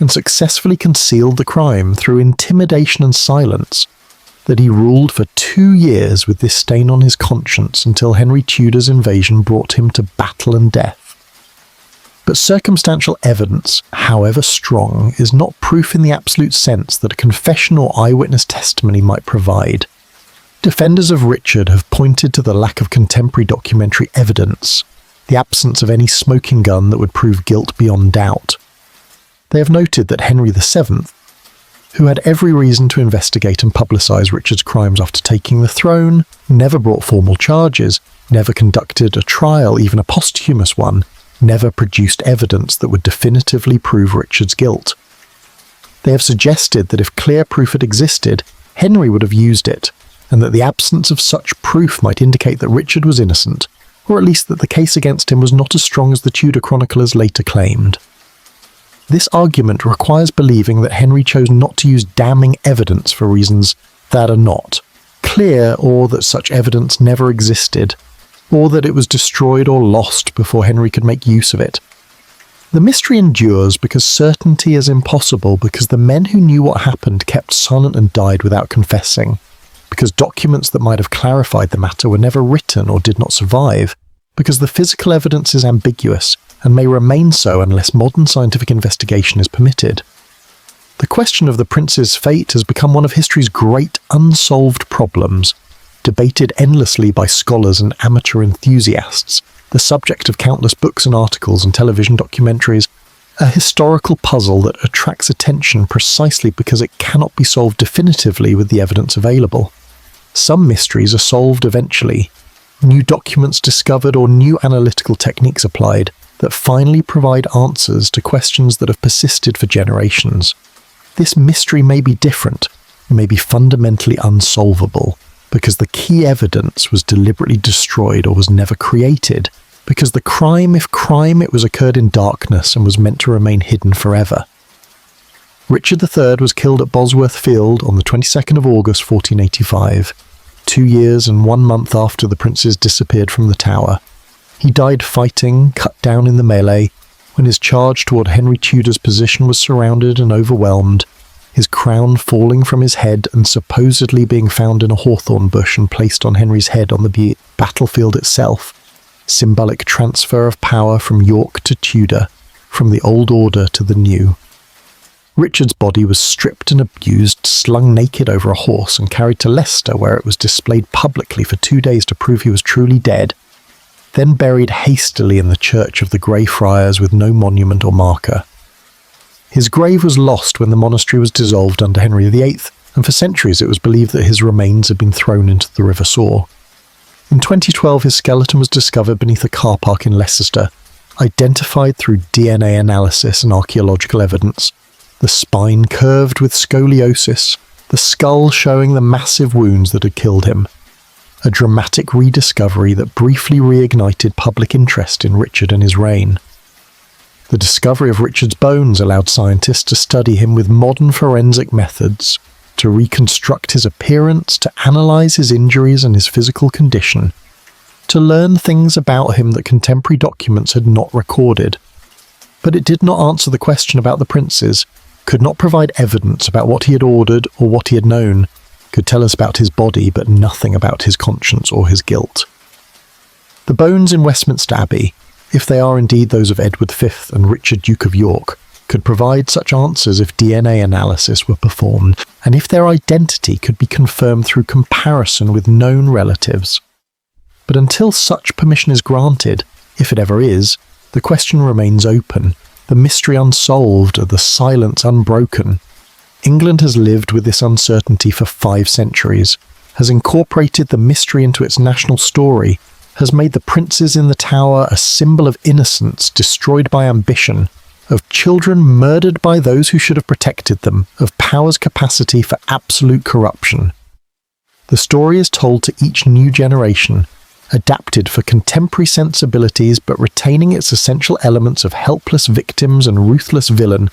and successfully concealed the crime through intimidation and silence, that he ruled for 2 years with this stain on his conscience until Henry Tudor's invasion brought him to battle and death. But circumstantial evidence, however strong, is not proof in the absolute sense that a confession or eyewitness testimony might provide. Defenders of Richard have pointed to the lack of contemporary documentary evidence, the absence of any smoking gun that would prove guilt beyond doubt. They have noted that Henry VII, who had every reason to investigate and publicise Richard's crimes after taking the throne, never brought formal charges, never conducted a trial, even a posthumous one, never produced evidence that would definitively prove Richard's guilt. They have suggested that if clear proof had existed, Henry would have used it, and that the absence of such proof might indicate that Richard was innocent, or at least that the case against him was not as strong as the Tudor chroniclers later claimed. This argument requires believing that Henry chose not to use damning evidence for reasons that are not clear, or that such evidence never existed, or that it was destroyed or lost before Henry could make use of it. The mystery endures because certainty is impossible, because the men who knew what happened kept silent and died without confessing, because documents that might have clarified the matter were never written or did not survive, because the physical evidence is ambiguous and may remain so unless modern scientific investigation is permitted. The question of the prince's fate has become one of history's great unsolved problems, debated endlessly by scholars and amateur enthusiasts, the subject of countless books and articles and television documentaries, a historical puzzle that attracts attention precisely because it cannot be solved definitively with the evidence available. Some mysteries are solved eventually, new documents discovered or new analytical techniques applied that finally provide answers to questions that have persisted for generations. This mystery may be different, may be fundamentally unsolvable, because the key evidence was deliberately destroyed or was never created, because the crime, if crime, it was occurred in darkness and was meant to remain hidden forever. Richard III was killed at Bosworth Field on the 22nd of August 1485, 2 years and 1 month after the princes disappeared from the Tower. He died fighting, cut down in the melee, when his charge toward Henry Tudor's position was surrounded and overwhelmed, his crown falling from his head and supposedly being found in a hawthorn bush and placed on Henry's head on the battlefield itself, symbolic transfer of power from York to Tudor, from the old order to the new. Richard's body was stripped and abused, slung naked over a horse and carried to Leicester, where it was displayed publicly for 2 days to prove he was truly dead, then buried hastily in the church of the Grey Friars with no monument or marker. His grave was lost when the monastery was dissolved under Henry VIII, and for centuries it was believed that his remains had been thrown into the River Soar. In 2012, his skeleton was discovered beneath a car park in Leicester, identified through DNA analysis and archaeological evidence, the spine curved with scoliosis, the skull showing the massive wounds that had killed him. A dramatic rediscovery that briefly reignited public interest in Richard and his reign. The discovery of Richard's bones allowed scientists to study him with modern forensic methods, to reconstruct his appearance, to analyze his injuries and his physical condition, to learn things about him that contemporary documents had not recorded. But it did not answer the question about the princes, could not provide evidence about what he had ordered or what he had known, could tell us about his body but nothing about his conscience or his guilt. The bones in Westminster Abbey, if they are indeed those of Edward V and Richard Duke of York, could provide such answers if DNA analysis were performed, and if their identity could be confirmed through comparison with known relatives. But until such permission is granted, if it ever is, the question remains open, the mystery unsolved, the silence unbroken. England has lived with this uncertainty for 5 centuries, has incorporated the mystery into its national story, has made the princes in the Tower a symbol of innocence destroyed by ambition, of children murdered by those who should have protected them, of power's capacity for absolute corruption. The story is told to each new generation, adapted for contemporary sensibilities but retaining its essential elements of helpless victims and ruthless villain,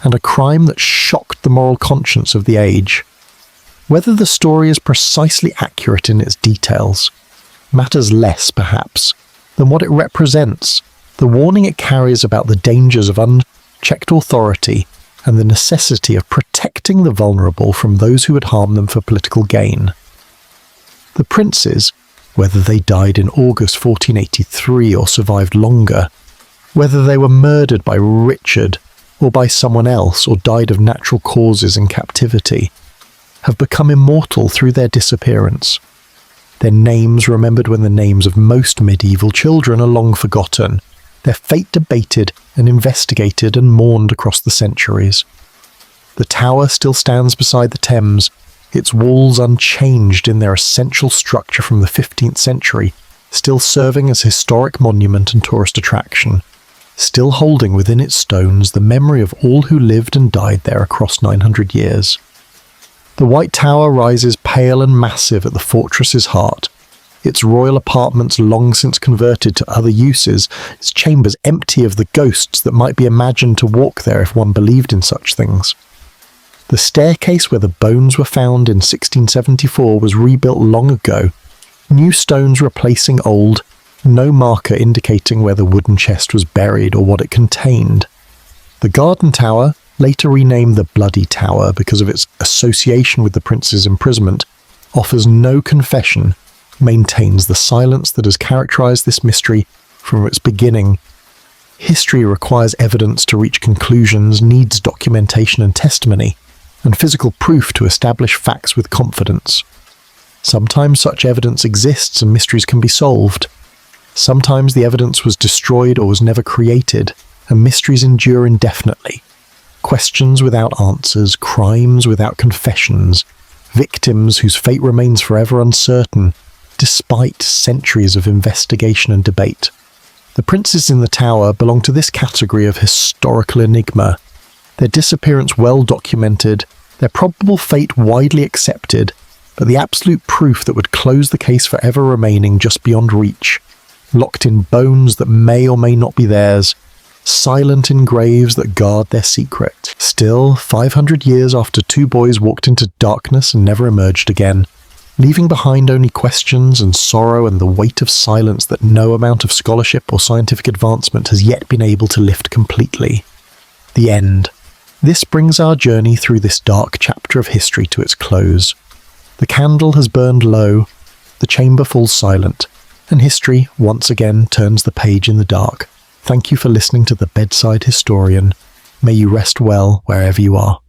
and a crime that shocked the moral conscience of the age. Whether the story is precisely accurate in its details matters less, perhaps, than what it represents, the warning it carries about the dangers of unchecked authority and the necessity of protecting the vulnerable from those who would harm them for political gain. The princes, whether they died in August 1483 or survived longer, whether they were murdered by Richard or by someone else or died of natural causes in captivity, have become immortal through their disappearance. Their names remembered when the names of most medieval children are long forgotten, their fate debated and investigated and mourned across the centuries. The Tower still stands beside the Thames, its walls unchanged in their essential structure from the 15th century, still serving as historic monument and tourist attraction. still holding within its stones the memory of all who lived and died there across 900 years. The White Tower rises pale and massive at the fortress's heart, its royal apartments long since converted to other uses, its chambers empty of the ghosts that might be imagined to walk there if one believed in such things. The staircase where the bones were found in 1674 was rebuilt long ago, new stones replacing old, no marker indicating where the wooden chest was buried or what it contained. The Garden Tower, later renamed the Bloody Tower because of its association with the prince's imprisonment, offers no confession, maintains the silence that has characterized this mystery from its beginning. History requires evidence to reach conclusions, needs documentation and testimony, and physical proof to establish facts with confidence. Sometimes such evidence exists and mysteries can be solved. Sometimes the evidence was destroyed or was never created, and mysteries endure indefinitely. Questions without answers, crimes without confessions, victims whose fate remains forever uncertain, despite centuries of investigation and debate. The princes in the tower belong to this category of historical enigma, their disappearance well documented, their probable fate widely accepted, but the absolute proof that would close the case forever remaining just beyond reach, locked in bones that may or may not be theirs, silent in graves that guard their secret. Still, 500 years after two boys walked into darkness and never emerged again, leaving behind only questions and sorrow and the weight of silence that no amount of scholarship or scientific advancement has yet been able to lift completely. The end. This brings our journey through this dark chapter of history to its close. The candle has burned low, the chamber falls silent, and history once again turns the page in the dark. Thank you for listening to the Bedside Historian. May you rest well wherever you are.